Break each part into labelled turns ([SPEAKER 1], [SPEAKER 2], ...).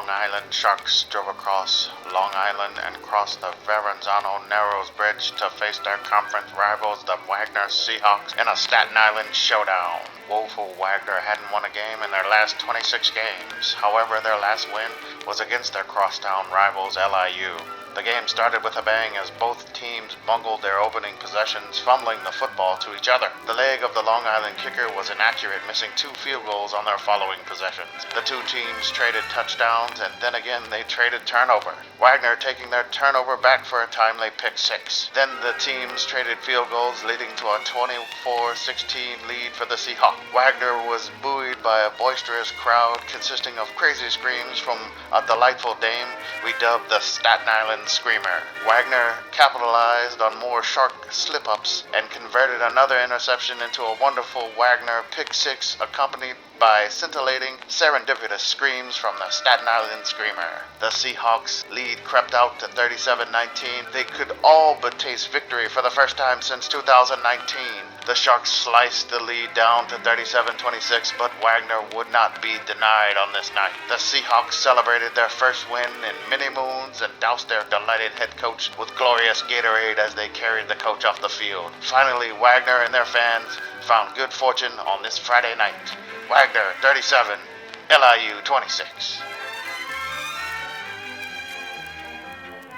[SPEAKER 1] Long Island Sharks drove across Long Island and crossed the Verrazano Narrows Bridge to face their conference rivals, the Wagner Seahawks, in a Staten Island showdown. Woeful Wagner hadn't won a game in their last 26 games. However, their last win was against their crosstown rivals, LIU. The game started with a bang as both teams bungled their opening possessions, fumbling the football to each other. The leg of the Long Island kicker was inaccurate, missing 2 field goals on their following possessions. The two teams traded touchdowns, and then again they traded turnover. Wagner taking their turnover back for a timely pick 6. Then the teams traded field goals, leading to a 24-16 lead for the Seahawks. Wagner was buoyed by a boisterous crowd consisting of crazy screams from a delightful dame we dubbed the Staten Island Screamer. Wagner capitalized on more shark slip-ups and converted another interception into a wonderful Wagner pick 6, accompanied by scintillating, serendipitous screams from the Staten Island Screamer. The Seahawks' lead crept out to 37-19. They could all but taste victory for the first time since 2019. The Sharks sliced the lead down to 37-26, but Wagner would not be denied on this night. The Seahawks celebrated their first win in many moons and doused their delighted head coach with glorious Gatorade as they carried the coach off the field. Finally, Wagner and their fans found good fortune on this Friday night. Wagner 37, LIU 26.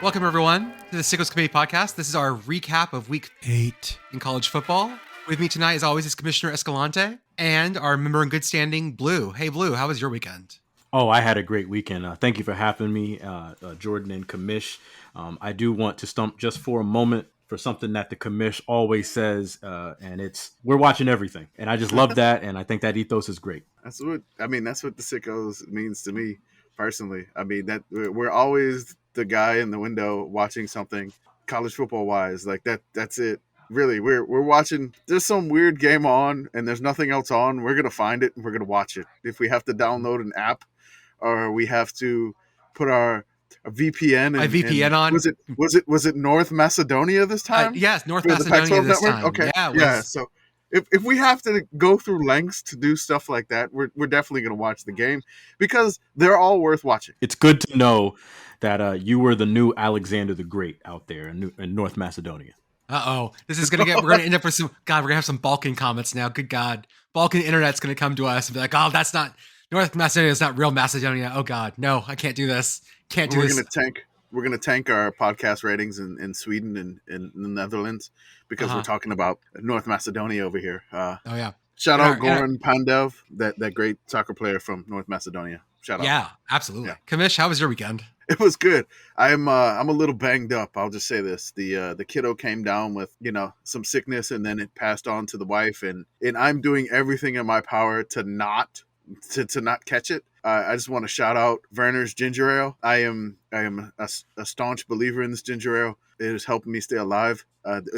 [SPEAKER 2] Welcome, everyone, to the Sickos Committee podcast. This is our recap of Week 8 in college football. With me tonight, as always, is Commissioner Escalante and our member in good standing, Blue. Hey, Blue, how was your weekend?
[SPEAKER 3] Oh, I had a great weekend. Thank you for having me, Jordan and Commish. I do want to stump just for a moment for something that the Commish always says, and it's, we're watching everything. And I just love that, and I think that ethos is great.
[SPEAKER 4] That's what the Sickos means to me, personally. I mean, that we're always the guy in the window watching something college football-wise. Like, that's it. Really, we're watching. There's some weird game on, and there's nothing else on. We're gonna find it, and we're gonna watch it. If we have to download an app, or we have to put a VPN.
[SPEAKER 2] on.
[SPEAKER 4] Was it North Macedonia this time?
[SPEAKER 2] Yes, North Macedonia this time.
[SPEAKER 4] Okay, yeah. So if we have to go through lengths to do stuff like that, we're definitely gonna watch the game because they're all worth watching.
[SPEAKER 3] It's good to know that you were the new Alexander the Great out there in North Macedonia.
[SPEAKER 2] This is we're going to end up with we're going to have some Balkan comments now. Good God. Balkan internet's going to come to us and be like, oh, that's not, North Macedonia is not real Macedonia. Oh God, no, I can't do this. We're
[SPEAKER 4] going to tank our podcast ratings in Sweden and in the Netherlands because we're talking about North Macedonia over here. Shout out Goran Pandev, that great soccer player from North Macedonia. Shout out.
[SPEAKER 2] Yeah, absolutely.
[SPEAKER 4] Yeah.
[SPEAKER 2] Commish, how was your weekend?
[SPEAKER 4] It was good. I'm a little banged up. I'll just say this: the kiddo came down with some sickness, and then it passed on to the wife, and I'm doing everything in my power to not catch it. I just want to shout out Werner's ginger ale. I am a staunch believer in this ginger ale. It has helped me stay alive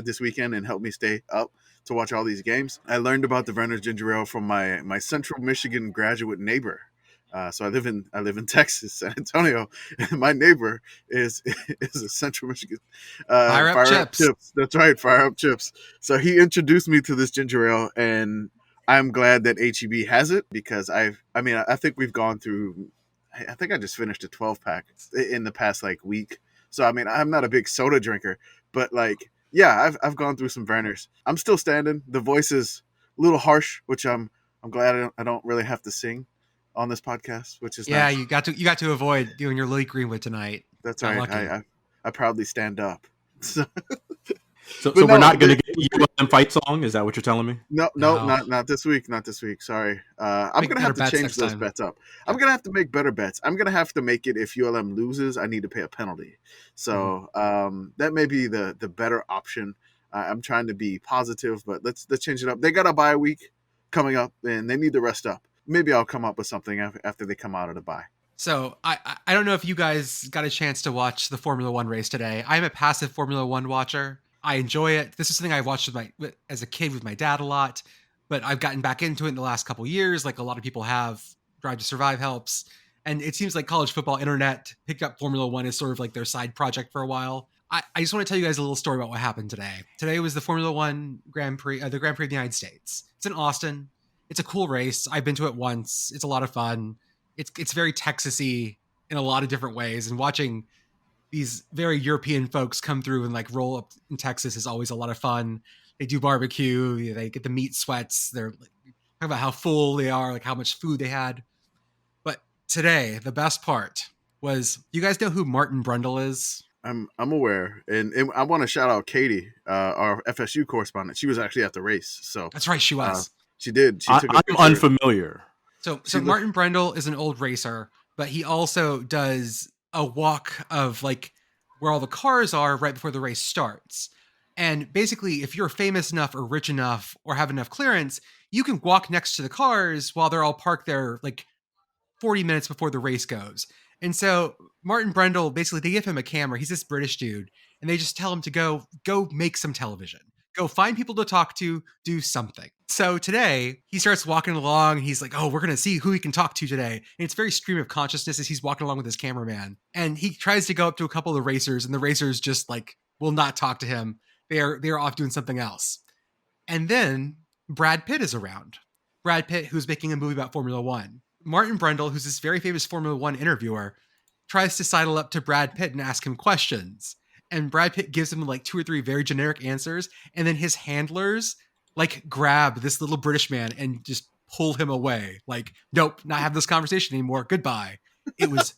[SPEAKER 4] this weekend and helped me stay up to watch all these games. I learned about the Werner's ginger ale from my Central Michigan graduate neighbor. So I live in Texas, San Antonio, and my neighbor is a Central Michigan
[SPEAKER 2] Fire Up Chips.
[SPEAKER 4] That's right, Fire Up Chips. So he introduced me to this ginger ale, and I'm glad that HEB has it because I think we've gone through. I think I just finished a 12-pack in the past week. So I mean, I'm not a big soda drinker, but I've gone through some Werners. I'm still standing. The voice is a little harsh, which I'm glad I don't really have to sing on this podcast, which is nice.
[SPEAKER 2] You got to avoid doing your Lily Greenwood tonight.
[SPEAKER 4] That's right. I proudly stand up. So
[SPEAKER 3] we're not going to get the ULM fight song. Is that what you're telling me?
[SPEAKER 4] No, not this week. Not this week. Sorry. I'm going to have to change those bets up. I'm going to have to make better bets. I'm going to have to make it if ULM loses, I need to pay a penalty. So that may be the better option. I'm trying to be positive, but let's change it up. They got a bye week coming up, and they need to rest up. Maybe I'll come up with something after they come out of the bye.
[SPEAKER 2] So I don't know if you guys got a chance to watch the Formula One race today. I'm a passive Formula One watcher. I enjoy it. This is something I watched as a kid with my dad a lot, but I've gotten back into it in the last couple of years, like a lot of people have. Drive to Survive helps. And it seems like college football internet picked up Formula One as sort of like their side project for a while. I just want to tell you guys a little story about what happened today. Today was the Formula One Grand Prix, the Grand Prix of the United States. It's in Austin. It's a cool race. I've been to it once. It's a lot of fun. It's very Texas-y. in a lot of different ways. And watching these very European folks come through and like roll up in Texas is always a lot of fun. They do barbecue, they get the meat sweats. They're like, talk about how full they are, like how much food they had. But today, the best part was, you guys know who Martin Brundle is?
[SPEAKER 4] I'm aware, and I want to shout out Katie, our FSU correspondent. She was actually at the race, so
[SPEAKER 2] That's right, she was.
[SPEAKER 4] she did. She took a
[SPEAKER 3] I'm
[SPEAKER 4] picture.
[SPEAKER 3] unfamiliar.
[SPEAKER 2] So Martin Brundle is an old racer, but he also does a walk of like where all the cars are right before the race starts. And basically, if you're famous enough or rich enough or have enough clearance, you can walk next to the cars while they're all parked there like 40 minutes before the race goes. And so Martin Brundle, basically they give him a camera. He's this British dude, and they just tell him to go make some television. Go find people to talk to, do something. So today he starts walking along. He's like, oh, we're going to see who he can talk to today. And it's very stream of consciousness as he's walking along with his cameraman. And he tries to go up to a couple of the racers, and the racers just like will not talk to him. They're off doing something else. And then Brad Pitt is around. Brad Pitt, who's making a movie about Formula One. Martin Brundle, who's this very famous Formula One interviewer, tries to sidle up to Brad Pitt and ask him questions. And Brad Pitt gives him like 2 or 3 very generic answers. And then his handlers like grab this little British man and just pull him away. Like, nope, not have this conversation anymore. Goodbye. It was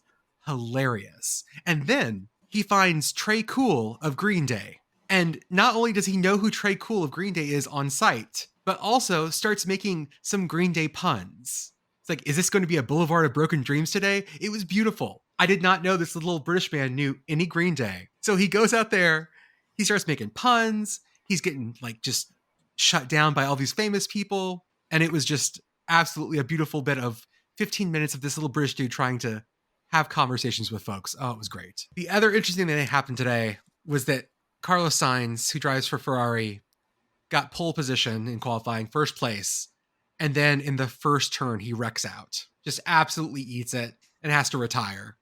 [SPEAKER 2] hilarious. And then he finds Trey Cool of Green Day. And not only does he know who Trey Cool of Green Day is on site, but also starts making some Green Day puns. It's like, is this going to be a Boulevard of Broken Dreams today? It was beautiful. I did not know this little British man knew any Green Day. So he goes out there, he starts making puns, he's getting like just shut down by all these famous people. And it was just absolutely a beautiful bit of 15 minutes of this little British dude trying to have conversations with folks. Oh, it was great. The other interesting thing that happened today was that Carlos Sainz, who drives for Ferrari, got pole position in qualifying, first place. And then in the first turn, he wrecks out. Just absolutely eats it and has to retire.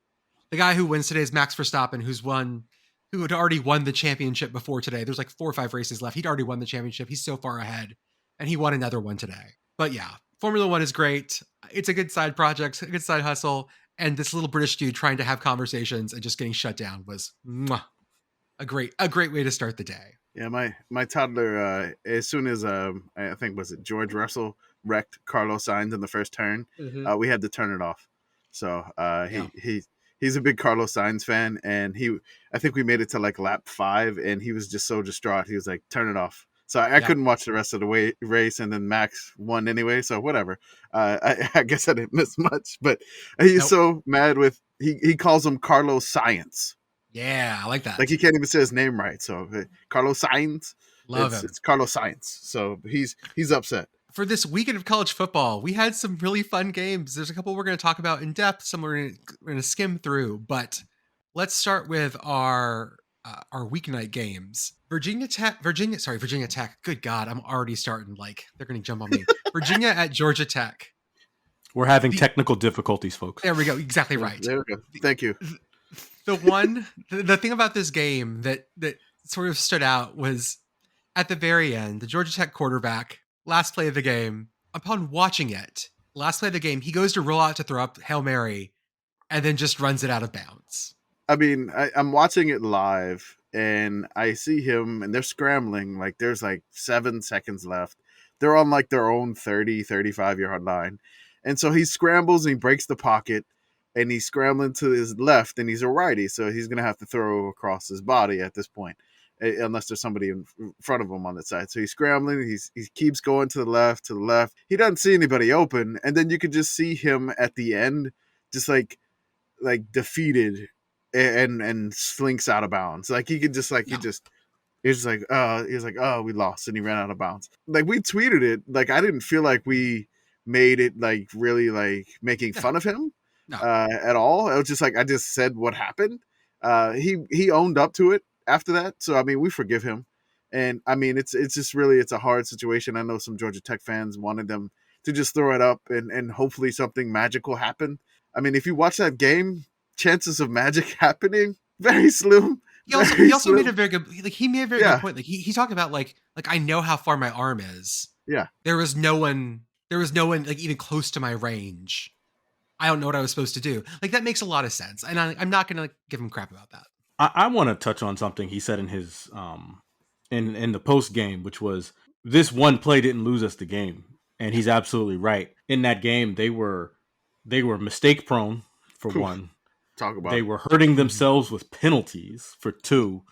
[SPEAKER 2] The guy who wins today is Max Verstappen, who had already won the championship before today. There's like 4 or 5 races left. He'd already won the championship. He's so far ahead. And he won another one today. But yeah, Formula One is great. It's a good side project, a good side hustle. And this little British dude trying to have conversations and just getting shut down was a great way to start the day.
[SPEAKER 4] Yeah, my toddler, as soon as I think was it George Russell wrecked Carlos Sainz in the first turn, we had to turn it off. So he's a big Carlos Sainz fan, and I think we made it to like lap 5, and he was just so distraught. He was like, "Turn it off." So I couldn't watch the rest of the race, and then Max won anyway. So whatever. I guess I didn't miss much, but he's so mad with he calls him Carlos Science.
[SPEAKER 2] Yeah, I like that.
[SPEAKER 4] Like he can't even say his name right. So Carlos Sainz,
[SPEAKER 2] love him.
[SPEAKER 4] It's Carlos Sainz. So he's upset.
[SPEAKER 2] For this weekend of college football, we had some really fun games. There's a couple we're going to talk about in depth. Some we're going to skim through. But let's start with our weeknight games. Virginia Tech. Good God, I'm already starting like they're going to jump on me. Virginia at Georgia Tech.
[SPEAKER 3] We're having technical difficulties, folks.
[SPEAKER 2] There we go. Exactly right.
[SPEAKER 4] There we go. Thank you.
[SPEAKER 2] The thing about this game that sort of stood out was at the very end, the Georgia Tech quarterback, last play of the game, upon watching it, last play of the game, he goes to roll out to throw up Hail Mary and then just runs it out of bounds.
[SPEAKER 4] I mean, I'm watching it live and I see him and they're scrambling. Like there's like 7 seconds left. They're on like their own 30, 35-yard line. And so he scrambles and he breaks the pocket. And he's scrambling to his left, and he's a righty, so he's going to have to throw across his body at this point, unless there's somebody in front of him on the side. So he's scrambling. He keeps going to the left. He doesn't see anybody open, and then you could just see him at the end, just like defeated, and slinks out of bounds. Like he could just like he's like oh we lost, and he ran out of bounds. Like we tweeted it. Like I didn't feel like we made it like really like making fun of him. No. At all. It was just like I just said what happened. He owned up to it after that. So I mean, we forgive him. And I mean, it's just really it's a hard situation. I know some Georgia Tech fans wanted them to just throw it up and hopefully something magical happen. I mean, if you watch that game, chances of magic happening very slim.
[SPEAKER 2] He also made a very good good point. Like he talked about like I know how far my arm is.
[SPEAKER 4] Yeah.
[SPEAKER 2] There was no one like even close to my range. I don't know what I was supposed to do. Like, that makes a lot of sense. And I'm not going to give him crap about that.
[SPEAKER 3] I want to touch on something he said in his in the post game, which was this one play didn't lose us the game, and he's absolutely right. In that game, they were mistake prone for
[SPEAKER 4] Whew.
[SPEAKER 3] one.
[SPEAKER 4] Talk about
[SPEAKER 3] They
[SPEAKER 4] it.
[SPEAKER 3] were hurting themselves with penalties for two.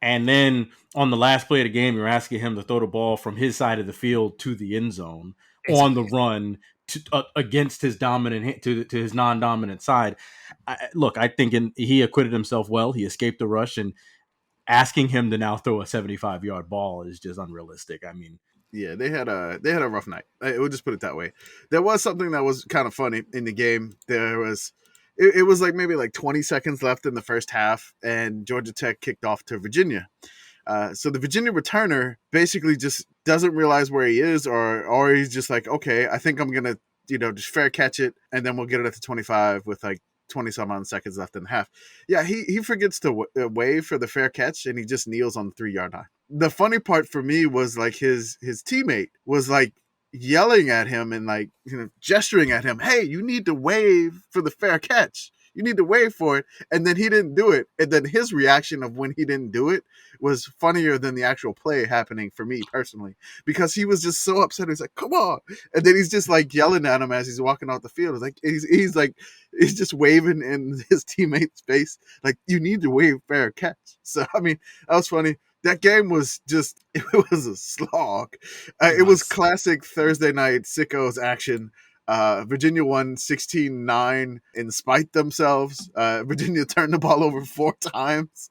[SPEAKER 3] And then on the last play of the game, you're asking him to throw the ball from his side of the field to the end zone on the run against his dominant to his non-dominant side. I think he acquitted himself well. He escaped the rush, and asking him to now throw a 75-yard ball is just unrealistic. I mean,
[SPEAKER 4] yeah, they had a rough night. We'll just put it that way. There was something that was kind of funny in the game. There was. It was like maybe like 20 seconds left in the first half, and Georgia Tech kicked off to Virginia. So the Virginia returner basically just doesn't realize where he is, or he's just like, okay, I think I'm gonna, just fair catch it, and then we'll get it at the 25 with like 20 some odd seconds left in the half. Yeah, he forgets to wave for the fair catch, and he just kneels on the 3-yard line. The funny part for me was like his teammate was like yelling at him and like gesturing at him, hey, you need to wave for the fair catch, you need to wave for it, and then he didn't do it. And then his reaction of when he didn't do it was funnier than the actual play happening for me personally, because he was just so upset. He's like, come on, and then he's just like yelling at him as he's walking out the field. It's like he's just waving in his teammate's face like, you need to wave fair catch. So I mean, that was funny. That game was just, it was a slog. It was classic Thursday night Sickos action. Virginia won 16-9 in spite themselves. Virginia turned the ball over 4 times.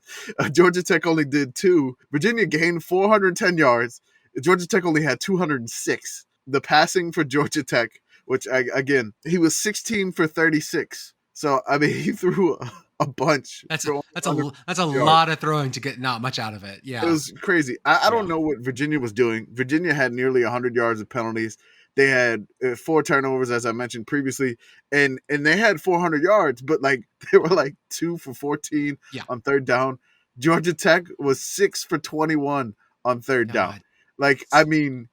[SPEAKER 4] Georgia Tech only did 2. Virginia gained 410 yards. Georgia Tech only had 206. The passing for Georgia Tech, which again, he was 16 for 36. So, I mean, he threw a bunch.
[SPEAKER 2] That's a lot of throwing to get not much out of it. Yeah,
[SPEAKER 4] it was crazy. I don't know what Virginia was doing. Virginia had nearly 100 yards of penalties. They had 4 turnovers, as I mentioned previously, and they had 400 yards, but like they were like 2 for 14 on third down. Georgia Tech was 6 for 21 on third down. Like, I mean,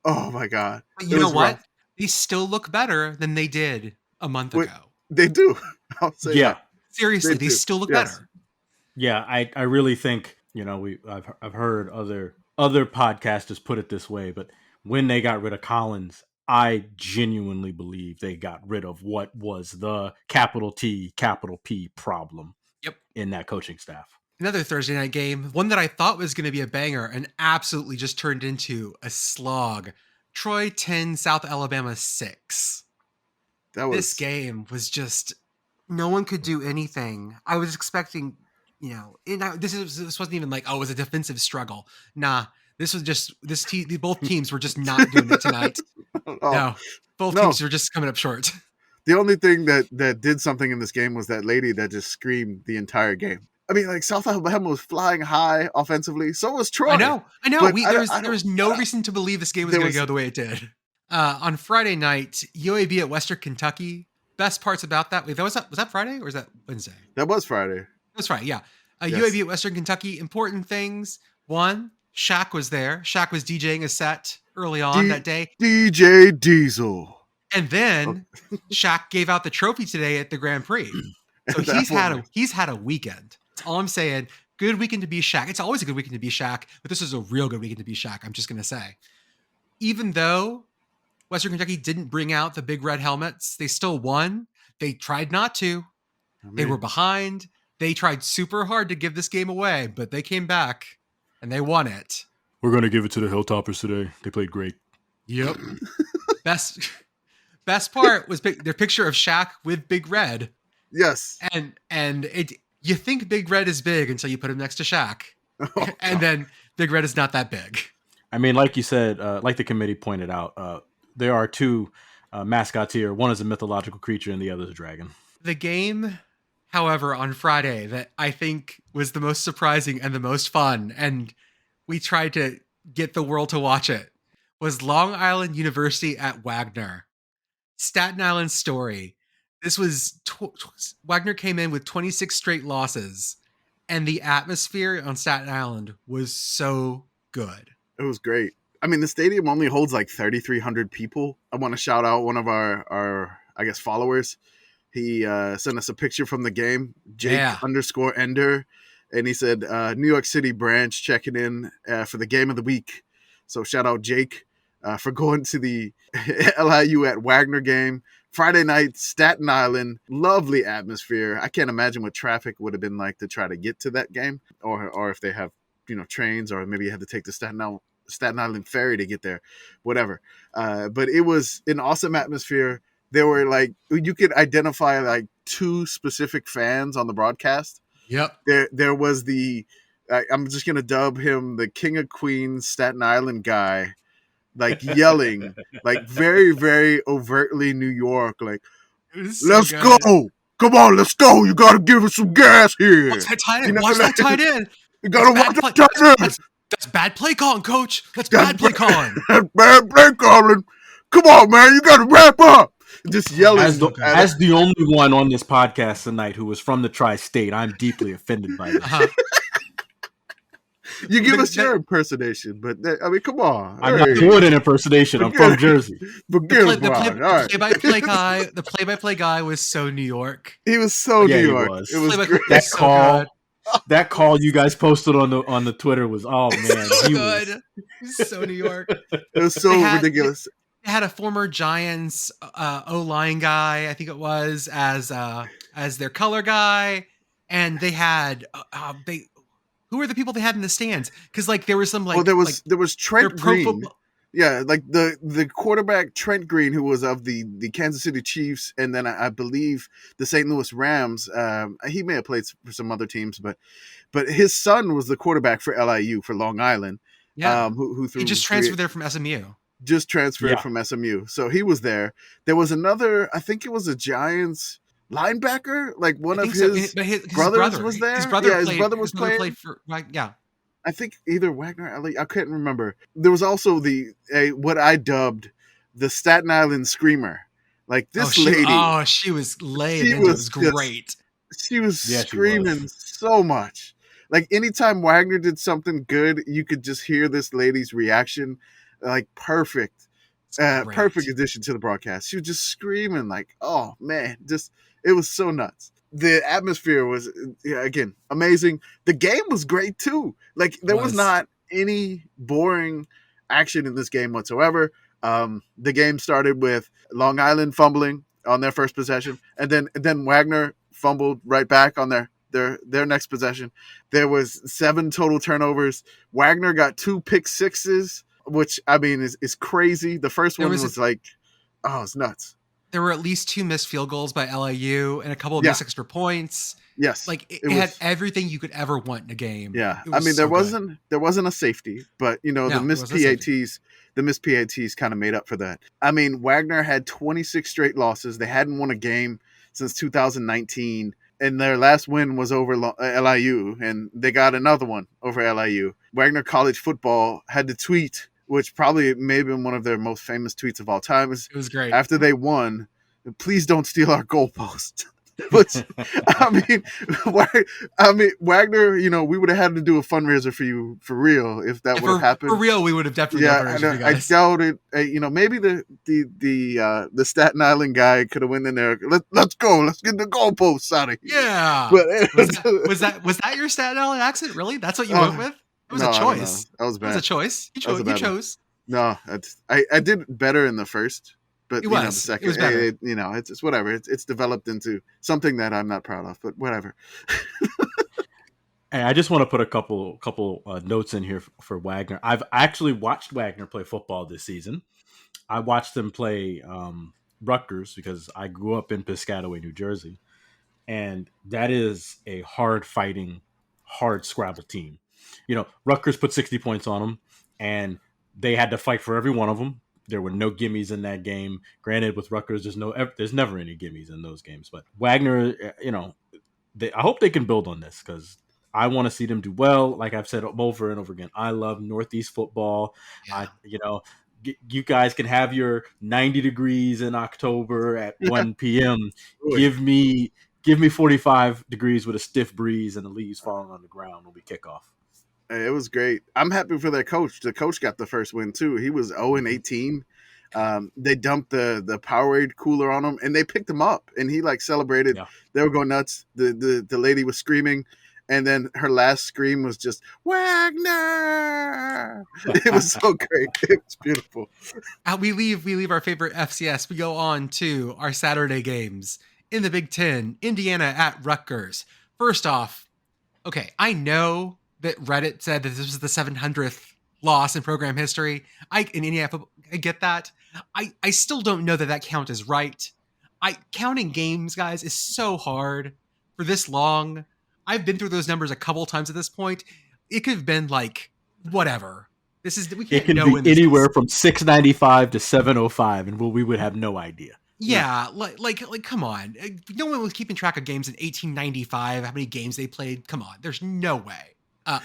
[SPEAKER 4] oh my God!
[SPEAKER 2] But you know what? Rough. They still look better than they did a month ago.
[SPEAKER 4] They do. I'll say that.
[SPEAKER 2] Seriously, they still look better.
[SPEAKER 3] Yeah, I really think, I've heard other podcasters put it this way, but when they got rid of Collins, I genuinely believe they got rid of what was the capital T, capital P problem in that coaching staff.
[SPEAKER 2] Another Thursday night game, one that I thought was going to be a banger and absolutely just turned into a slog. Troy 10, South Alabama 6. This game was just, no one could do anything. I was expecting, this wasn't even like, it was a defensive struggle. Nah, this was just, both teams were just not doing it tonight. Both teams were just coming up short.
[SPEAKER 4] The only thing that did something in this game was that lady that just screamed the entire game. I mean, like, South Alabama was flying high offensively. So was Troy.
[SPEAKER 2] I know. There was no reason to believe this game was going to go the way it did. On Friday night, UAB at Western Kentucky. Best parts about that. Wait, was that Friday or was that Wednesday?
[SPEAKER 4] That was Friday.
[SPEAKER 2] That was Friday, yeah. UAB at Western Kentucky. Important things. One, Shaq was there. Shaq was DJing a set early on that day.
[SPEAKER 4] DJ Diesel.
[SPEAKER 2] And then Shaq gave out the trophy today at the Grand Prix. So he's had a weekend. That's all I'm saying. Good weekend to be Shaq. It's always a good weekend to be Shaq, but this is a real good weekend to be Shaq. I'm just going to say. Even though Western Kentucky didn't bring out the big red helmets, they still won. They tried not to. They were behind. They tried super hard to give this game away, but they came back and they won it.
[SPEAKER 3] We're going to give it to the Hilltoppers today. They played great.
[SPEAKER 2] Yep. Best part was their picture of Shaq with Big Red.
[SPEAKER 4] Yes.
[SPEAKER 2] And you think Big Red is big until you put him next to Shaq. And then Big Red is not that big.
[SPEAKER 3] I mean, like you said, like the committee pointed out, there are 2 mascots here. One is a mythological creature and the other is a dragon.
[SPEAKER 2] The game, however, on Friday that I think was the most surprising and the most fun, and we tried to get the world to watch it, was Long Island University at Wagner. Staten Island story. This was Wagner came in with 26 straight losses, and the atmosphere on Staten Island was so good.
[SPEAKER 4] It was great. I mean, the stadium only holds like 3,300 people. I want to shout out one of our I guess followers. He sent us a picture from the game, Jake
[SPEAKER 2] Yeah.
[SPEAKER 4] _Ender, and he said New York City branch checking in for the game of the week. So shout out Jake for going to the LIU at Wagner game. Friday night, Staten Island, lovely atmosphere. I can't imagine what traffic would have been like to try to get to that game, or if they have trains, or maybe you had to take the Staten Island ferry to get there, whatever. But it was an awesome atmosphere. There were like, you could identify like two specific fans on the broadcast.
[SPEAKER 2] Yep.
[SPEAKER 4] There was I'm just gonna dub him the King of Queens Staten Island guy, like yelling, like very very overtly New York, like let's
[SPEAKER 2] good.
[SPEAKER 4] go, come on, let's go. You gotta give us some gas here.
[SPEAKER 2] Watch that tight end.
[SPEAKER 4] You know,
[SPEAKER 2] Watch that tight end.
[SPEAKER 4] You gotta watch that tight end.
[SPEAKER 2] That's bad play calling, coach. That's bad play calling.
[SPEAKER 4] That's bad play calling. Come on, man. You got to wrap up. Just yelling.
[SPEAKER 3] As the only one on this podcast tonight who was from the tri-state, I'm deeply offended by this.
[SPEAKER 4] You give us your impersonation, but I mean, come on.
[SPEAKER 3] I'm not doing an impersonation. I'm from Jersey.
[SPEAKER 2] The play-by-play guy was so New York.
[SPEAKER 4] He was so New York.
[SPEAKER 3] It was great. That call you guys posted on the Twitter was, oh man,
[SPEAKER 2] so good. He was so New York.
[SPEAKER 4] It was so ridiculous.
[SPEAKER 2] They had a former Giants O-line guy, I think it was, as their color guy, and they had who were the people they had in the stands? Because like there was some like
[SPEAKER 4] there was Trent Green. Yeah, like the quarterback Trent Green, who was of the Kansas City Chiefs, and then I believe the St. Louis Rams. He may have played for some other teams, but his son was the quarterback for LIU, for Long Island.
[SPEAKER 2] Yeah,
[SPEAKER 4] who
[SPEAKER 2] he just transferred there from SMU.
[SPEAKER 4] Just transferred from SMU, so he was there. There was another, I think it was a Giants linebacker, like one of his brothers was there.
[SPEAKER 2] His brother was playing for
[SPEAKER 4] I think either Wagner, I couldn't remember. There was also what I dubbed the Staten Island Screamer. Like this lady.
[SPEAKER 2] Oh, she was laying. It was great.
[SPEAKER 4] She was screaming so much. Like anytime Wagner did something good, you could just hear this lady's reaction. Like perfect addition to the broadcast. She was just screaming like, oh man, it was so nuts. The atmosphere was, again, amazing. The game was great too. Like there was not any boring action in this game whatsoever. The game started with Long Island fumbling on their first possession, and then Wagner fumbled right back on their next possession. There was 7 total turnovers. Wagner got 2 pick sixes, which I mean is crazy. The first one was like, oh, it's nuts.
[SPEAKER 2] There were at least 2 missed field goals by LIU and a couple of missed extra points.
[SPEAKER 4] Yes,
[SPEAKER 2] like it had everything you could ever want in a game.
[SPEAKER 4] Yeah, I mean there wasn't a safety, but the missed PATs kind of made up for that. I mean, Wagner had 26 straight losses. They hadn't won a game since 2019, and their last win was over LIU, and they got another one over LIU. Wagner College Football had to tweet, which probably may have been one of their most famous tweets of all time. It
[SPEAKER 2] was great.
[SPEAKER 4] After they won, please don't steal our goalpost. But I mean, Wagner, we would have had to do a fundraiser for you for real if that would have happened.
[SPEAKER 2] For real, we would have definitely.
[SPEAKER 4] I doubt it. Maybe the Staten Island guy could have went in there. Let's go. Let's get the goalposts out of here.
[SPEAKER 2] Yeah.
[SPEAKER 4] But
[SPEAKER 2] was that your Staten Island accent? Really? That's what you went with? It was a choice.
[SPEAKER 4] That was bad.
[SPEAKER 2] It was a choice. You chose.
[SPEAKER 4] No, I did better in the first, but the second,
[SPEAKER 2] it was better.
[SPEAKER 4] It's whatever. It's developed into something that I'm not proud of, but whatever.
[SPEAKER 3] Hey, I just want to put a couple notes in here for Wagner. I've actually watched Wagner play football this season. I watched them play Rutgers because I grew up in Piscataway, New Jersey, and that is a hard-fighting, hard-scrabble team. Rutgers put 60 points on them, and they had to fight for every one of them. There were no gimmies in that game. Granted, with Rutgers, there's never any gimmies in those games. But Wagner, I hope they can build on this because I want to see them do well. Like I've said over and over again, I love Northeast football. Yeah. You guys can have your 90 degrees in October at 1 p.m. Give me 45 degrees with a stiff breeze and the leaves falling on the ground when we kick off.
[SPEAKER 4] It was great. I'm happy for their coach. The coach got the first win too. He was 0-18. They dumped the Powerade cooler on him, and they picked him up, and he like celebrated.
[SPEAKER 3] Yeah.
[SPEAKER 4] They were going nuts. The lady was screaming, and then her last scream was just Wagner. It was so great. It was beautiful.
[SPEAKER 2] We leave our favorite FCS. We go on to our Saturday games in the Big Ten. Indiana at Rutgers. First off, okay, I know that Reddit said that this was the 700th loss in program history. In Indiana football, I get that. I still don't know that count is right. Counting games, guys, is so hard for this long. I've been through those numbers a couple times at this point. It could have been like whatever. We can't
[SPEAKER 3] It can
[SPEAKER 2] know
[SPEAKER 3] be anywhere from 695 to 705, and we would have no idea.
[SPEAKER 2] Yeah, like come on. No one was keeping track of games in 1895, how many games they played. Come on, there's no way.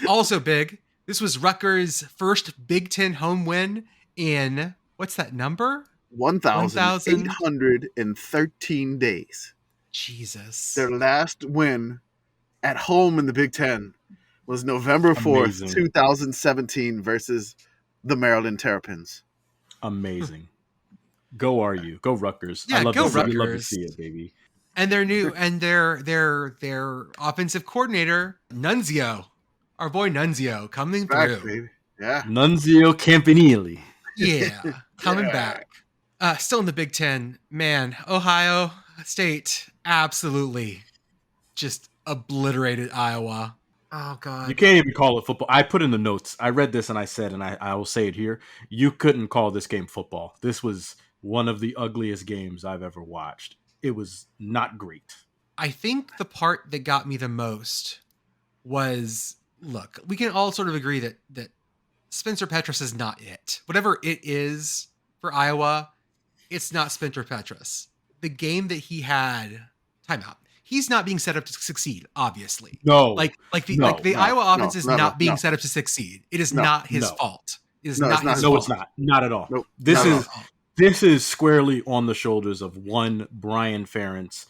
[SPEAKER 2] Also big, this was Rutgers' first Big Ten home win in, what's that number?
[SPEAKER 4] 1,813 days.
[SPEAKER 2] Jesus.
[SPEAKER 4] Their last win at home in the Big Ten was November 4th,
[SPEAKER 3] Amazing.
[SPEAKER 4] 2017 versus the Maryland Terrapins.
[SPEAKER 3] Amazing. Go RU. Go Rutgers.
[SPEAKER 2] Yeah,
[SPEAKER 3] I love
[SPEAKER 2] go
[SPEAKER 3] to see, love to
[SPEAKER 2] Rutgers.
[SPEAKER 3] see it, baby.
[SPEAKER 2] And their offensive coordinator, Nunzio. Our boy Nunzio coming
[SPEAKER 4] Back,
[SPEAKER 2] through.
[SPEAKER 4] baby. Yeah.
[SPEAKER 3] Nunzio Campanile.
[SPEAKER 2] Yeah, coming
[SPEAKER 4] Yeah.
[SPEAKER 2] back. Still in the Big Ten, man. Ohio State absolutely just obliterated Iowa. Oh God,
[SPEAKER 3] You can't even call it football. I put in the notes. I read this and I said, and I will say it here. You couldn't call this game football. This was one of the ugliest games I've ever watched. It was not great.
[SPEAKER 2] I think the part that got me the most was, look, we can all sort of agree that Spencer Petras is not it. Whatever it is for Iowa, it's not Spencer Petras. The game that he had, timeout. He's not being set up to succeed, obviously.
[SPEAKER 3] No.
[SPEAKER 2] The Iowa offense is not being
[SPEAKER 4] no.
[SPEAKER 2] set up to succeed. It is
[SPEAKER 4] No,
[SPEAKER 2] not his
[SPEAKER 3] no.
[SPEAKER 2] fault. It is
[SPEAKER 4] No,
[SPEAKER 2] not
[SPEAKER 4] it's not
[SPEAKER 2] his
[SPEAKER 4] his
[SPEAKER 3] No,
[SPEAKER 2] fault.
[SPEAKER 3] it's not. Not at all.
[SPEAKER 4] Nope.
[SPEAKER 3] This
[SPEAKER 4] Not at
[SPEAKER 3] is this is squarely on the shoulders of one Brian Ferentz.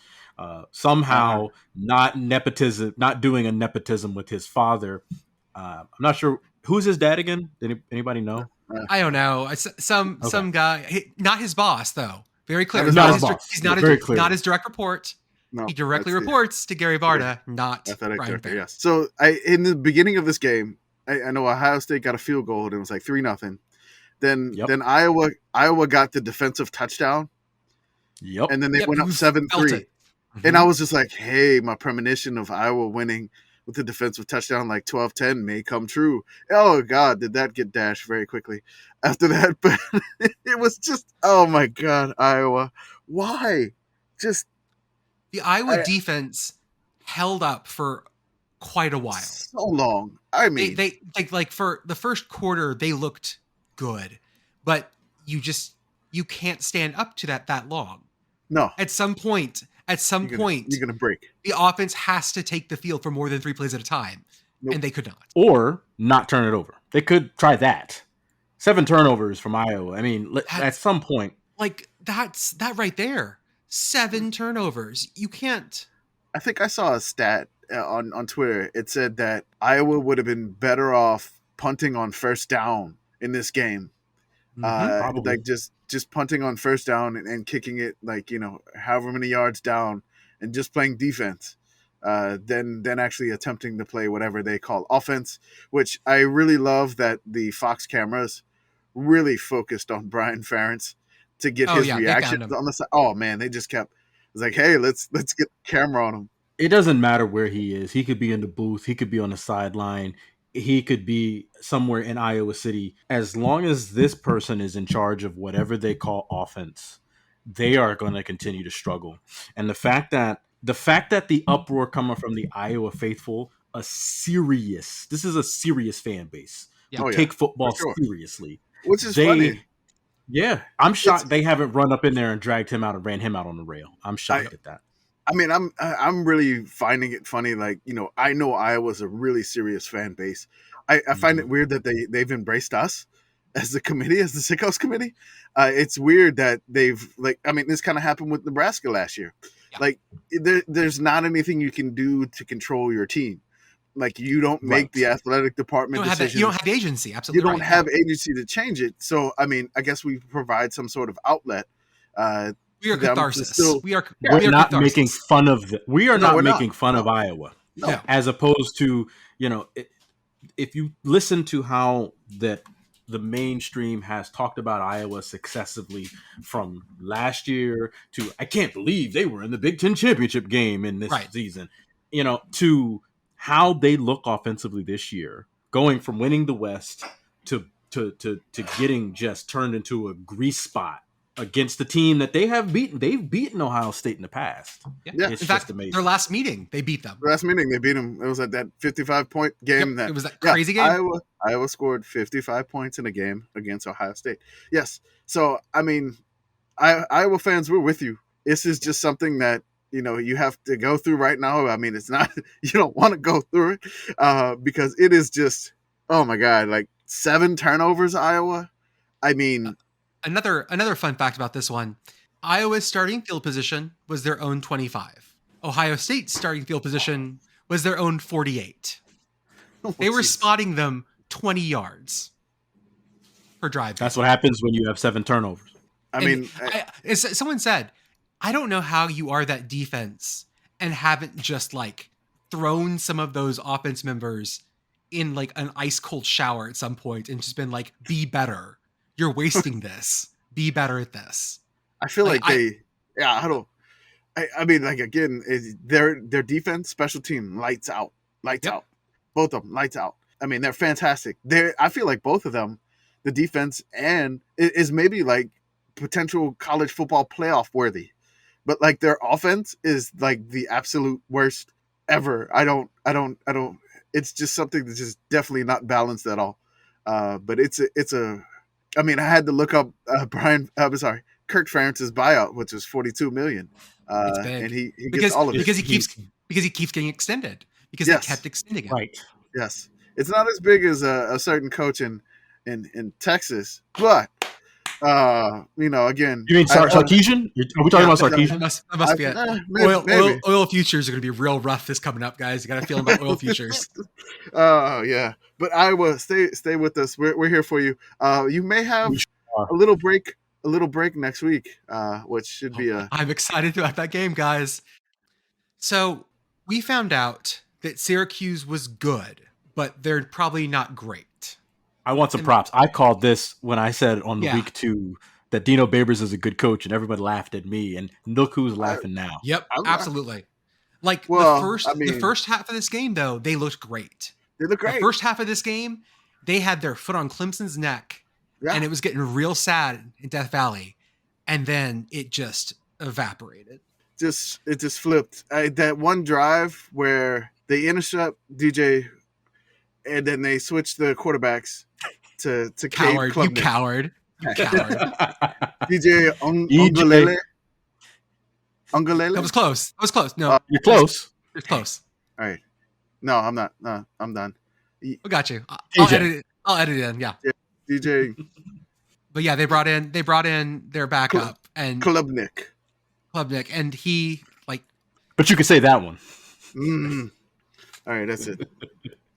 [SPEAKER 3] Somehow not nepotism, not doing a nepotism with his father. I'm not sure who's his dad again. Did anybody know?
[SPEAKER 2] I don't know. Some guy, not his boss though. Very clear.
[SPEAKER 4] Not his boss.
[SPEAKER 2] He's not
[SPEAKER 3] Very
[SPEAKER 2] his,
[SPEAKER 3] clear.
[SPEAKER 2] not his direct report.
[SPEAKER 4] No,
[SPEAKER 2] He directly
[SPEAKER 4] that's the
[SPEAKER 2] reports to Gary Barta, not
[SPEAKER 4] athletic
[SPEAKER 2] Brian
[SPEAKER 4] director.
[SPEAKER 2] Ferentz.
[SPEAKER 4] Yes. So in the beginning of this game, I know Ohio State got a field goal and it was like 3-0. Then Iowa got the defensive touchdown,
[SPEAKER 3] Yep.
[SPEAKER 4] and then they went up
[SPEAKER 2] you felt
[SPEAKER 4] 7-3.
[SPEAKER 2] it.
[SPEAKER 4] And I was just like, hey, my premonition of Iowa winning with the defensive touchdown like 12-10 may come true. Oh, God, did that get dashed very quickly after that. But it was just, oh, my God, Iowa. Why? Just
[SPEAKER 2] The Iowa defense held up for quite a while.
[SPEAKER 4] so long. I mean,
[SPEAKER 2] They like for the first quarter they looked good, but you can't stand up to that long.
[SPEAKER 4] no.
[SPEAKER 2] At some point,
[SPEAKER 4] You're going to break.
[SPEAKER 2] the offense has to take the field for more than 3 plays at a time,
[SPEAKER 4] Nope.
[SPEAKER 2] and they could not.
[SPEAKER 3] Or not turn it over. They could try that. 7 turnovers from Iowa. I mean, at some point.
[SPEAKER 2] Like that right there. 7 turnovers. You can't.
[SPEAKER 4] I think I saw a stat on Twitter. It said that Iowa would have been better off punting on first down in this game.
[SPEAKER 3] Probably.
[SPEAKER 4] Like just punting on first down and kicking it like, however many yards down and just playing defense. Than actually attempting to play whatever they call offense, which I really love that the Fox cameras really focused on Brian Ferentz to get his reaction on the side. Oh man, they just kept. It was like, hey, let's get the camera on him.
[SPEAKER 3] It doesn't matter where he is. He could be in the booth. He could be on the sideline. He could be somewhere in Iowa City. As long as this person is in charge of whatever they call offense, they are going to continue to struggle. And the fact that the uproar coming from the Iowa faithful, this is a serious fan base.
[SPEAKER 2] Yeah.
[SPEAKER 3] Who
[SPEAKER 4] Oh, yeah,
[SPEAKER 3] take football
[SPEAKER 4] for sure.
[SPEAKER 3] seriously.
[SPEAKER 4] Which is funny.
[SPEAKER 3] Yeah, I'm shocked they haven't run up in there and dragged him out and ran him out on the rail. I'm shocked at that.
[SPEAKER 4] I mean, I'm really finding it funny. Like, I know Iowa's a really serious fan base. I find it weird that they've embraced us as the committee, as the Sickos committee. It's weird that they've this kind of happened with Nebraska last year.
[SPEAKER 2] Yeah.
[SPEAKER 4] Like there's not anything you can do to control your team. Like, you don't make the athletic department decisions.
[SPEAKER 2] You don't have agency.
[SPEAKER 4] You
[SPEAKER 2] Absolutely
[SPEAKER 4] don't have agency to change it. So, I mean, I guess we provide some sort of outlet.
[SPEAKER 2] We are
[SPEAKER 4] to them to
[SPEAKER 2] catharsis.
[SPEAKER 4] still-
[SPEAKER 2] We are
[SPEAKER 3] not
[SPEAKER 2] catharsis.
[SPEAKER 3] making fun of we are
[SPEAKER 4] No,
[SPEAKER 3] not
[SPEAKER 4] we're
[SPEAKER 3] making
[SPEAKER 4] not.
[SPEAKER 3] fun
[SPEAKER 4] No.
[SPEAKER 3] of Iowa.
[SPEAKER 4] No.
[SPEAKER 3] As opposed to, if you listen to how that the mainstream has talked about Iowa successively from last year to, I can't believe they were in the Big Ten championship game in this season, to how they look offensively this year, going from winning the West to getting just turned into a grease spot against the team that they have beaten. They've beaten Ohio State in the past.
[SPEAKER 2] Yeah.
[SPEAKER 3] It's
[SPEAKER 2] in
[SPEAKER 3] just
[SPEAKER 2] fact,
[SPEAKER 3] amazing.
[SPEAKER 2] their last meeting, they beat them.
[SPEAKER 4] Last meeting, they beat them. It was at that 55-point game.
[SPEAKER 2] It was that crazy game.
[SPEAKER 4] Iowa scored 55 points in a game against Ohio State. Yes. So, I mean, Iowa fans, we're with you. This is just something that, you have to go through right now. I mean, it's not, you don't want to go through it because it is just, oh my God, like 7 turnovers, Iowa. I mean,
[SPEAKER 2] another fun fact about this one, Iowa's starting field position was their own 25. Ohio State's starting field position was their own 48. They were spotting them 20 yards per drive.
[SPEAKER 3] That's what happens when you have 7 turnovers.
[SPEAKER 2] Someone said, I don't know how you are that defense and haven't just like thrown some of those offense members in like an ice cold shower at some point and just been like, be better. You're wasting this. Be better at this.
[SPEAKER 4] I feel like I mean, like, again, their defense, special team, lights out. Both of them, lights out. I mean, they're fantastic. I feel like both of them, the defense and is maybe like potential college football playoff worthy, but like their offense is like the absolute worst ever. I don't. It's just something that's just definitely not balanced at all. But it's a. I mean, I had to look up Kirk Ferentz's buyout, which was $42 million.
[SPEAKER 2] It's big.
[SPEAKER 4] And he gets all of it
[SPEAKER 2] because he keeps getting extended because they kept extending it.
[SPEAKER 3] Right.
[SPEAKER 4] Yes, it's not as big as a certain coach in Texas, but again.
[SPEAKER 3] You mean Sarkisian? Are we talking about Sarkisian?
[SPEAKER 2] That must be it. Oil futures are going to be real rough this coming up, guys. You got to feel about oil futures.
[SPEAKER 4] Yeah. But Iowa, stay with us. We're here for you. You may have a little break next week, which should be
[SPEAKER 2] I'm excited about that game, guys. So we found out that Syracuse was good, but they're probably not great.
[SPEAKER 3] I want some props. I called this when I said on the week 2 that Dino Babers is a good coach, and everybody laughed at me. And look who's laughing now.
[SPEAKER 2] Yep, absolutely. Like the first half of this game, though, they looked great.
[SPEAKER 4] They look great.
[SPEAKER 2] The first half of this game, they had their foot on Clemson's neck, and it was getting real sad in Death Valley, and then it just evaporated.
[SPEAKER 4] It just flipped. That one drive where they intercept DJ, and then they switch the quarterbacks to
[SPEAKER 2] coward. You coward.
[SPEAKER 4] DJ Ungalele.
[SPEAKER 2] That was close. No,
[SPEAKER 3] you're close.
[SPEAKER 2] You're close.
[SPEAKER 4] All right. No, I'm not. No, I'm done.
[SPEAKER 2] I got you. I'll edit it in. Yeah.
[SPEAKER 4] DJ.
[SPEAKER 2] But yeah, they brought in their backup and
[SPEAKER 4] Klubnik,
[SPEAKER 2] and he like.
[SPEAKER 3] But you can say that one.
[SPEAKER 4] All right, that's it.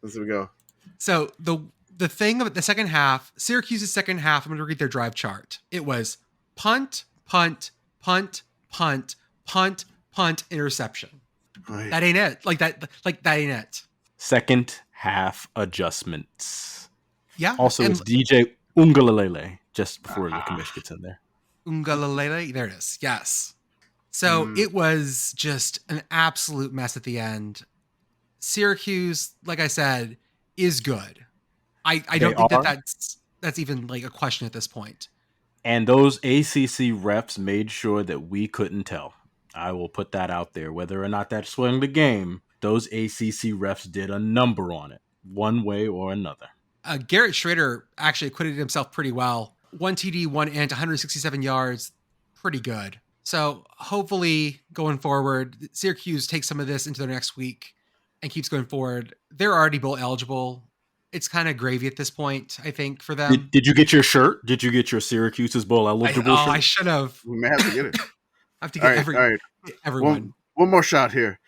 [SPEAKER 4] Let's go.
[SPEAKER 2] So the thing about the second half, Syracuse's second half, I'm going to read their drive chart. It was punt, punt, punt, punt, punt, punt, interception.
[SPEAKER 4] Right.
[SPEAKER 2] That ain't it. That ain't it.
[SPEAKER 3] Second half adjustments.
[SPEAKER 2] Yeah.
[SPEAKER 3] Also, it's DJ Ungalalele just before the commission gets in there.
[SPEAKER 2] Ungalalele. There it is. Yes. So it was just an absolute mess at the end. Syracuse, like I said, is good. I don't think that's even like a question at this point.
[SPEAKER 3] And those ACC refs made sure that we couldn't tell. I will put that out there. Whether or not that swung the game, those ACC refs did a number on it, one way or another.
[SPEAKER 2] Garrett Schrader actually acquitted himself pretty well. 1 TD, 1 int, 167 yards. Pretty good. So hopefully going forward, Syracuse takes some of this into their next week and keeps going forward. They're already bowl eligible. It's kind of gravy at this point, I think, for them.
[SPEAKER 3] Did you get your shirt? Did you get your Syracuse's bowl eligible shirt?
[SPEAKER 2] I should have.
[SPEAKER 4] We may have to get it.
[SPEAKER 2] I have to get
[SPEAKER 4] all right.
[SPEAKER 2] everyone.
[SPEAKER 4] One more shot here.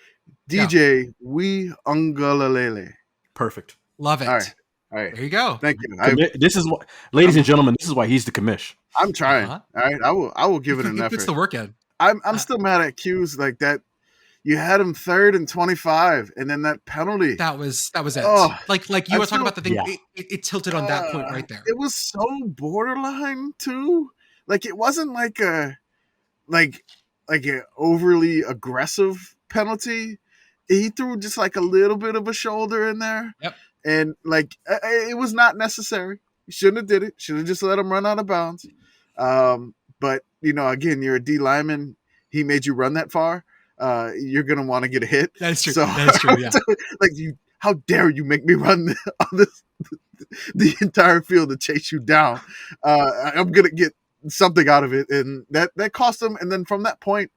[SPEAKER 4] DJ Ungalalele.
[SPEAKER 3] Perfect.
[SPEAKER 2] Love it.
[SPEAKER 4] All right.
[SPEAKER 2] There you go.
[SPEAKER 4] Thank you.
[SPEAKER 3] This is what, ladies and gentlemen, this is why he's the commish.
[SPEAKER 4] I'm trying.
[SPEAKER 2] Uh-huh.
[SPEAKER 4] All right. I will give it an
[SPEAKER 2] He
[SPEAKER 4] effort.
[SPEAKER 2] puts the work in.
[SPEAKER 4] I'm still mad at Q's like that. You had him 3rd and 25, and then that penalty.
[SPEAKER 2] That was it.
[SPEAKER 4] Oh,
[SPEAKER 2] like you were talking about the thing.
[SPEAKER 3] Yeah.
[SPEAKER 2] It tilted on that point right there.
[SPEAKER 4] It was so borderline too. Like it wasn't like a overly aggressive penalty. He threw just like a little bit of a shoulder in there.
[SPEAKER 2] Yep.
[SPEAKER 4] And like it was not necessary. You shouldn't have did it. Should have just let him run out of bounds. But again, you're a D lineman. He made you run that far. You're gonna want to get a hit.
[SPEAKER 2] That's true.
[SPEAKER 4] So,
[SPEAKER 2] That's true. Yeah.
[SPEAKER 4] like how dare you make me run on the entire field to chase you down? I'm gonna get something out of it, and that cost him. And then from that point,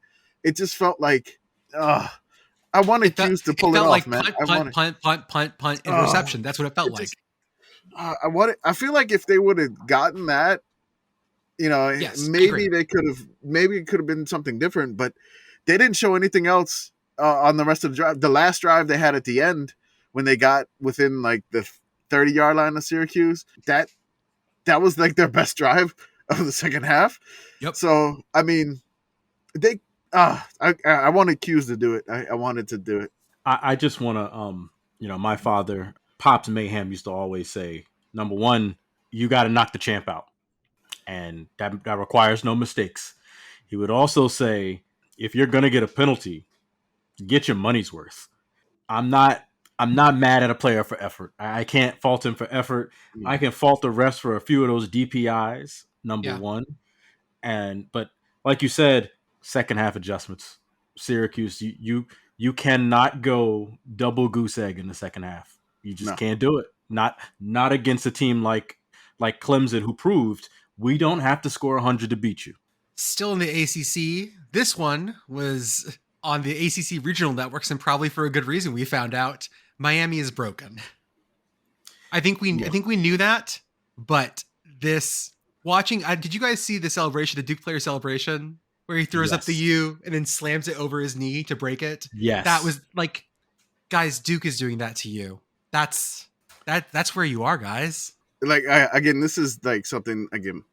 [SPEAKER 4] it just felt like I wanted Hughes to pull it off,
[SPEAKER 2] like
[SPEAKER 4] man.
[SPEAKER 2] Punt, interception. That's what it felt like.
[SPEAKER 4] I feel like if they would have gotten that,
[SPEAKER 2] Yes,
[SPEAKER 4] maybe it could have been something different, but they didn't show anything else on the rest of the drive. The last drive they had at the end when they got within like the 30-yard line of Syracuse, that was like their best drive of the second half.
[SPEAKER 2] Yep.
[SPEAKER 4] So, I mean, I wanted Q's to do it. I wanted to do it.
[SPEAKER 3] I just want to, my father, Pops Mayhem, used to always say, number one, you got to knock the champ out. And that requires no mistakes. He would also say, if you're going to get a penalty, get your money's worth. I'm not mad at a player for effort. I can't fault him for effort. Yeah. I can fault the refs for a few of those DPIs, number one. But like you said, second half adjustments. Syracuse, you cannot go double goose egg in the second half. You just can't do it. Not against a team like Clemson, who proved we don't have to score 100 to beat you.
[SPEAKER 2] Still in the ACC, this one was on the ACC regional networks, and probably for a good reason. We found out Miami is broken. I think we knew that, but this watching. Did you guys see the celebration, the Duke player celebration, where he throws up the U and then slams it over his knee to break it?
[SPEAKER 3] Yes,
[SPEAKER 2] that was like, guys, Duke is doing that to you. That's where you are, guys.
[SPEAKER 4] Like this is like something again.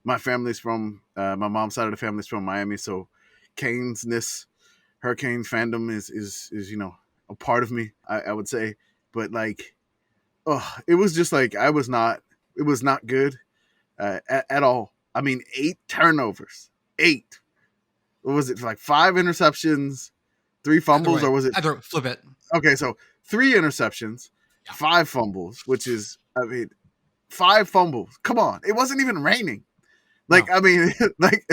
[SPEAKER 4] My family's from my mom's side of the family's from Miami, so Hurricane fandom is a part of me, I would say. But like, it was just like it was not good at all. I mean, 8 turnovers, 8. What was it, like 5 interceptions, 3 fumbles, or was it?
[SPEAKER 2] Either flip it.
[SPEAKER 4] Okay, so 3 interceptions, 5 fumbles, which is 5 fumbles. Come on, it wasn't even raining. Like, no. I mean, like,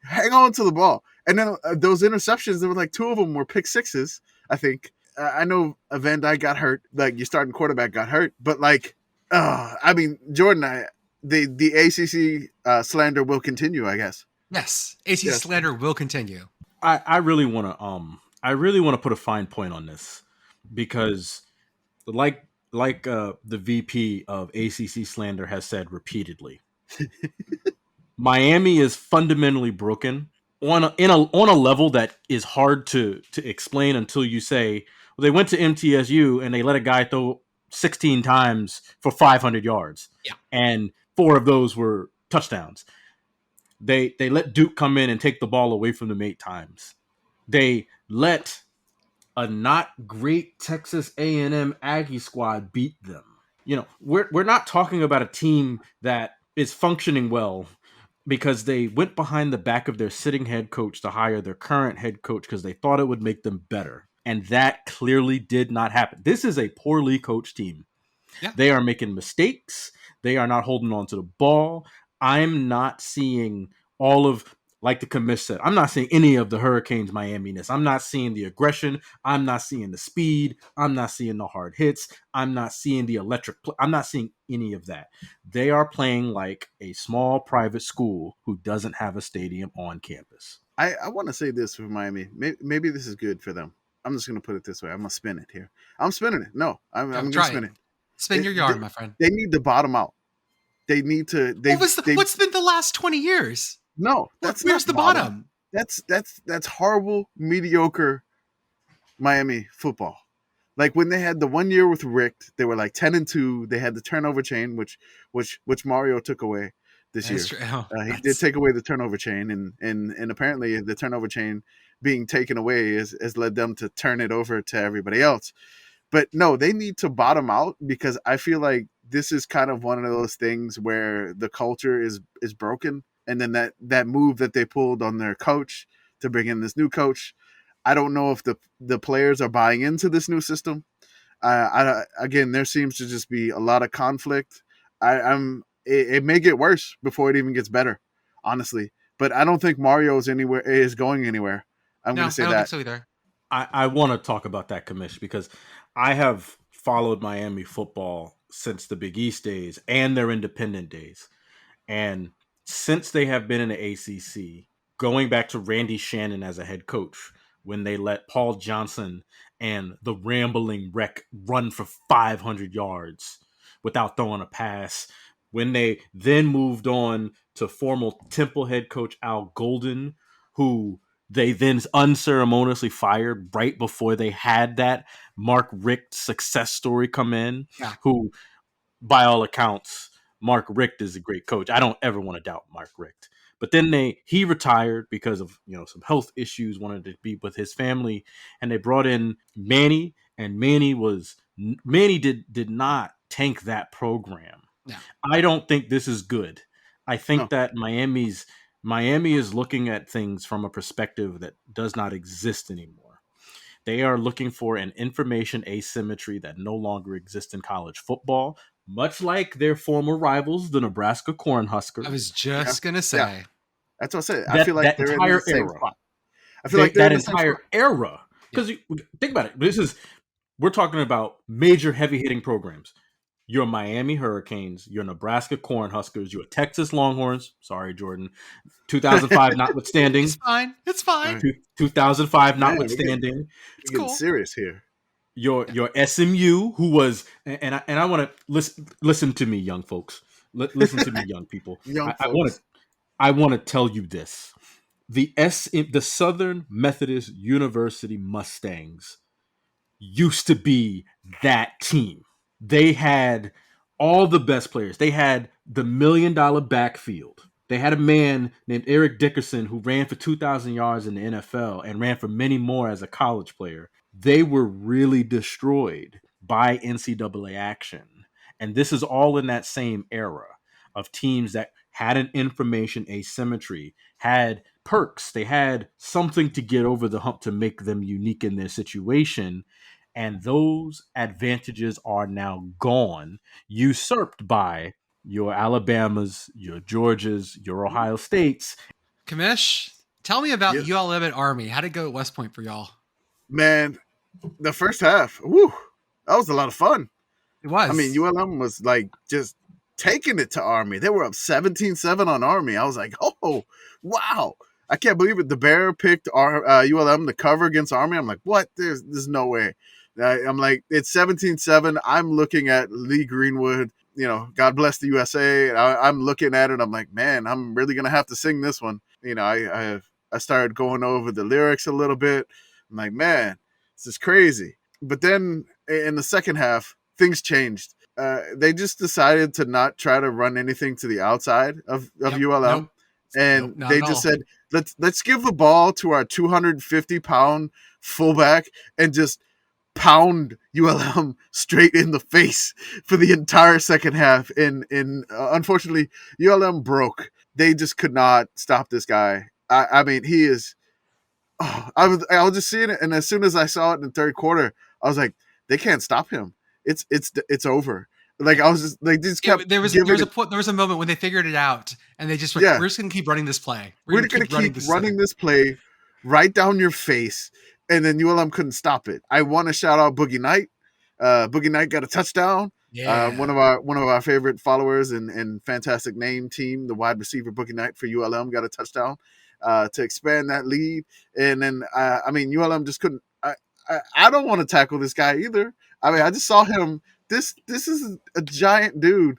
[SPEAKER 4] hang on to the ball. And then those interceptions, there were like 2 of them were pick sixes, I think. I know Van Dyke got hurt. Like, your starting quarterback got hurt. But, like, I mean, Jordan, the ACC slander will continue, I guess.
[SPEAKER 2] Yes, ACC slander will continue.
[SPEAKER 3] I really want to put a fine point on this, because like the VP of ACC slander has said repeatedly, Miami is fundamentally broken on a level that is hard to explain until you say, well, they went to MTSU and they let a guy throw 16 times for 500 yards.
[SPEAKER 2] Yeah. And
[SPEAKER 3] 4 of those were touchdowns. They let Duke come in and take the ball away from them 8 times. They let a not great Texas A&M Aggie squad beat them. We're not talking about a team that is functioning well because they went behind the back of their sitting head coach to hire their current head coach because they thought it would make them better. And that clearly did not happen. This is a poorly coached team. Yeah. They are making mistakes. They are not holding on to the ball. I'm not seeing all of, like the commish said, I'm not seeing any of the Hurricanes Miami-ness. I'm not seeing the aggression. I'm not seeing the speed. I'm not seeing the hard hits. I'm not seeing the electric. I'm not seeing any of that. They are playing like a small private school who doesn't have a stadium on campus.
[SPEAKER 4] I want to say this for Miami. Maybe this is good for them. I'm just going to put it this way. I'm going to spin it here. I'm spinning it. No, I'm going to spin it.
[SPEAKER 2] Spin your yarn, my friend.
[SPEAKER 4] They need to bottom out. They need to.
[SPEAKER 2] What's been the last 20 years?
[SPEAKER 4] No,
[SPEAKER 2] where's the bottom?
[SPEAKER 4] That's horrible, mediocre Miami football. Like when they had the 1 year with Rick, they were like 10-2. They had the turnover chain, which Mario took away this
[SPEAKER 2] That's
[SPEAKER 4] year.
[SPEAKER 2] true. Oh,
[SPEAKER 4] He did
[SPEAKER 2] that's
[SPEAKER 4] take away the turnover chain, and apparently the turnover chain being taken away has led them to turn it over to everybody else. But no, they need to bottom out, because I feel like this is kind of one of those things where the culture is broken, and then that move that they pulled on their coach to bring in this new coach, I don't know if the players are buying into this new system. Again, there seems to just be a lot of conflict. It may get worse before it even gets better, honestly. But I don't think Mario is going anywhere. I'm
[SPEAKER 2] no,
[SPEAKER 4] going
[SPEAKER 2] I
[SPEAKER 4] to say
[SPEAKER 2] don't think
[SPEAKER 4] that.
[SPEAKER 2] so either.
[SPEAKER 3] I want to talk about that, commish, because I have followed Miami football since the Big East days and their independent days. And since they have been in the ACC, going back to Randy Shannon as a head coach, when they let Paul Johnson and the rambling wreck run for 500 yards without throwing a pass, when they then moved on to former Temple head coach Al Golden, who they then unceremoniously fired right before they had that Mark Richt success story come in,
[SPEAKER 2] Yeah.
[SPEAKER 3] who, by all accounts, Mark Richt is a great coach. I don't ever want to doubt Mark Richt. But then he retired because of some health issues, wanted to be with his family, and they brought in Manny, and Manny did not tank that program.
[SPEAKER 2] Yeah.
[SPEAKER 3] I don't think this is good. I think
[SPEAKER 4] No.
[SPEAKER 3] that Miami is looking at things from a perspective that does not exist anymore. They are looking for an information asymmetry that no longer exists in college football, much like their former rivals, the Nebraska Cornhuskers.
[SPEAKER 2] I was
[SPEAKER 4] Yeah.
[SPEAKER 2] just gonna
[SPEAKER 4] Yeah.
[SPEAKER 2] say.
[SPEAKER 4] That's what I said. I feel like
[SPEAKER 3] That
[SPEAKER 4] they're in the
[SPEAKER 3] entire
[SPEAKER 4] same
[SPEAKER 3] era,
[SPEAKER 4] spot. I feel like they're
[SPEAKER 3] that
[SPEAKER 4] in the same spot.
[SPEAKER 3] entire era. Because think about it, we're talking about major heavy hitting programs. Your Miami Hurricanes, your Nebraska Cornhuskers, your Texas Longhorns. Sorry, Jordan. 2005 notwithstanding.
[SPEAKER 2] It's fine. It's fine.
[SPEAKER 4] Right.
[SPEAKER 3] 2005
[SPEAKER 4] Man,
[SPEAKER 3] notwithstanding.
[SPEAKER 2] It's
[SPEAKER 4] we're getting
[SPEAKER 2] cool.
[SPEAKER 4] serious here.
[SPEAKER 3] Your SMU, who was, and I want to listen to me, young folks. Listen to me, young people.
[SPEAKER 4] Young
[SPEAKER 3] I
[SPEAKER 4] folks.
[SPEAKER 3] want to tell you this: the Southern Methodist University Mustangs used to be that team. They had all the best players. They had the $1 million backfield. They had a man named Eric Dickerson who ran for 2,000 yards in the NFL and ran for many more as a college player. They were really destroyed by NCAA action. And this is all in that same era of teams that had an information asymmetry, had perks, they had something to get over the hump to make them unique in their situation. And those advantages are now gone, usurped by your Alabamas, your Georgias, your Ohio States.
[SPEAKER 2] Kamish, tell me about
[SPEAKER 4] Yes.
[SPEAKER 2] ULM at Army. How'd it go at West Point for y'all?
[SPEAKER 4] Man, the first half, woo, that was a lot of fun.
[SPEAKER 2] It was.
[SPEAKER 4] I mean, ULM was like just taking it to Army. They were up 17-7 on Army. I was like, oh, wow. I can't believe it. The Bear picked ULM to cover against Army. I'm like, what? There's no way. I'm like, it's 17-7. I'm looking at Lee Greenwood, God bless the USA. I'm looking at it. I'm like, man, I'm really going to have to sing this one. I started going over the lyrics a little bit. I'm like, man, this is crazy. But then in the second half, things changed. They just decided to not try to run anything to the outside of ULM.
[SPEAKER 2] Nope.
[SPEAKER 4] And
[SPEAKER 2] Nope,
[SPEAKER 4] they just said, let's give the ball to our 250-pound fullback and just pound ULM straight in the face for the entire second half. And unfortunately, ULM broke. They just could not stop this guy. I mean, he is. Oh, I was just seeing it, and as soon as I saw it in the third quarter, I was like, they can't stop him. It's over. Like I was just like, just kept
[SPEAKER 2] There was a moment when they figured it out, and they just went,
[SPEAKER 4] Yeah.
[SPEAKER 2] we're just gonna keep running this play.
[SPEAKER 4] We're going to keep running this play right down your face, and then ULM couldn't stop it. I want to shout out Boogie Knight. Boogie Knight got a touchdown.
[SPEAKER 2] Yeah.
[SPEAKER 4] One of our favorite followers and fantastic name team, the wide receiver Boogie Knight for ULM, got a touchdown to expand that lead. And then I mean, ULM just couldn't. I don't want to tackle this guy either. I mean, I just saw him. This is a giant dude.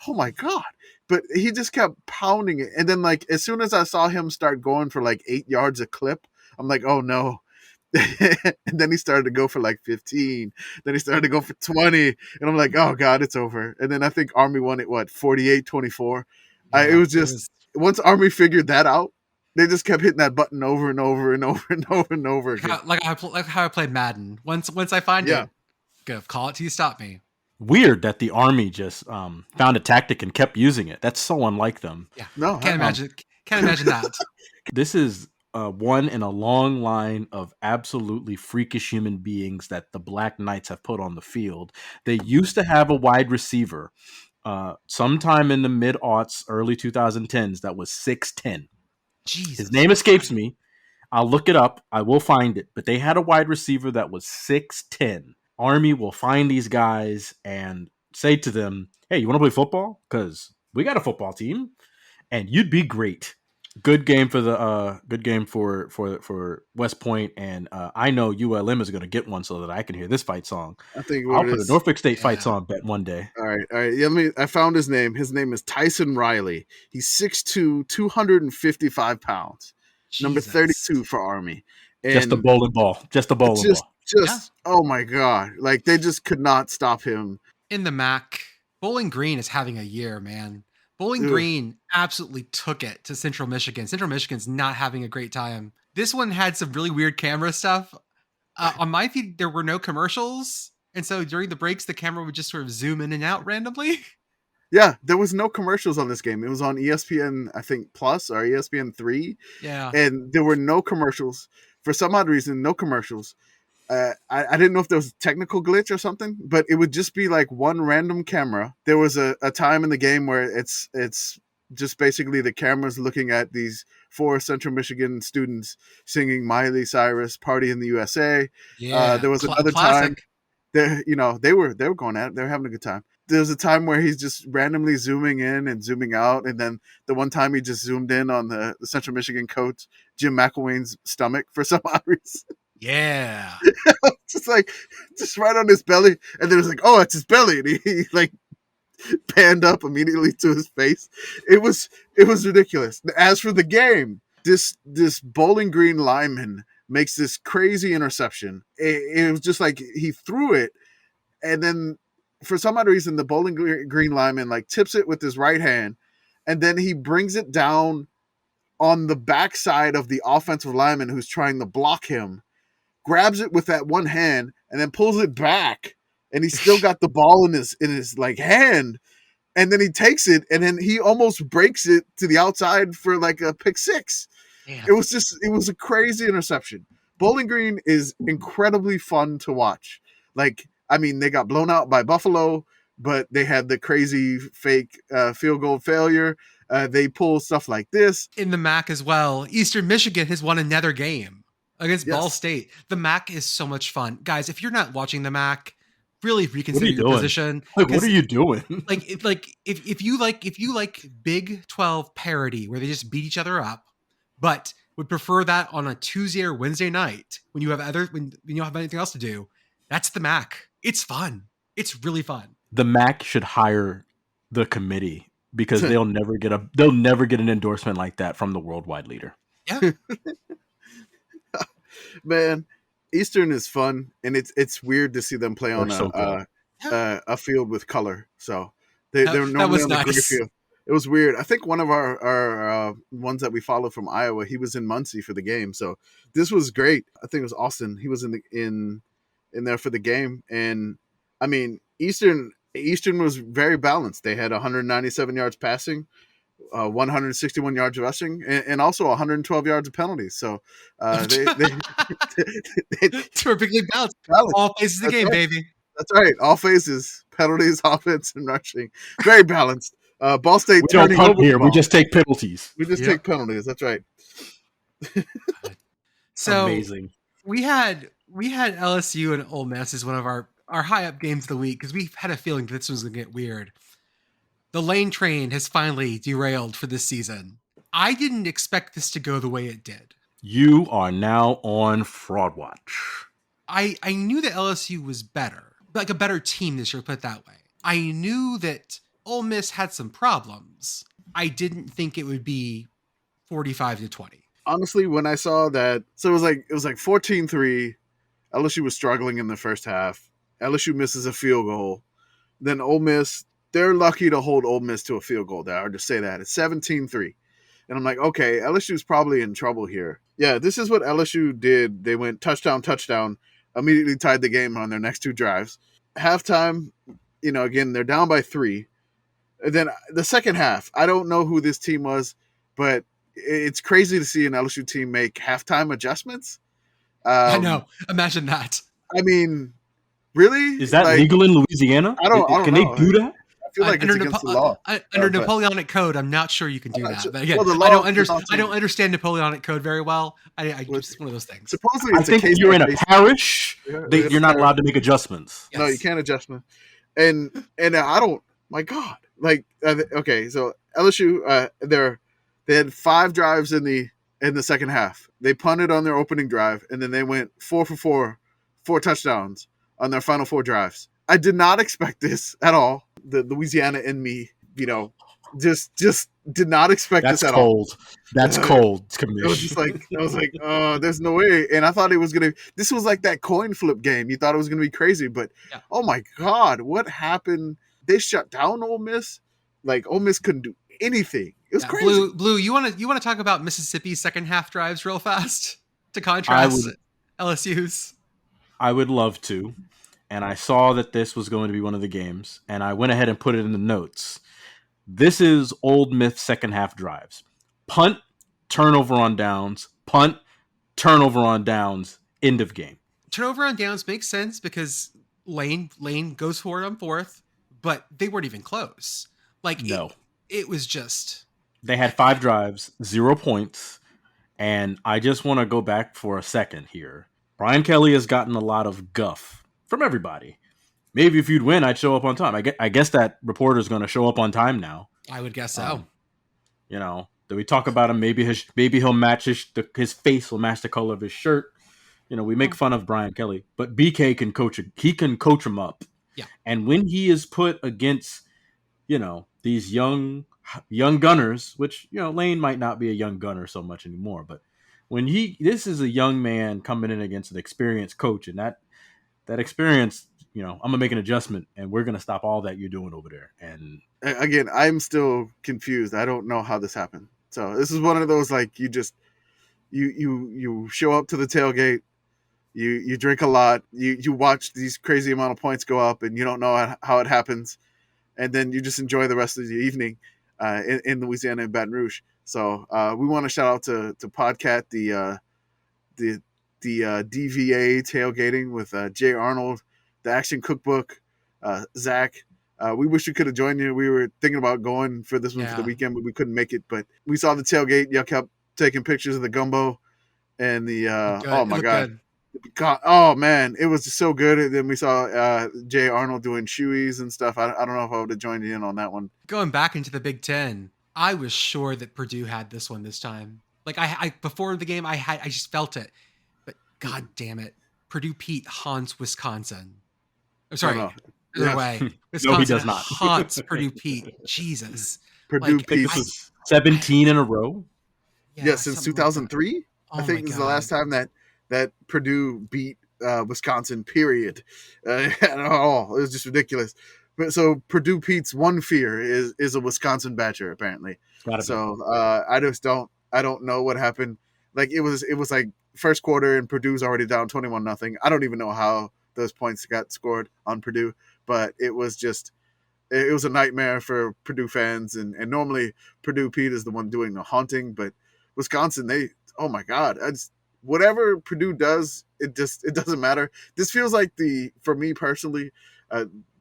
[SPEAKER 4] Oh my god! But he just kept pounding it. And then, like, as soon as I saw him start going for like 8 yards a clip, I'm like, oh no, And then he started to go for like 15. Then he started to go for 20. And I'm like, oh God, it's over. And then I think Army won it, 48-24. It
[SPEAKER 2] Yeah,
[SPEAKER 4] was just, once Army figured that out, they just kept hitting that button over and over and over and over and over again.
[SPEAKER 2] like how I played Madden. Once I find
[SPEAKER 4] Yeah.
[SPEAKER 2] it, go call it till you stop me.
[SPEAKER 3] Weird that the Army just found a tactic and kept using it. That's so unlike them.
[SPEAKER 2] Yeah,
[SPEAKER 4] No,
[SPEAKER 2] can't imagine that.
[SPEAKER 3] This is one in a long line of absolutely freakish human beings that the Black Knights have put on the field. They used to have a wide receiver sometime in the mid-aughts, early 2010s that was 6'10".
[SPEAKER 2] Jesus,
[SPEAKER 3] His name escapes me. I'll look it up. I will find it. But they had a wide receiver that was 6'10". Army will find these guys and say to them, hey, you want to play football? Because we got a football team and you'd be great. Good game for the good game for West Point, and I know ULM is going to get one so that I can hear this fight song.
[SPEAKER 4] I think
[SPEAKER 3] I'll
[SPEAKER 4] what it
[SPEAKER 3] put a
[SPEAKER 4] is.
[SPEAKER 3] Norfolk State fight song bet one day.
[SPEAKER 4] All right. Yeah, I found his name. His name is Tyson Riley. He's 6'2", 255 pounds. Number
[SPEAKER 2] Jesus.
[SPEAKER 4] 32 for Army. And
[SPEAKER 3] Just a bowling ball. Just a bowling ball.
[SPEAKER 4] Just oh my God. Like they just could not stop him.
[SPEAKER 2] In the MAC, Bowling Green is having a year, man. Bowling
[SPEAKER 4] Ugh.
[SPEAKER 2] Green absolutely took it to Central Michigan. Central Michigan's not having a great time. This one had some really weird camera stuff. On my feed, there were no commercials. And so during the breaks, the camera would just sort of zoom in and out randomly.
[SPEAKER 4] Yeah, there was no commercials on this game. It was on ESPN, I think, Plus or ESPN 3.
[SPEAKER 2] Yeah.
[SPEAKER 4] And there were no commercials. For some odd reason, no commercials. I didn't know if there was a technical glitch or something, but it would just be like one random camera. There was a time in the game where it's just basically the camera's looking at these 4 Central Michigan students singing Miley Cyrus "Party in the USA."
[SPEAKER 2] Yeah.
[SPEAKER 4] There was another time. They were going at it. They were having a good time. There's a time where he's just randomly zooming in and zooming out, and then the one time he just zoomed in on the Central Michigan coach Jim McElwain's stomach for some odd reason.
[SPEAKER 2] Yeah.
[SPEAKER 4] just right on his belly, and then it was like, oh, it's his belly, and he like panned up immediately to his face. It was ridiculous. As for the game, this Bowling Green lineman makes this crazy interception. It was just like he threw it, and then for some odd reason, the Bowling Green lineman like tips it with his right hand, and then he brings it down on the backside of the offensive lineman who's trying to block him, grabs it with that one hand, and then pulls it back, and he's still got the ball in his like hand, and then he takes it, and then he almost breaks it to the outside for like a pick six.
[SPEAKER 2] Damn.
[SPEAKER 4] It was a crazy interception. Bowling Green is incredibly fun to watch. Like, I mean, they got blown out by Buffalo, but they had the crazy fake field goal failure. They pull stuff like this.
[SPEAKER 2] In the MAC as well, Eastern Michigan has won another game against Ball State. The MAC is so much fun. Guys, if you're not watching the MAC, really reconsider your position.
[SPEAKER 3] Like, what are you doing?
[SPEAKER 2] If you like Big 12 parody where they just beat each other up, but would prefer that on a Tuesday or Wednesday night when you have when you don't have anything else to do, that's the MAC. It's fun. It's really fun.
[SPEAKER 3] The MAC should hire the committee because they'll never get an endorsement like that from the worldwide leader.
[SPEAKER 2] Yeah.
[SPEAKER 4] Man, Eastern is fun, and it's weird to see them play on a field with color. So they're normally on the gray field. It was weird. I think one of our ones that we followed from Iowa, he was in Muncie for the game. So this was great. I think it was Austin. He was in there for the game, and I mean Eastern was very balanced. They had 197 yards passing, 161 yards rushing, and also 112 yards of penalties. So they
[SPEAKER 2] perfectly balanced. All phases of the game,
[SPEAKER 4] right.
[SPEAKER 2] baby.
[SPEAKER 4] That's right. All phases, penalties, offense, and rushing. Very balanced. Ball State
[SPEAKER 3] we don't
[SPEAKER 4] turning
[SPEAKER 3] punt
[SPEAKER 4] over
[SPEAKER 3] here.
[SPEAKER 4] the ball.
[SPEAKER 3] We just take penalties.
[SPEAKER 4] We just take penalties. That's right.
[SPEAKER 2] So
[SPEAKER 3] amazing.
[SPEAKER 2] We had LSU and Ole Miss as one of our high up games of the week because we had a feeling this was going to get weird. The Lane train has finally derailed for this season. I didn't expect this to go the way it did.
[SPEAKER 3] You are now on Fraud Watch.
[SPEAKER 2] I knew that LSU was better, like a better team this year, put it that way. I knew that Ole Miss had some problems. I didn't think it would be 45-20.
[SPEAKER 4] honestly, when I saw that, so it was like 14-3. LSU was struggling in the first half. LSU misses a field goal. Then Ole Miss, they're lucky to hold Ole Miss to a field goal there. I'll just say that. It's 17-3. And I'm like, okay, LSU's probably in trouble here. Yeah, this is what LSU did. They went touchdown, touchdown, immediately tied the game on their next two drives. Halftime, again, they're down by 3. And then the second half, I don't know who this team was, but it's crazy to see an LSU team make halftime adjustments.
[SPEAKER 2] I know. Imagine that.
[SPEAKER 4] I mean, really?
[SPEAKER 3] Is that
[SPEAKER 4] Like,
[SPEAKER 3] legal in Louisiana?
[SPEAKER 4] I don't
[SPEAKER 3] Can
[SPEAKER 4] know.
[SPEAKER 3] they do that?
[SPEAKER 4] I feel like it's against the law.
[SPEAKER 2] Under
[SPEAKER 4] but
[SPEAKER 2] Napoleonic Code, I'm not sure you can do
[SPEAKER 4] I'm not
[SPEAKER 2] that.
[SPEAKER 4] sure.
[SPEAKER 2] But again,
[SPEAKER 4] Well, the law-
[SPEAKER 2] I don't
[SPEAKER 4] the law
[SPEAKER 2] understand. I don't understand Napoleonic Code very well. It's
[SPEAKER 4] Well,
[SPEAKER 2] just one of those things.
[SPEAKER 4] supposedly
[SPEAKER 3] I
[SPEAKER 4] it's
[SPEAKER 3] think
[SPEAKER 4] a case
[SPEAKER 3] if you're in a
[SPEAKER 4] by case.
[SPEAKER 3] parish,
[SPEAKER 4] Yeah,
[SPEAKER 3] you're not allowed to make adjustments.
[SPEAKER 4] No, you
[SPEAKER 2] Yes.
[SPEAKER 4] can't adjust them. And I don't. My God, like okay, so LSU, they had 5 drives in the second half. They punted on their opening drive, and then they went 4 for 4 touchdowns on their final 4 drives. I did not expect this at all. The Louisiana in me, just did not expect
[SPEAKER 3] That's
[SPEAKER 4] this at all.
[SPEAKER 3] cold. That's cold,
[SPEAKER 4] It was
[SPEAKER 3] Commish.
[SPEAKER 4] just like I was like, oh, there's no way. And I thought it was gonna. This was like that coin flip game. You thought it was gonna be crazy, but
[SPEAKER 2] Yeah.
[SPEAKER 4] oh my God, what happened? They shut down Ole Miss. Like Ole Miss couldn't do anything. It was
[SPEAKER 2] Yeah,
[SPEAKER 4] crazy.
[SPEAKER 2] Blue, you want to talk about Mississippi's second half drives real fast to contrast LSU's?
[SPEAKER 3] I would love to. And I saw that this was going to be one of the games, and I went ahead and put it in the notes. This is Old Myth second half drives. Punt, turnover on downs, punt, turnover on downs, end of game.
[SPEAKER 2] Turnover on downs makes sense because Lane goes for it on 4th, but they weren't even close. Like
[SPEAKER 3] No.
[SPEAKER 2] it was just
[SPEAKER 3] They had 5 drives, 0 points, and I just want to go back for a second here. Brian Kelly has gotten a lot of guff from everybody. Maybe if you'd win, I'd show up on time. I guess that reporter's going to show up on time now.
[SPEAKER 2] I would guess so.
[SPEAKER 3] Do we talk about him? Maybe he'll match his face will match the color of his shirt. We make fun of Brian Kelly, but BK can coach. He can coach him up.
[SPEAKER 2] Yeah.
[SPEAKER 3] And when he is put against, these young gunners, which Lane might not be a young gunner so much anymore, but when this is a young man coming in against an experienced coach, and that experience, I'm gonna make an adjustment, and we're gonna stop all that you're doing over there. And
[SPEAKER 4] Again, I'm still confused. I don't know how this happened. So this is one of those like you just you show up to the tailgate, you drink a lot, you watch these crazy amount of points go up, and you don't know how it happens, and then you just enjoy the rest of the evening in Louisiana and Baton Rouge. So we want to shout out to Podcat, the DVA tailgating with Jay Arnold, the Action Cookbook, Zach. We wish we could have joined you. We were thinking about going for this one for the weekend, but we couldn't make it. But we saw the tailgate. Y'all kept taking pictures of the gumbo and the oh my God. Oh man, it was just so good. And then we saw Jay Arnold doing shoeies and stuff. I don't know if I would have joined you in on that one.
[SPEAKER 2] Going back into the Big Ten, I was sure that Purdue had this one this time. Like I before the game, I just felt it. But God damn it, Purdue Pete haunts Wisconsin. I'm sorry.
[SPEAKER 4] No.
[SPEAKER 2] Other way. Wisconsin
[SPEAKER 3] No, he does not.
[SPEAKER 2] haunts Purdue Pete. Jesus.
[SPEAKER 4] Purdue
[SPEAKER 2] Like,
[SPEAKER 4] Pete.
[SPEAKER 3] this was 17 in a row.
[SPEAKER 4] Yeah, since 2003. I think this is the last time that Purdue beat Wisconsin. Period. At all. It was just ridiculous. But so Purdue Pete's one fear is a Wisconsin Badger apparently. So I don't know what happened. Like it was like first quarter and Purdue's already down 21-0. I don't even know how those points got scored on Purdue, but it was a nightmare for Purdue fans. And normally Purdue Pete is the one doing the haunting, but Wisconsin, oh my God, whatever Purdue does, it doesn't matter. This feels like for me personally,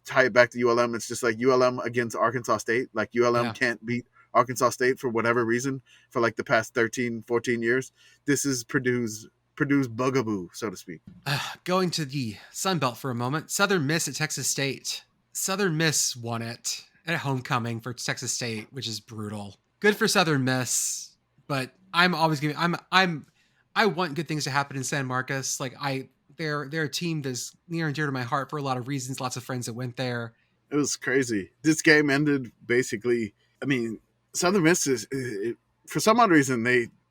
[SPEAKER 4] tie it back to ULM. It's just like ULM against Arkansas State. Like ULM can't beat Arkansas State for whatever reason for like the past 13, 14 years. This is Purdue's bugaboo, so to speak.
[SPEAKER 2] Going to the Sun Belt for a moment, Southern Miss at Texas State. Southern Miss won it at homecoming for Texas State, which is brutal. Good for Southern Miss, but I'm always gonna. I want good things to happen in San Marcos. Like they're a team that's near and dear to my heart for a lot of reasons. Lots of friends that went there.
[SPEAKER 4] It was crazy. This game ended basically. I mean, Southern Miss for some odd reason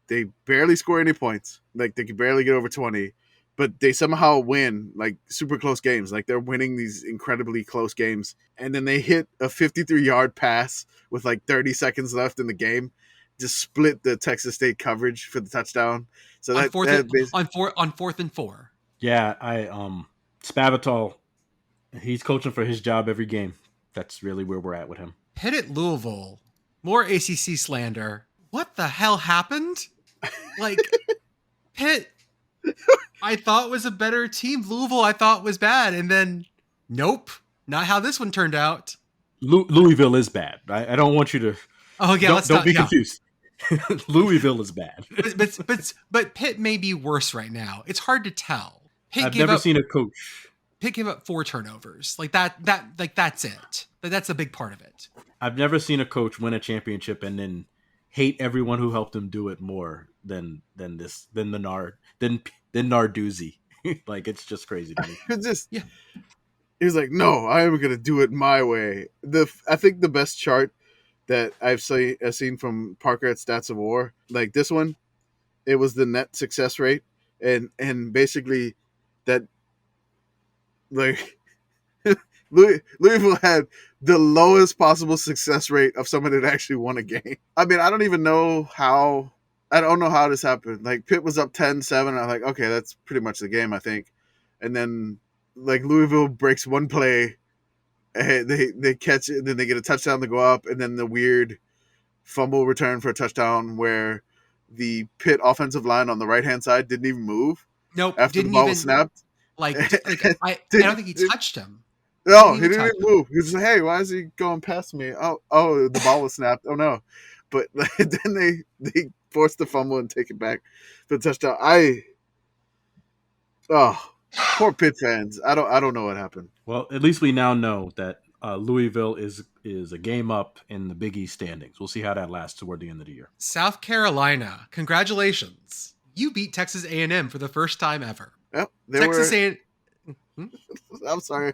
[SPEAKER 4] they barely score any points. Like they can barely get over 20, but they somehow win like super close games. Like they're winning these incredibly close games, and then they hit a 53-yard pass with like 30 seconds left in the game, just split the Texas State coverage for the touchdown. So
[SPEAKER 2] on
[SPEAKER 4] that
[SPEAKER 2] on 4th and 4.
[SPEAKER 3] Yeah, Spavital, he's coaching for his job every game. That's really where we're at with him.
[SPEAKER 2] Pitt at Louisville. More ACC slander. What the hell happened? Like, Pitt, I thought was a better team. Louisville, I thought was bad. And then, nope, not how this one turned out.
[SPEAKER 3] Louisville is bad. I don't want you to.
[SPEAKER 2] Oh, yeah,
[SPEAKER 3] don't be confused. Louisville is bad.
[SPEAKER 2] But Pitt may be worse right now. It's hard to tell.
[SPEAKER 3] I've never seen a coach.
[SPEAKER 2] Pitt gave up 4 turnovers. That's it. That's a big part of it.
[SPEAKER 3] I've never seen a coach win a championship and then hate everyone who helped him do it more than Narduzzi. Like, it's just crazy to me.
[SPEAKER 4] It's just,
[SPEAKER 2] yeah.
[SPEAKER 4] He's like, no, I am going to do it my way. I think the best chart that I've seen from Parker at Stats of War, like this one, it was the net success rate, and basically that, like, Louisville had the lowest possible success rate of someone that actually won a game. I mean, I don't know how this happened. Like, Pitt was up 10-7. I'm like, okay, that's pretty much the game, I think. And then, like, Louisville breaks one play, and they catch it, and then they get a touchdown to go up, and then the weird fumble return for a touchdown where the Pitt offensive line on the right-hand side didn't even move.
[SPEAKER 2] Nope.
[SPEAKER 4] After the ball was snapped.
[SPEAKER 2] I don't think he touched him.
[SPEAKER 4] No, he didn't even move. He was like, hey, why is he going past me? Oh, the ball was snapped. Oh, no. But then they forced the fumble and take it back for the touchdown. Poor Pitt fans. I don't know what happened.
[SPEAKER 3] Well, at least we now know that Louisville is a game up in the Big East standings. We'll see how that lasts toward the end of the year.
[SPEAKER 2] South Carolina, congratulations. You beat Texas A&M for the first time ever.
[SPEAKER 4] Yep.
[SPEAKER 2] Texas A&M.
[SPEAKER 4] I'm sorry.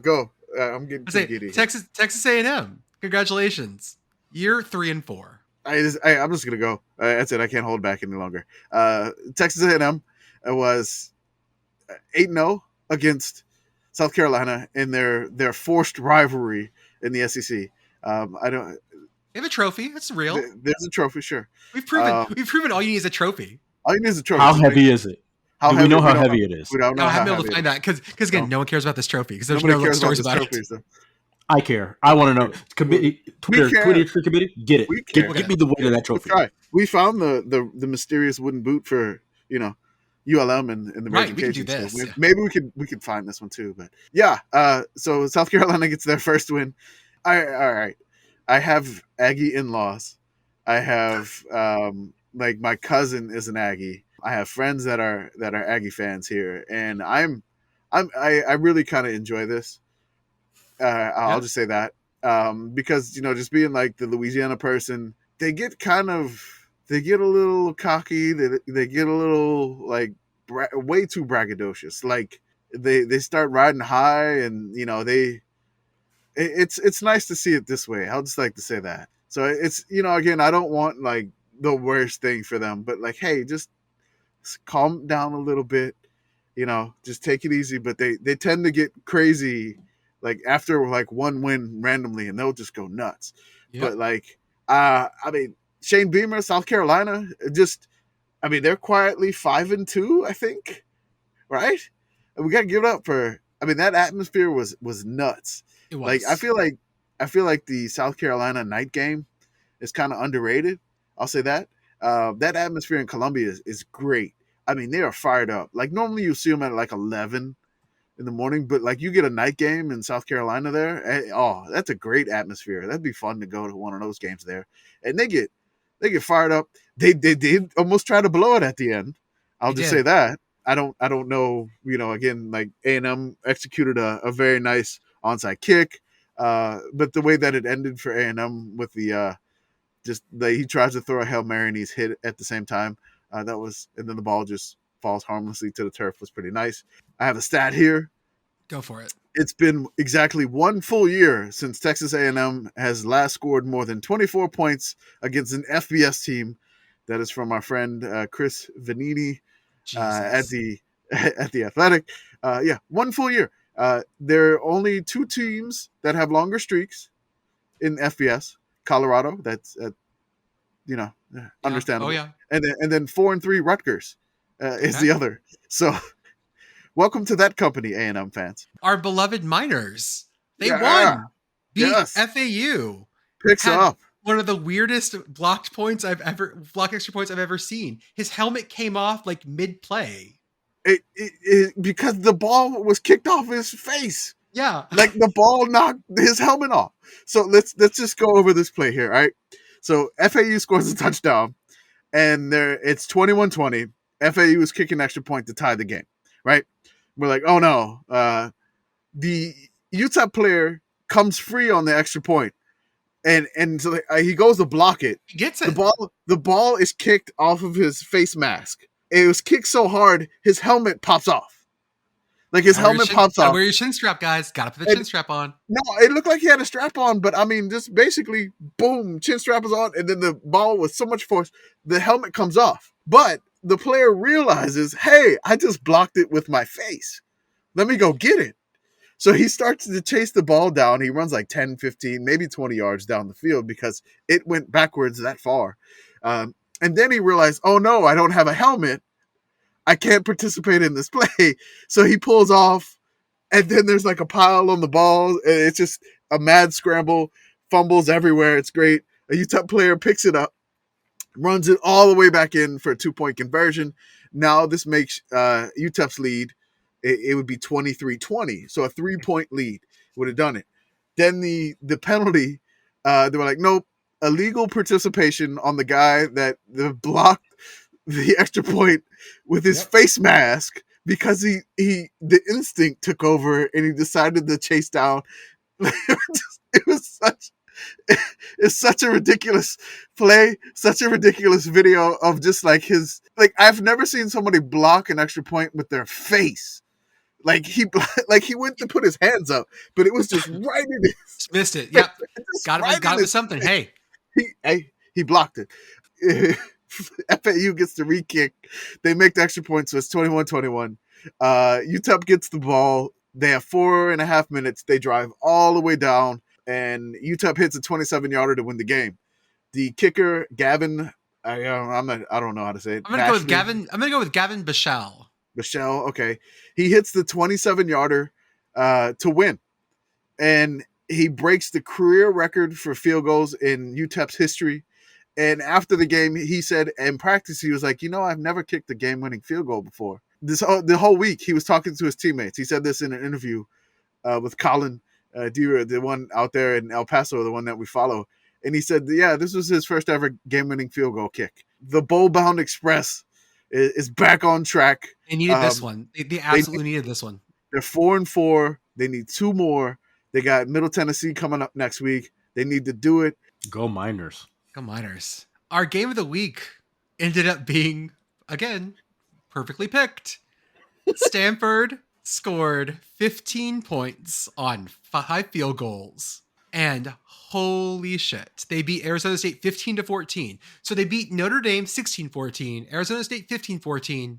[SPEAKER 4] Go. I'm getting too giddy.
[SPEAKER 2] Texas A&M. Congratulations. You're 3-4.
[SPEAKER 4] I'm just gonna go. That's it. I can't hold back any longer. Texas A&M was 8-0 against South Carolina in their forced rivalry in the SEC.
[SPEAKER 2] They have a trophy. That's real.
[SPEAKER 4] There's a trophy, sure.
[SPEAKER 2] We've proven all you need is a trophy.
[SPEAKER 4] All you need is a trophy.
[SPEAKER 3] How heavy is it? Do we know how heavy it is?
[SPEAKER 4] We don't know
[SPEAKER 2] I
[SPEAKER 4] how
[SPEAKER 2] haven't been
[SPEAKER 4] heavy
[SPEAKER 2] able to find that because again, no one cares about this trophy because there's
[SPEAKER 4] Nobody
[SPEAKER 2] no
[SPEAKER 4] cares
[SPEAKER 2] stories
[SPEAKER 4] about
[SPEAKER 2] about
[SPEAKER 4] this
[SPEAKER 2] it.
[SPEAKER 4] trophy, so.
[SPEAKER 3] I care. I want to know. Twitter committee, get it.
[SPEAKER 4] We care.
[SPEAKER 3] Get me the weight of that trophy.
[SPEAKER 4] Right. We found the mysterious wooden boot for ULM in the
[SPEAKER 2] Right,
[SPEAKER 4] Raging
[SPEAKER 2] we can do
[SPEAKER 4] Cajuns.
[SPEAKER 2] this.
[SPEAKER 4] So maybe we could find this one too. But yeah, so South Carolina gets their first win. All right. I have Aggie in-laws. I have like my cousin is an Aggie. I have friends that are Aggie fans here, and I really kind of enjoy this. I'll just say that because just being like the Louisiana person, they get a little cocky. They get a little like way too braggadocious. Like they start riding high, and it's nice to see it this way. I'll just like to say that. So it's again, I don't want like the worst thing for them, but like, hey, just calm down a little bit. Just take it easy. But they tend to get crazy like after like one win randomly, and they'll just go nuts. Yep. But like, I mean, Shane Beamer, South Carolina, they're quietly 5-2, I think, right? And we got to give it up for. I mean, that atmosphere was nuts.
[SPEAKER 2] It was.
[SPEAKER 4] Like, I feel like the South Carolina night game is kind of underrated. I'll say that. That atmosphere in Columbia is great. I mean, they are fired up. Like, normally you see them at like 11 in the morning, but like you get a night game in South Carolina there. That's a great atmosphere. That'd be fun to go to one of those games there. And they get fired up. They did almost try to blow it at the end. I'll just say that. I don't know. Again, like A&M executed a very nice onside kick, but the way that it ended for A&M with he tries to throw a Hail Mary and he's hit at the same time. And then the ball just falls harmlessly to the turf was pretty nice. I have a stat here.
[SPEAKER 2] Go for it.
[SPEAKER 4] It's been exactly 1 full year since Texas A&M has last scored more than 24 points against an FBS team That is from our friend Chris Vanini at
[SPEAKER 2] Jesus.
[SPEAKER 4] the at the Athletic. Yeah, 1 full year. There are only 2 teams that have longer streaks in FBS. Colorado, that's
[SPEAKER 2] Yeah. Oh
[SPEAKER 4] understandable,
[SPEAKER 2] yeah.
[SPEAKER 4] and then 4 and 3 Rutgers is
[SPEAKER 2] Okay.
[SPEAKER 4] the other. So welcome to that company, A&M fans.
[SPEAKER 2] Our beloved Miners. They
[SPEAKER 4] Yeah,
[SPEAKER 2] won. Beat
[SPEAKER 4] yes,
[SPEAKER 2] FAU.
[SPEAKER 4] picks
[SPEAKER 2] Had
[SPEAKER 4] up.
[SPEAKER 2] one of the weirdest block extra points I've ever seen. His helmet came off like mid play.
[SPEAKER 4] Because the ball was kicked off his face.
[SPEAKER 2] Yeah.
[SPEAKER 4] Like the ball knocked his helmet off. So let's just go over this play here, right? So FAU scores a touchdown, and it's 21-20. FAU is kicking an extra point to tie the game, right? We're like, oh no. The UTEP player comes free on the extra point, and so he goes to block it.
[SPEAKER 2] He gets it.
[SPEAKER 4] The ball is kicked off of his face mask. It was kicked so hard, his helmet pops off. Like his helmet pops off.
[SPEAKER 2] Wear your chin strap, guys. Gotta put the chin strap on.
[SPEAKER 4] No, it looked like he had a strap on, but I mean, just basically, boom, chin strap is on, and then the ball with so much force, the helmet comes off. But the player realizes, hey, I just blocked it with my face. Let me go get it. So he starts to chase the ball down. He runs like 10, 15, maybe 20 yards down the field because it went backwards that far. And then he realized, oh no, I don't have a helmet. I can't participate in this play. So he pulls off, and then there's like a pile on the ball. And it's just a mad scramble, fumbles everywhere. It's great. A UTEP player picks it up, runs it all the way back in for a 2-point conversion. Now this makes UTEP's lead. It would be 23-20. So a 3-point lead would have done it. Then the penalty, they were like, nope, illegal participation on the guy that blocked the extra point with his face mask because the instinct took over and he decided to chase down. It's such a ridiculous play, such a ridiculous video of just like I've never seen somebody block an extra point with their face. Like he went to put his hands up, but it was just right in his.
[SPEAKER 2] Just missed it. Yep. Got it with something. Hey.
[SPEAKER 4] He blocked it. FAU gets the re-kick. They make the extra point, so it's 21-21. UTEP gets the ball. They have 4.5 minutes. They drive all the way down, and UTEP hits a 27-yarder to win the game. The kicker, Gavin, I don't know how to say it.
[SPEAKER 2] I'm gonna go with Gavin Bichelle.
[SPEAKER 4] Michelle, okay. He hits the 27-yarder to win. And he breaks the career record for field goals in UTEP's history. And after the game, he said in practice, he was like, I've never kicked a game-winning field goal before. The whole week, he was talking to his teammates. He said this in an interview with Colin Dewar, the one out there in El Paso, the one that we follow. And he said, this was his first ever game-winning field goal kick. The Bowl-bound Express is back on track.
[SPEAKER 2] They needed this one. They absolutely needed this one.
[SPEAKER 4] They're 4-4. They need 2 more. They got Middle Tennessee coming up next week. They need to do it.
[SPEAKER 3] Go Miners.
[SPEAKER 2] Go Miners. Our game of the week ended up being, again, perfectly picked. Stanford scored 15 points on 5 field goals. And holy shit, they beat Arizona State 15-14. So they beat Notre Dame 16-14, Arizona State 15-14.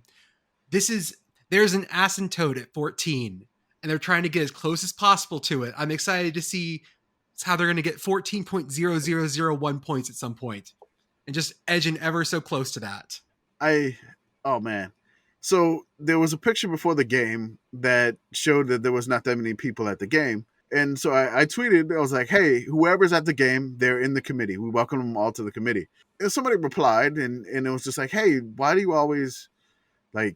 [SPEAKER 2] There's an asymptote at 14, and they're trying to get as close as possible to it. I'm excited to see how they're going to get 14.0001 points at some point and just edging ever so close to that.
[SPEAKER 4] Oh man. So there was a picture before the game that showed that there was not that many people at the game. And so I tweeted, I was like, hey, whoever's at the game, they're in the committee. We welcome them all to the committee. And somebody replied, and it was just like, hey, why do you always, do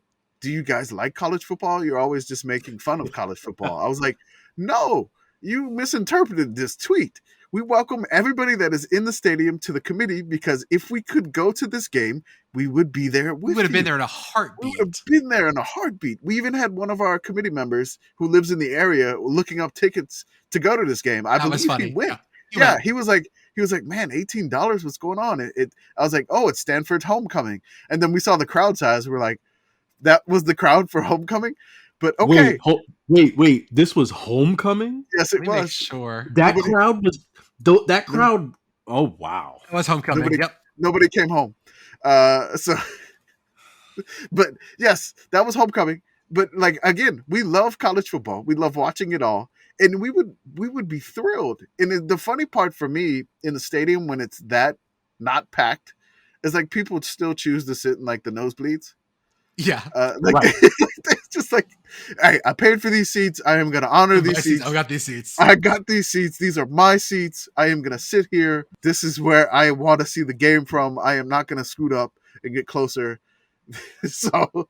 [SPEAKER 4] you guys like college football? You're always just making fun of college football. I was like, no, you misinterpreted this tweet. We welcome everybody that is in the stadium to the committee because if we could go to this game, we would be there with you.
[SPEAKER 2] We would have been there in a heartbeat.
[SPEAKER 4] We would have been there in a heartbeat. We even had one of our committee members who lives in the area looking up tickets to go to this game. I believe he went. Yeah, he was like, man, $18. What's going on? I was like, oh, it's Stanford's homecoming. And then we saw the crowd size. We're like, that was the crowd for homecoming. But okay,
[SPEAKER 3] wait. This was homecoming.
[SPEAKER 4] Yes, it was.
[SPEAKER 2] Sure.
[SPEAKER 3] That crowd was. Oh wow.
[SPEAKER 2] It was homecoming.
[SPEAKER 4] Nobody came home. So, but yes, that was homecoming. But like again, we love college football. We love watching it all, and we would be thrilled. And the funny part for me in the stadium when it's that not packed is like people would still choose to sit in like the nosebleeds.
[SPEAKER 2] Yeah.
[SPEAKER 4] Like
[SPEAKER 3] Right.
[SPEAKER 4] it's just like, hey, I paid for these seats. I am going to honor
[SPEAKER 2] My
[SPEAKER 4] these
[SPEAKER 2] seats.
[SPEAKER 4] seats.
[SPEAKER 2] I got these seats.
[SPEAKER 4] I got these seats. These are my seats. I am going to sit here. This is where I want to see the game from. I am not going to scoot up and get closer. So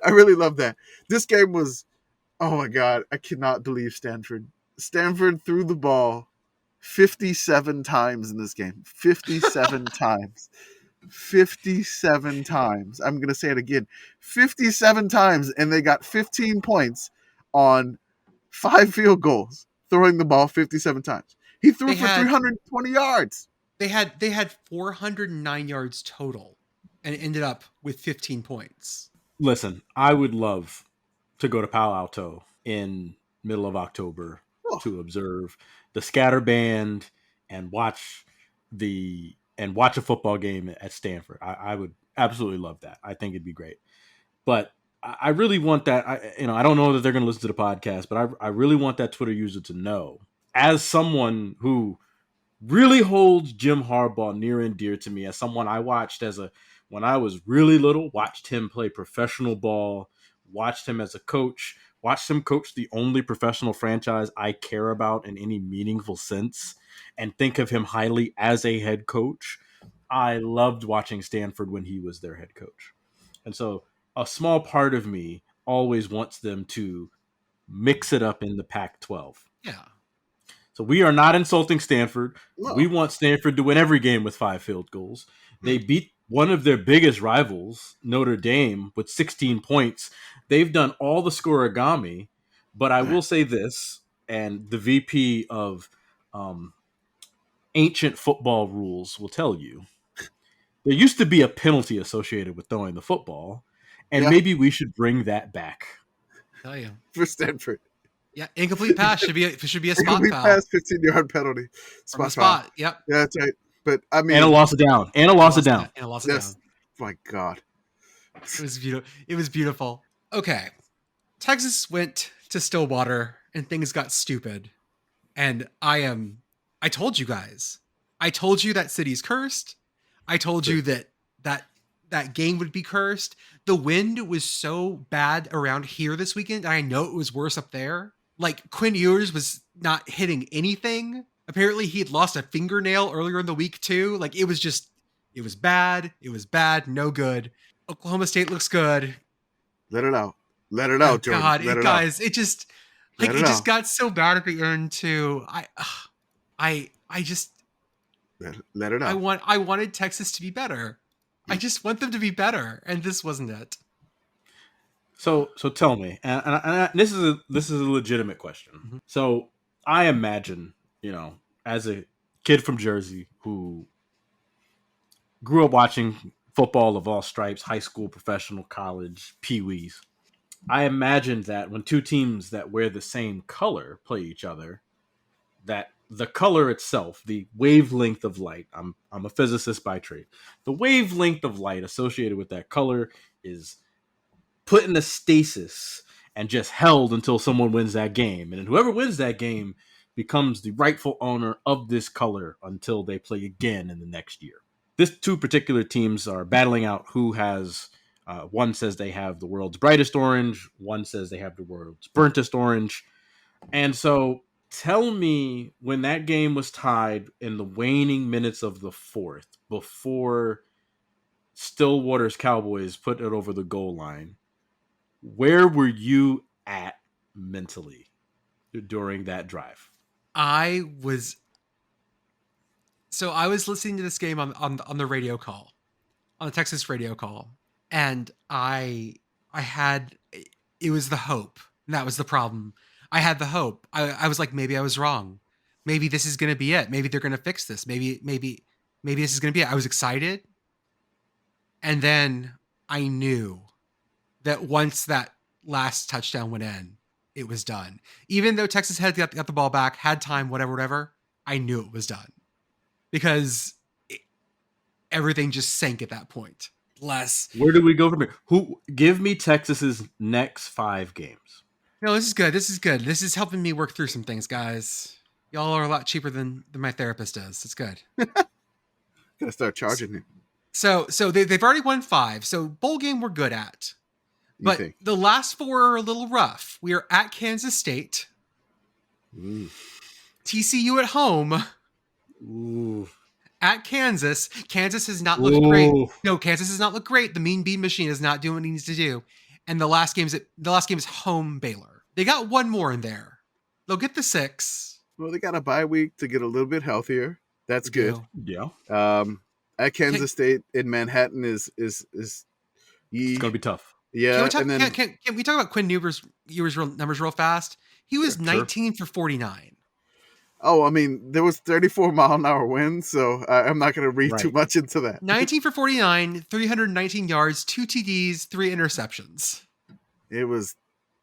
[SPEAKER 4] I really love that. This game was, oh my God, I cannot believe Stanford. Stanford threw the ball 57 times in this game. 57 times. 57 times. I'm going to say it again. 57 times, and they got 15 points on 5 field goals, throwing the ball 57 times. He threw for 320 yards.
[SPEAKER 2] They had 409 yards total, and it ended up with 15 points.
[SPEAKER 3] Listen, I would love to go to Palo Alto in middle of October to observe the scatter band and watch a football game at Stanford. I would absolutely love that. I think it'd be great. But I really want that. I don't know that they're going to listen to the podcast, but I really want that Twitter user to know, as someone who really holds Jim Harbaugh near and dear to me, as someone I watched when I was really little, watched him play professional ball, watched him as a coach, watched him coach the only professional franchise I care about in any meaningful sense, and think of him highly as a head coach. I loved watching Stanford when he was their head coach. And so a small part of me always wants them to mix it up in the Pac-12.
[SPEAKER 2] Yeah.
[SPEAKER 3] So we are not insulting Stanford.
[SPEAKER 4] No.
[SPEAKER 3] We want Stanford to win every game with 5 field goals. They beat one of their biggest rivals, Notre Dame, with 16 points. They've done all the scoregami, but I will say this, and the VP of ancient football rules will tell you, there used to be a penalty associated with throwing the football, and maybe we should bring that back.
[SPEAKER 2] Tell you.
[SPEAKER 4] For Stanford.
[SPEAKER 2] Yeah, incomplete pass should be a spot
[SPEAKER 4] Incomplete
[SPEAKER 2] foul.
[SPEAKER 4] pass, 15-yard penalty.
[SPEAKER 2] From the
[SPEAKER 4] Spot.
[SPEAKER 2] spot. Yep.
[SPEAKER 4] Yeah, that's right. But I mean,
[SPEAKER 3] And a loss it down.
[SPEAKER 2] And a loss it down.
[SPEAKER 4] My God.
[SPEAKER 2] It was beautiful. It was beautiful. Okay. Texas went to Stillwater and things got stupid. And I told you guys. I told you that city's cursed. I told you that game would be cursed. The wind was so bad around here this weekend. And I know it was worse up there. Like Quinn Ewers was not hitting anything. Apparently he had lost a fingernail earlier in the week too. Like it was bad. It was bad. No good. Oklahoma State looks good.
[SPEAKER 4] Let it out. Let it out, Jordan.
[SPEAKER 2] God,
[SPEAKER 4] Let it
[SPEAKER 2] guys,
[SPEAKER 4] out.
[SPEAKER 2] it just
[SPEAKER 4] Let it
[SPEAKER 2] just
[SPEAKER 4] out.
[SPEAKER 2] got so bad at the end too. I just
[SPEAKER 4] let it out.
[SPEAKER 2] I wanted Texas to be better. I just want them to be better, and this wasn't it.
[SPEAKER 3] So tell me, and this is a legitimate question.
[SPEAKER 2] Mm-hmm.
[SPEAKER 3] So I imagine, as a kid from Jersey who grew up watching football of all stripes, high school, professional, college, peewees, I imagine that when two teams that wear the same color play each other, that the color itself, the wavelength of light, I'm a physicist by trade, the wavelength of light associated with that color is put in a stasis and just held until someone wins that game. And whoever wins that game becomes the rightful owner of this color until they play again in the next year. These two particular teams are battling out who has, one says they have the world's brightest orange, one says they have the world's burntest orange. And so tell me, when that game was tied in the waning minutes of the fourth, before Stillwater's Cowboys put it over the goal line, where were you at mentally during that drive?
[SPEAKER 2] I was listening to this game on the radio call, on the Texas radio call, and I had, it was the hope. And that was the problem. I had the hope. I was like, maybe I was wrong. Maybe this is going to be it. Maybe they're going to fix this. Maybe this is going to be it. I was excited. And then I knew that once that last touchdown went in, it was done. Even though Texas had got the ball back, had time, whatever, I knew it was done. Because everything just sank at that point.
[SPEAKER 3] Where do we go from here? Who give me Texas's next 5 games?
[SPEAKER 2] No, this is good. This is good. This is helping me work through some things, guys. Y'all are a lot cheaper than my therapist is. It's good.
[SPEAKER 4] Gotta start charging him.
[SPEAKER 2] So they've already won 5. So bowl game we're good at. But
[SPEAKER 4] think?
[SPEAKER 2] the last 4 are a little rough. We are at Kansas State.
[SPEAKER 4] Ooh.
[SPEAKER 2] TCU at home.
[SPEAKER 3] Ooh.
[SPEAKER 2] At Kansas. Kansas has not looked great. No, Kansas has not looked great. The Mean Bean Machine is not doing what it needs to do. And the last game is home Baylor. They got one more in there. They'll get the 6.
[SPEAKER 4] Well, they got a bye week to get a little bit healthier. That's good.
[SPEAKER 3] Yeah.
[SPEAKER 4] At Kansas State in Manhattan is
[SPEAKER 3] It's gonna be tough.
[SPEAKER 4] Yeah.
[SPEAKER 2] Can we talk about Quinn Ewers' numbers real fast? He was 19 for 49.
[SPEAKER 4] Oh, I mean, there was 34-mile-an-hour winds, so I'm not going to read too much into that.
[SPEAKER 2] 19 for 49, 319 yards, 2 TDs, 3 interceptions.
[SPEAKER 4] It was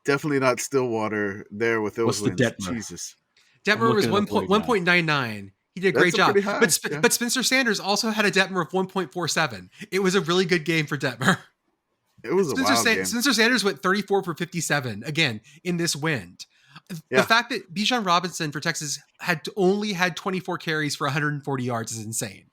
[SPEAKER 4] definitely not Stillwater there with those winds.
[SPEAKER 3] What's the Detmer?
[SPEAKER 4] Jesus.
[SPEAKER 2] Detmer was 1.99. He did a great job.
[SPEAKER 4] High,
[SPEAKER 2] but Spencer Sanders also had a Detmer of 1.47. It was a really good game for Detmer.
[SPEAKER 4] It was a wild game.
[SPEAKER 2] Spencer Sanders went 34 for 57, again, in this wind.
[SPEAKER 4] Yeah.
[SPEAKER 2] The fact that Bijan Robinson for Texas only had 24 carries for 140 yards is insane.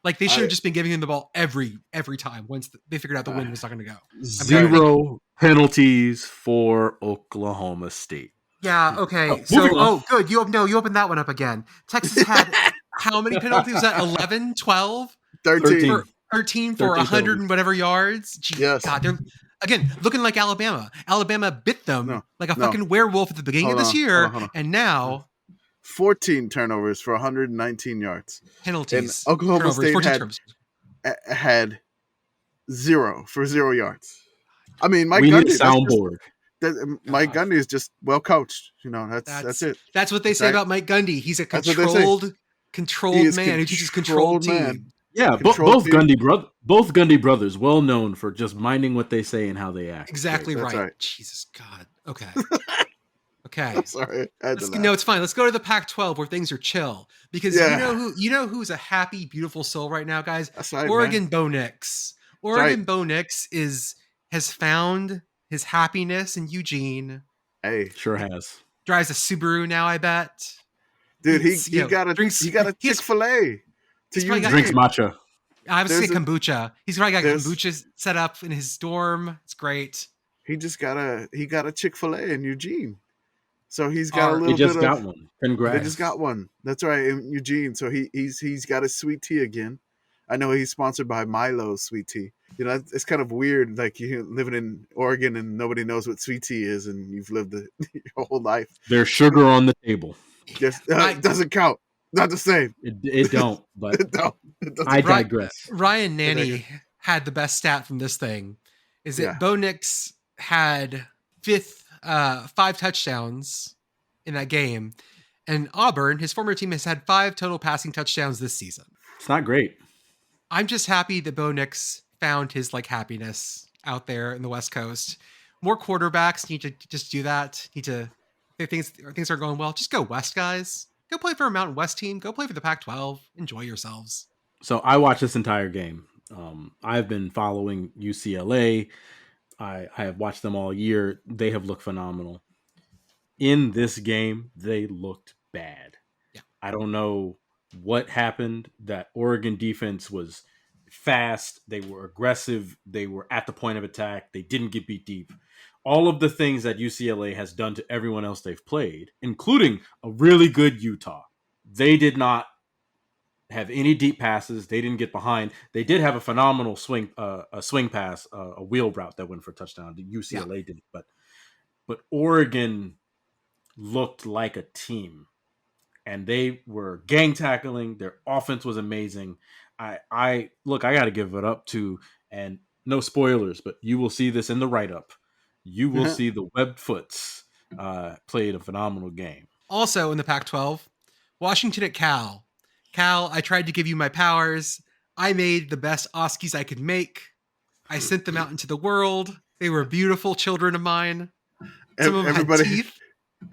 [SPEAKER 2] Like, they should have just been giving him the ball every time once they figured out the wind was not going to go.
[SPEAKER 3] 0 penalties for Oklahoma State.
[SPEAKER 2] Yeah, okay. Good. You opened that one up again. Texas had how many penalties? Was that 11, 12?
[SPEAKER 4] 13.
[SPEAKER 2] 13 for 100 and whatever yards. Gee,
[SPEAKER 4] yes.
[SPEAKER 2] God, they're again looking like Alabama. Alabama bit them like a fucking werewolf at the beginning of this year,
[SPEAKER 4] hold on.
[SPEAKER 2] and now
[SPEAKER 4] 14 turnovers for 119 yards.
[SPEAKER 2] Penalties.
[SPEAKER 4] And Oklahoma
[SPEAKER 2] State
[SPEAKER 4] had 0 for 0 yards. I mean, Mike
[SPEAKER 3] Gundy
[SPEAKER 4] need
[SPEAKER 3] a soundboard.
[SPEAKER 4] Mike Gundy is just well coached. You know, that's it.
[SPEAKER 2] That's what they say about Mike Gundy. He's a controlled man who teaches controlled team.
[SPEAKER 3] Yeah, both Gundy brothers, well known for just minding what they say and how they act.
[SPEAKER 2] Exactly right. Jesus God. Okay. Okay.
[SPEAKER 4] I'm sorry.
[SPEAKER 2] No, it's fine. Let's go to the Pac-12 where things are chill because you know who's a happy, beautiful soul right now, guys. Oregon Bo Nix. Bo Nix has found his happiness in Eugene.
[SPEAKER 4] Hey,
[SPEAKER 3] sure has.
[SPEAKER 2] Drives a Subaru now, I bet.
[SPEAKER 4] Dude, he got a Chick-fil-A.
[SPEAKER 3] Drinks matcha.
[SPEAKER 2] I was saying kombucha. He's probably got kombucha set up in his dorm. It's great.
[SPEAKER 4] He got a Chick-fil-A in Eugene. So he's got a little bit of...
[SPEAKER 3] He just got one. Congrats.
[SPEAKER 4] They just got one. That's right, in Eugene. So he's got his sweet tea again. I know he's sponsored by Milo's sweet tea. You know, it's kind of weird, like you living in Oregon and nobody knows what sweet tea is and you've lived your whole life.
[SPEAKER 3] There's sugar on the table.
[SPEAKER 4] Just doesn't count. Not the same.
[SPEAKER 3] It don't, but
[SPEAKER 4] it don't.
[SPEAKER 3] I digress.
[SPEAKER 2] Ryan Nanny had the best stat from this thing. Is that Bo Nix had 5 touchdowns in that game. And Auburn, his former team, has had 5 total passing touchdowns this season.
[SPEAKER 3] It's not great.
[SPEAKER 2] I'm just happy that Bo Nix found his happiness out there in the West Coast. More quarterbacks need to just do that. If things are going well, just go West, guys. Go play for a Mountain West team. Go play for the Pac-12. Enjoy yourselves.
[SPEAKER 3] So I watched this entire game. I've been following UCLA. I have watched them all year. They have looked phenomenal. In this game, they looked bad.
[SPEAKER 2] Yeah.
[SPEAKER 3] I don't know what happened. That Oregon defense was fast. They were aggressive. They were at the point of attack. They didn't get beat deep. All of the things that UCLA has done to everyone else they've played, including a really good Utah. They did not have any deep passes. They didn't get behind. They did have a phenomenal swing pass, a wheel route that went for a touchdown. The UCLA did, but Oregon looked like a team, and they were gang tackling. Their offense was amazing. I got to give it up to, and no spoilers, but you will see this in the write-up. You will see the Webbed Foots played a phenomenal game.
[SPEAKER 2] Also in the Pac-12, Washington at Cal. Cal, I tried to give you my powers. I made the best Oskies I could make. I sent them out into the world. They were beautiful children of mine. Some of them had teeth.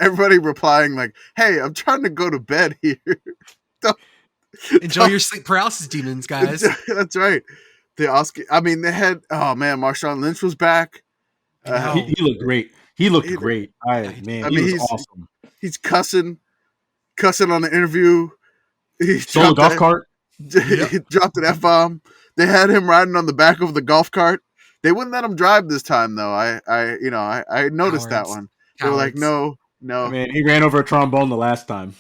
[SPEAKER 4] Everybody replying like, "Hey, I'm trying to go to bed here."
[SPEAKER 2] Enjoy your sleep paralysis demons, guys.
[SPEAKER 4] That's right. The Oscar. I mean, they had. Oh man, Marshawn Lynch was back.
[SPEAKER 2] I know.
[SPEAKER 3] He looked great. He looked
[SPEAKER 4] He-
[SPEAKER 3] great.
[SPEAKER 2] Yeah, he did.
[SPEAKER 3] Man,
[SPEAKER 4] I
[SPEAKER 3] he
[SPEAKER 4] mean,
[SPEAKER 3] was awesome.
[SPEAKER 4] he's cussing on the interview. He
[SPEAKER 3] Stole a golf cart.
[SPEAKER 2] Yep.
[SPEAKER 4] he dropped an F-bomb. They had him riding on the back of the golf cart. They wouldn't let him drive this time though. I noticed that
[SPEAKER 2] Cowards.
[SPEAKER 4] one. They were like,
[SPEAKER 2] Cowards.
[SPEAKER 4] no.
[SPEAKER 3] I mean, he ran over a trombone the last time.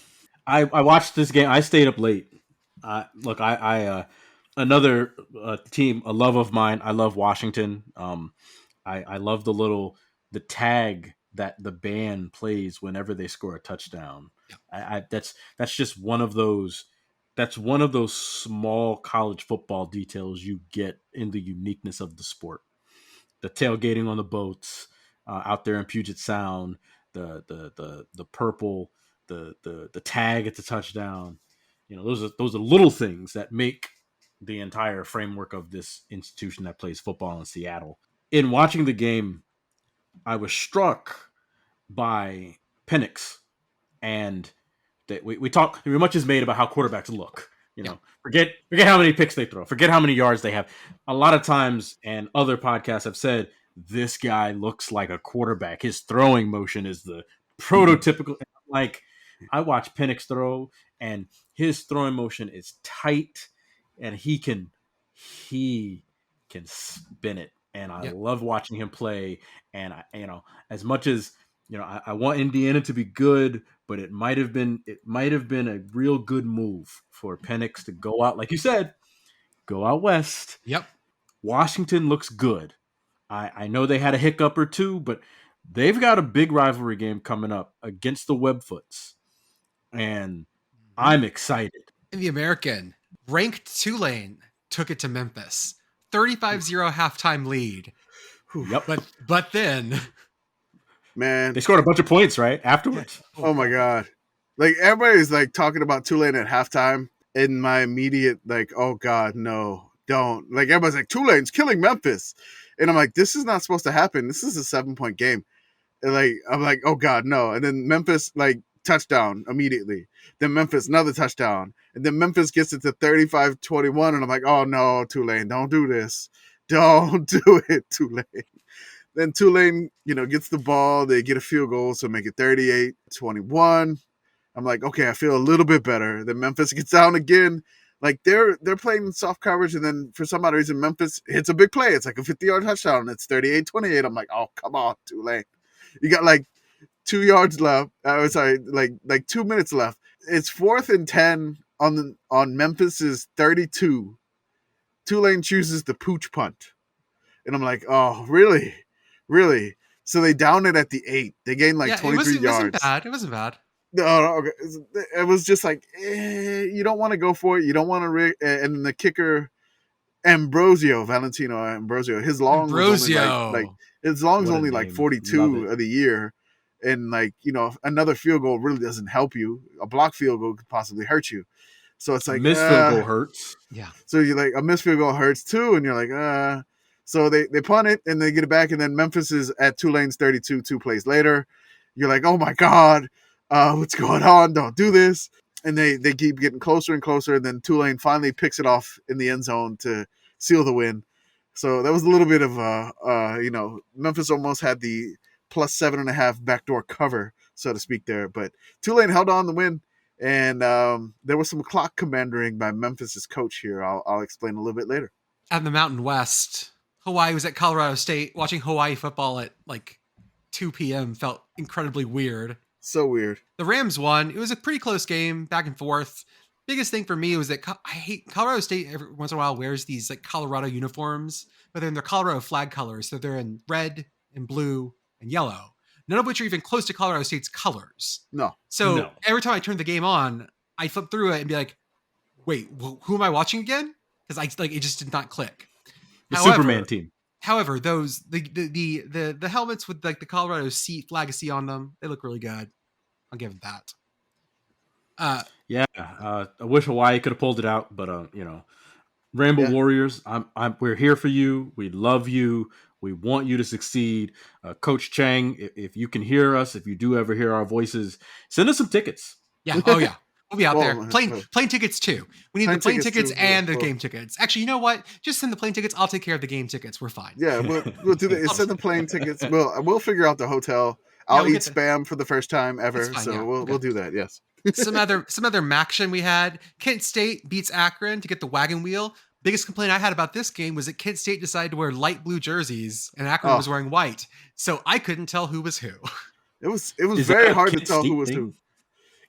[SPEAKER 3] I watched this game. I stayed up late. Look, another team, a love of mine. I love Washington. I love the tag that the band plays whenever they score a touchdown.
[SPEAKER 2] Yeah.
[SPEAKER 3] That's just one of those. That's one of those small college football details you get in the uniqueness of the sport. The tailgating on the boats out there in Puget Sound, the purple, the tag at the touchdown. Those are little things that make the entire framework of this institution that plays football in Seattle. In watching the game, I was struck by Penix, and that we talk. Much is made about how quarterbacks look. Forget how many picks they throw. Forget how many yards they have. A lot of times, and other podcasts have said, this guy looks like a quarterback. His throwing motion is the prototypical. Like, I watch Penix throw, and his throwing motion is tight, and he can spin it. And I love watching him play. And as much as I want Indiana to be good, but it might have been a real good move for Penix to go out, like you said, go out west.
[SPEAKER 2] Yep.
[SPEAKER 3] Washington looks good. I know they had a hiccup or two, but they've got a big rivalry game coming up against the Webfoots, and I'm excited.
[SPEAKER 2] In the American, ranked Tulane took it to Memphis. 35-0 halftime lead.
[SPEAKER 3] Yep.
[SPEAKER 2] But then,
[SPEAKER 4] Man,
[SPEAKER 3] they scored a bunch of points right afterwards.
[SPEAKER 4] oh my god! Like everybody's like talking about Tulane at halftime, and my immediate like, oh god, no, don't. Like everybody's like, Tulane's killing Memphis, and I'm like, this is not supposed to happen. This is a 7-point game. And like I'm like, oh god, no. And then Memphis like touchdown immediately. Then Memphis another touchdown, and then Memphis gets it to 35-21, and I'm like, oh no, Tulane, don't do this. Don't do it, Tulane. Then Tulane, gets the ball. They get a field goal, so make it 38-21. I'm like, okay, I feel a little bit better. Then Memphis gets down again. Like they're playing soft coverage, and then for some odd reason, Memphis hits a big play. It's like a 50-yard touchdown, and it's 38-28. I'm like, oh, come on, Tulane. You got like 2 yards left. Like 2 minutes left. It's 4th and 10 on Memphis's 32. Tulane chooses the pooch punt. And I'm like, oh, really? Really? So they down it at the 8. They gained like 23 yards.
[SPEAKER 2] It wasn't bad.
[SPEAKER 4] No, okay. It was just like, you don't want to go for it. You don't want to and the kicker, Valentino Ambrosio, his long was only his long is only like 42 of the year. And like, another field goal really doesn't help you. A block field goal could possibly hurt you. So it's like,
[SPEAKER 3] missed field goal hurts.
[SPEAKER 2] Yeah.
[SPEAKER 4] So you're like, a missed field goal hurts too. And you're like, So they punt it and they get it back. And then Memphis is at Tulane's 32 2 plays later. You're like, oh my God, what's going on? Don't do this. And they keep getting closer and closer. And then Tulane finally picks it off in the end zone to seal the win. So that was a little bit of Memphis almost had the plus 7.5 backdoor cover, so to speak there. But Tulane held on to win. And there was some clock commandering by Memphis's coach here. I'll explain a little bit later.
[SPEAKER 2] At the Mountain West, Hawaii was at Colorado State. Watching Hawaii football at like 2 p.m. felt incredibly weird.
[SPEAKER 4] So weird.
[SPEAKER 2] The Rams won. It was a pretty close game, back and forth. Biggest thing for me was that I hate Colorado State. Every once in a while wears these like Colorado uniforms, but they're in their Colorado flag colors. So they're in red and blue and yellow. None of which are even close to Colorado State's colors.
[SPEAKER 4] No.
[SPEAKER 2] So every time I turn the game on, I flip through it and be like, wait, who am I watching again? Because it just did not click.
[SPEAKER 3] Superman team.
[SPEAKER 2] However, those the helmets with like the Colorado flag on them, they look really good. I'll give them that.
[SPEAKER 3] I wish Hawaii could have pulled it out, but Rainbow Warriors, we're here for you. We love you. We want you to succeed. Coach Chang, if you can hear us, if you do ever hear our voices, send us some tickets.
[SPEAKER 2] Yeah. Oh, yeah. We'll be out there.
[SPEAKER 4] Well,
[SPEAKER 2] Plane tickets too. We need
[SPEAKER 4] plane
[SPEAKER 2] the plane
[SPEAKER 4] tickets
[SPEAKER 2] tickets
[SPEAKER 4] too,
[SPEAKER 2] and the
[SPEAKER 4] well-
[SPEAKER 2] game tickets. Actually, you know what? Just send the plane tickets. I'll take care of the game tickets. We're fine.
[SPEAKER 4] Yeah, we'll do that. Instead of the plane tickets, we'll figure out the hotel. I'll
[SPEAKER 2] we'll
[SPEAKER 4] eat
[SPEAKER 2] get
[SPEAKER 4] spam for the first time ever,
[SPEAKER 2] It's fine,
[SPEAKER 4] so
[SPEAKER 2] yeah.
[SPEAKER 4] we'll
[SPEAKER 2] Okay.
[SPEAKER 4] we'll do that. Yes.
[SPEAKER 2] some other maction we had. Kent State beats Akron to get the wagon wheel. Biggest complaint I had about this game was that Kent State decided to wear light blue jerseys and Akron
[SPEAKER 4] Oh.
[SPEAKER 2] was wearing white. So I couldn't tell who was who.
[SPEAKER 4] It was
[SPEAKER 3] Is
[SPEAKER 4] very
[SPEAKER 3] that a
[SPEAKER 4] hard to
[SPEAKER 3] Kent
[SPEAKER 4] tell who
[SPEAKER 3] State
[SPEAKER 4] was
[SPEAKER 3] thing?
[SPEAKER 4] who.
[SPEAKER 2] Say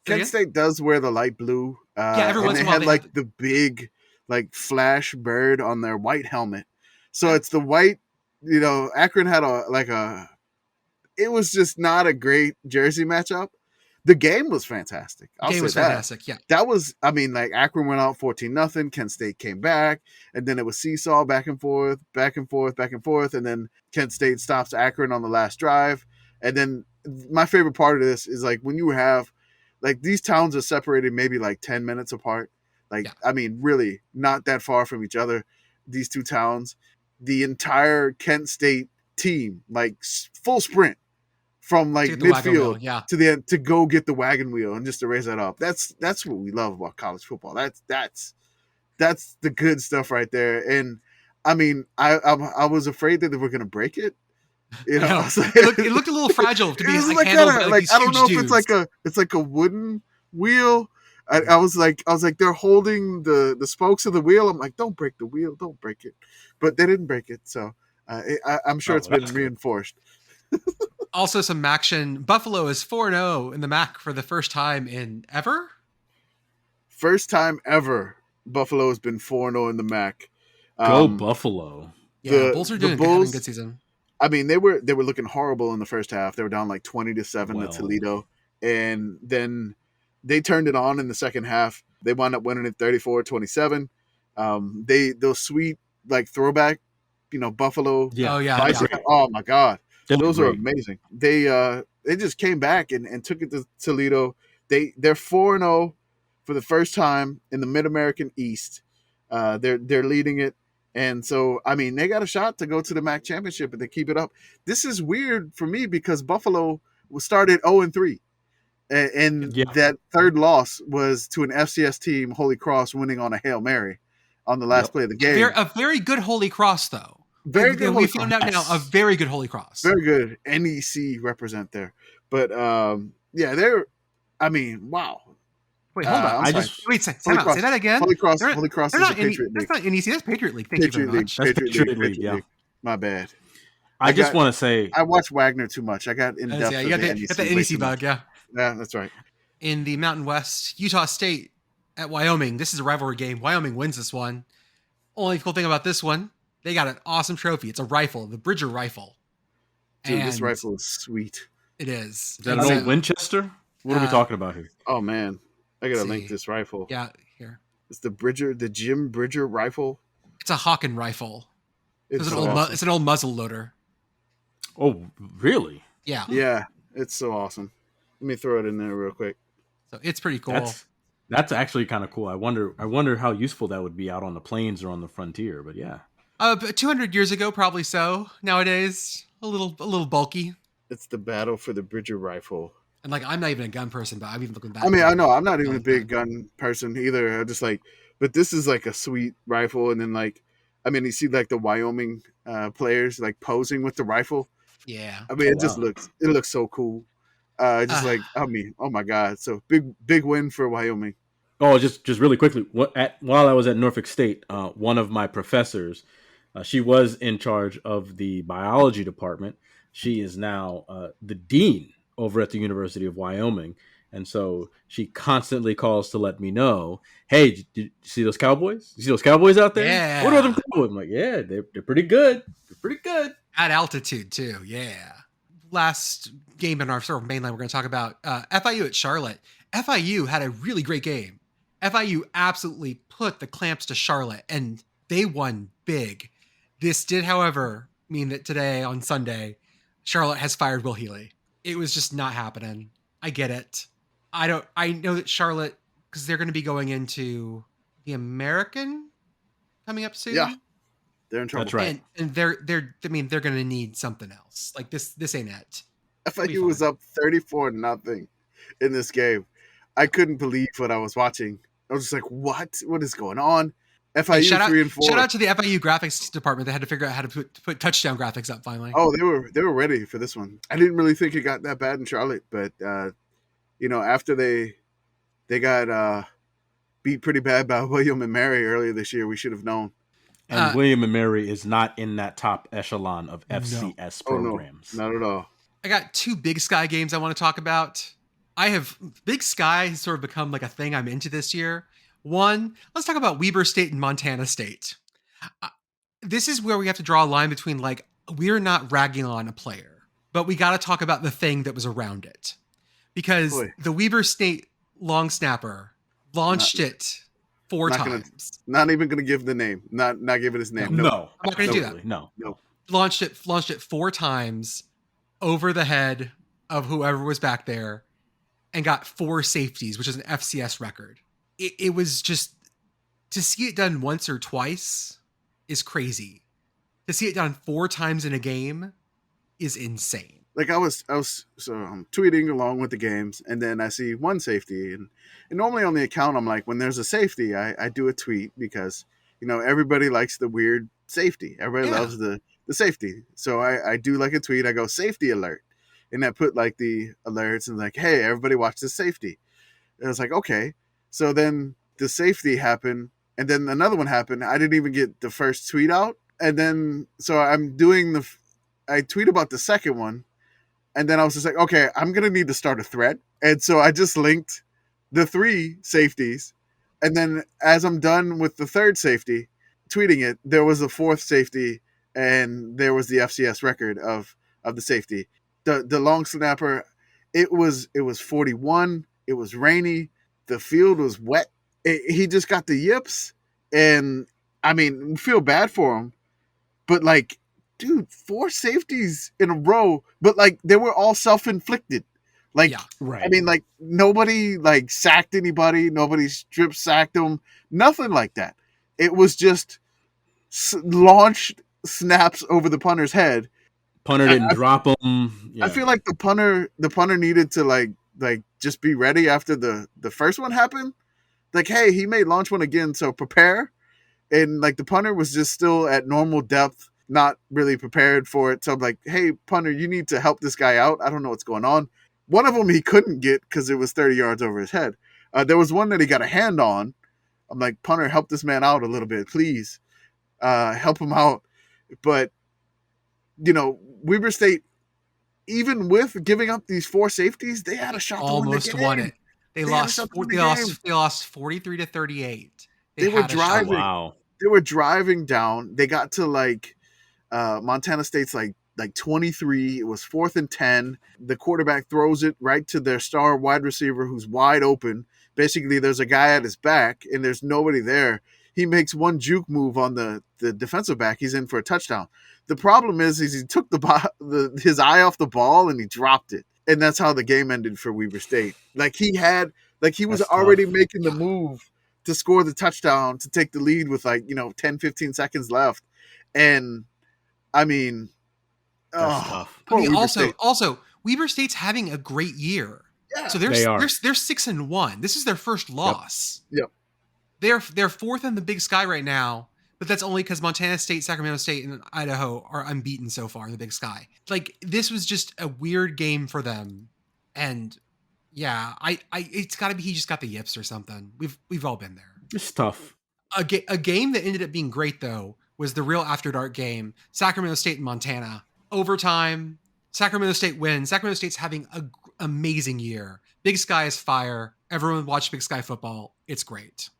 [SPEAKER 4] Kent
[SPEAKER 2] again?
[SPEAKER 4] State does wear the light blue.
[SPEAKER 2] every
[SPEAKER 4] and
[SPEAKER 2] once
[SPEAKER 4] they
[SPEAKER 2] in a while
[SPEAKER 4] had
[SPEAKER 2] they
[SPEAKER 4] like
[SPEAKER 2] have
[SPEAKER 4] the big like flash bird on their white helmet. So
[SPEAKER 2] Yeah.
[SPEAKER 4] it's the white. Akron had it was just not a great jersey matchup. The game was fantastic. I'll
[SPEAKER 2] game
[SPEAKER 4] say
[SPEAKER 2] was
[SPEAKER 4] that.
[SPEAKER 2] fantastic. Yeah.
[SPEAKER 4] That was, like Akron went out 14-0. Kent State came back, and then it was seesaw back and forth, back and forth, back and forth, and then Kent State stops Akron on the last drive. And then my favorite part of this is like when you have like these towns are separated maybe like 10 minutes apart. Like,
[SPEAKER 2] Yeah.
[SPEAKER 4] I mean, really not that far from each other. These two towns, the entire Kent State team, like full sprint from like
[SPEAKER 2] To get the wagon wheel,
[SPEAKER 4] midfield
[SPEAKER 2] yeah.
[SPEAKER 4] to the end to go get the wagon wheel and just to raise that up. That's what we love about college football. That's the good stuff right there. And I mean, I was afraid that they were gonna break it.
[SPEAKER 2] I know.
[SPEAKER 4] I was like-
[SPEAKER 2] It looked a little fragile to
[SPEAKER 4] it
[SPEAKER 2] be
[SPEAKER 4] was
[SPEAKER 2] like handled
[SPEAKER 4] kinda,
[SPEAKER 2] by like these
[SPEAKER 4] I don't
[SPEAKER 2] huge
[SPEAKER 4] know if
[SPEAKER 2] dudes.
[SPEAKER 4] it's like a wooden wheel. I was like they're holding the spokes of the wheel. I'm like, don't break the wheel, don't break it. But they didn't break it, so I'm sure
[SPEAKER 3] Oh,
[SPEAKER 4] it's been
[SPEAKER 3] that's good.
[SPEAKER 4] reinforced.
[SPEAKER 2] Also, some action. Buffalo is 4-0 in the MAC for the first time in ever.
[SPEAKER 4] First time ever, Buffalo has been 4-0 in the MAC.
[SPEAKER 3] Go Buffalo.
[SPEAKER 2] Yeah,
[SPEAKER 4] The-
[SPEAKER 2] Bulls are
[SPEAKER 4] the
[SPEAKER 2] having
[SPEAKER 4] Bulls-
[SPEAKER 2] a good season.
[SPEAKER 4] I mean, they were looking horrible in the first half. They were down like 20-7
[SPEAKER 3] Well.
[SPEAKER 4] to Toledo, and then they turned it on in the second half. They wound up winning it 34-27. Those sweet like throwback, Buffalo.
[SPEAKER 3] Yeah.
[SPEAKER 2] Oh yeah,
[SPEAKER 4] bicycle-
[SPEAKER 2] yeah.
[SPEAKER 4] Oh my God,
[SPEAKER 3] They look
[SPEAKER 4] those are
[SPEAKER 3] great.
[SPEAKER 4] amazing. They just came back and took it to Toledo. They're 4-0 for the first time in the Mid American East. They're leading it. And so, I mean, they got a shot to go to the MAC championship if they keep it up. This is weird for me because Buffalo started 0-3. And
[SPEAKER 3] Yeah.
[SPEAKER 4] that third loss was to an FCS team, Holy Cross, winning on a Hail Mary on the last
[SPEAKER 3] Yep.
[SPEAKER 4] play of the game.
[SPEAKER 2] A very good Holy Cross, though.
[SPEAKER 4] Very good.
[SPEAKER 2] We
[SPEAKER 4] Holy
[SPEAKER 2] found
[SPEAKER 4] Cross.
[SPEAKER 2] out now a very good Holy Cross.
[SPEAKER 4] Very good. NEC represent there. But, I mean, wow.
[SPEAKER 2] Wait, hold on.
[SPEAKER 4] I'm
[SPEAKER 3] I
[SPEAKER 4] sorry.
[SPEAKER 3] just
[SPEAKER 2] Wait, say
[SPEAKER 4] Holy
[SPEAKER 2] that.
[SPEAKER 4] Cross.
[SPEAKER 2] Say that again.
[SPEAKER 4] Holy Cross.
[SPEAKER 2] They're-
[SPEAKER 4] Holy Cross
[SPEAKER 2] They're
[SPEAKER 4] is a
[SPEAKER 2] not any,
[SPEAKER 4] Patriot League.
[SPEAKER 2] that's not NEC. That's Patriot League. Thank you
[SPEAKER 4] Patriot
[SPEAKER 2] very
[SPEAKER 4] League.
[SPEAKER 2] much.
[SPEAKER 3] That's
[SPEAKER 4] Patriot
[SPEAKER 3] Patriot
[SPEAKER 4] League.
[SPEAKER 3] League,
[SPEAKER 4] Patriot
[SPEAKER 3] yeah.
[SPEAKER 4] League. My bad.
[SPEAKER 3] I just
[SPEAKER 4] got-
[SPEAKER 3] want to say
[SPEAKER 4] I watched Wagner too much. I got in depth.
[SPEAKER 2] Yeah, you got the
[SPEAKER 4] way
[SPEAKER 2] NEC
[SPEAKER 4] too much.
[SPEAKER 2] bug. Yeah.
[SPEAKER 4] Yeah, that's right.
[SPEAKER 2] In the Mountain West, Utah State at Wyoming. This is a rivalry game. Wyoming wins this one. Only cool thing about this one, they got an awesome trophy. It's a rifle, the Bridger rifle.
[SPEAKER 4] Dude, this
[SPEAKER 2] And
[SPEAKER 4] rifle is sweet.
[SPEAKER 2] It is.
[SPEAKER 3] is that
[SPEAKER 2] And
[SPEAKER 3] an
[SPEAKER 2] so-
[SPEAKER 3] old Winchester? What are we
[SPEAKER 2] Uh,
[SPEAKER 3] talking about here?
[SPEAKER 4] Oh man, I gotta
[SPEAKER 2] Let's
[SPEAKER 4] link
[SPEAKER 2] see.
[SPEAKER 4] this rifle.
[SPEAKER 2] Yeah, here.
[SPEAKER 4] It's the Jim Bridger rifle.
[SPEAKER 2] It's a Hawken rifle.
[SPEAKER 4] It's
[SPEAKER 2] It's an
[SPEAKER 4] so
[SPEAKER 2] old
[SPEAKER 4] awesome.
[SPEAKER 2] it's an old muzzle loader.
[SPEAKER 3] Oh, really?
[SPEAKER 2] Yeah.
[SPEAKER 4] Yeah, it's so awesome. Let me throw it in there real quick.
[SPEAKER 2] So it's pretty cool.
[SPEAKER 3] That's actually kind of cool. I wonder how useful that would be out on the plains or on the frontier. But yeah,
[SPEAKER 2] But 200 years ago, probably so. Nowadays, a little bulky.
[SPEAKER 4] It's the battle for the Bridger rifle.
[SPEAKER 2] And like, I'm not even a gun person, but I'm even looking back.
[SPEAKER 4] I mean, I know I'm not even
[SPEAKER 2] Yeah.
[SPEAKER 4] a big gun person either. I just like, but this is like a sweet rifle, and then like, I mean, you see like the Wyoming players like posing with the rifle.
[SPEAKER 2] Yeah.
[SPEAKER 4] I mean,
[SPEAKER 3] Oh,
[SPEAKER 4] it just
[SPEAKER 3] wow.
[SPEAKER 4] looks so cool. Just like, I mean, oh my God, so big win for Wyoming.
[SPEAKER 3] Oh, just really quickly. While I was at Norfolk State, one of my professors, she was in charge of the biology department. She is now the dean over at the University of Wyoming, and so she constantly calls to let me know, "Hey, did you see those Cowboys? You see those Cowboys out there?
[SPEAKER 2] Yeah.
[SPEAKER 3] What are them Cowboys?" I'm like, "Yeah, they're pretty good. They're pretty good."
[SPEAKER 2] At altitude too. Yeah. Last game in our sort of mainline, we're going to talk about FIU at Charlotte. FIU had a really great game. FIU absolutely put the clamps to Charlotte, and they won big. This did, however, mean that today on Sunday, Charlotte has fired Will Healy. It was just not happening. I get it. I know that Charlotte, because they're going to be going into the American coming up soon.
[SPEAKER 4] Yeah. They're in trouble.
[SPEAKER 3] That's right.
[SPEAKER 2] And they're going to need something else. Like this ain't it.
[SPEAKER 4] FIU was up 34-0 in this game. I couldn't believe what I was watching. I was just like, what is going on?
[SPEAKER 2] Hey,
[SPEAKER 4] FIU 3 and 4.
[SPEAKER 2] shout out to the FIU graphics department that had to figure out how to put touchdown graphics up finally.
[SPEAKER 4] Oh, they were ready for this one. I didn't really think it got that bad in Charlotte, but after they got beat pretty bad by William and Mary earlier this year, we should have known.
[SPEAKER 3] And William and Mary is not in that top echelon of FCS
[SPEAKER 4] No.
[SPEAKER 3] programs.
[SPEAKER 4] No, not at all.
[SPEAKER 2] I got 2 Big Sky games I want to talk about. Big Sky has sort of become like a thing I'm into this year. One, let's talk about Weber State and Montana State. This is where we have to draw a line between like, we're not ragging on a player, but we got to talk about the thing that was around it. Because the Weber State long snapper launched it 4 times.
[SPEAKER 4] Not even going to give the name. Not giving his name.
[SPEAKER 2] No. I'm not going to do that.
[SPEAKER 3] No.
[SPEAKER 2] Launched it 4 times over the head of whoever was back there and got 4 safeties, which is an FCS record. It was just, to see it done once or twice is crazy. To see it done 4 times in a game is insane.
[SPEAKER 4] Like I'm tweeting along with the games, and then I see one safety, and normally on the account I'm like, when there's a safety, I do a tweet because everybody likes the weird safety. Everybody loves the safety. So I do like a tweet. I go safety alert, and I put like the alerts and like, hey, everybody watch this safety. And I was like, okay. So then the safety happened, and then another one happened. I didn't even get the first tweet out, and then so I tweet about the second one. And then I was just like, okay, I'm going to need to start a thread. And so I just linked the 3 safeties. And then as I'm done with the 3rd safety, tweeting it, there was a 4th safety, and there was the FCS record of the safety. The long snapper, it was 41. It was rainy. The field was wet. He just got the yips. And, I mean, feel bad for him. But, like, dude, 4 safeties in a row, but like they were all self-inflicted. Like, right. I mean, like nobody like sacked anybody, nobody strip sacked them, nothing like that. It was just launched snaps over the punter's head.
[SPEAKER 3] Punter didn't drop them.
[SPEAKER 4] Yeah. I feel like the punter needed to like just be ready after the first one happened. Like, hey, he may launch one again, so prepare. And like the punter was just still at normal depth, not really prepared for it. So I'm like, hey, punter, you need to help this guy out. I don't know what's going on. One of them he couldn't get because it was 30 yards over his head. There was one that he got a hand on. I'm like, punter, help this man out a little bit, please. Help him out. But, Weber State, even with giving up these 4 safeties, they had a shot to win the game.
[SPEAKER 2] Won it. They lost 43-38.
[SPEAKER 4] They were driving. Wow. They were driving down. They got to like Montana State's like 23. It was 4th and 10. The quarterback throws it right to their star wide receiver who's wide open. Basically, there's a guy at his back and there's nobody there. He makes one juke move on the defensive back. He's in for a touchdown. The problem is he took his eye off the ball and he dropped it. And that's how the game ended for Weber State. Like he was already making the move to score the touchdown, to take the lead with 10, 15 seconds left. And I mean,
[SPEAKER 3] tough.
[SPEAKER 2] I mean, also Weber State's having a great year.
[SPEAKER 4] Yeah,
[SPEAKER 2] so they're 6-1. This is their first loss.
[SPEAKER 4] Yep.
[SPEAKER 2] They're 4th in the Big Sky right now, but that's only because Montana State, Sacramento State, and Idaho are unbeaten so far in the Big Sky. Like this was just a weird game for them. And yeah, it's got to be he just got the yips or something. We've all been there.
[SPEAKER 3] It's tough.
[SPEAKER 2] A game that ended up being great though was the real after dark game, Sacramento State and Montana. Overtime, Sacramento State wins. Sacramento State's having an amazing year. Big Sky is fire. Everyone watch Big Sky football. It's great.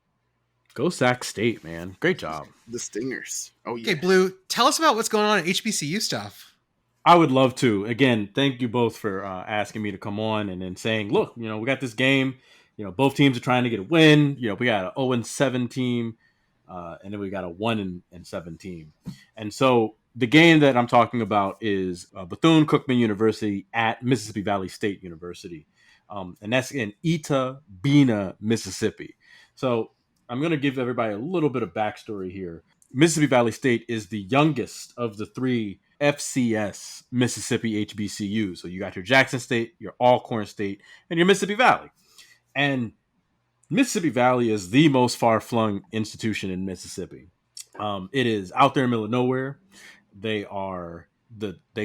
[SPEAKER 3] Go Sac State, man. Great job.
[SPEAKER 4] The Stingers. Oh yeah.
[SPEAKER 2] Okay, Blue, tell us about what's going on at HBCU stuff.
[SPEAKER 3] I would love to. Again, thank you both for asking me to come on and then saying, look, we got this game. Both teams are trying to get a win. We got an 0-7 team, and then we got a 1-7 team. And so the game that I'm talking about is Bethune-Cookman University at Mississippi Valley State University. And that's in Eta Bena, Mississippi. So I'm going to give everybody a little bit of backstory here. Mississippi Valley State is the youngest of the 3 FCS Mississippi HBCUs. So you got your Jackson State, your Alcorn State, and your Mississippi Valley. And Mississippi Valley is the most far-flung institution in Mississippi. It is out there in the middle of nowhere. They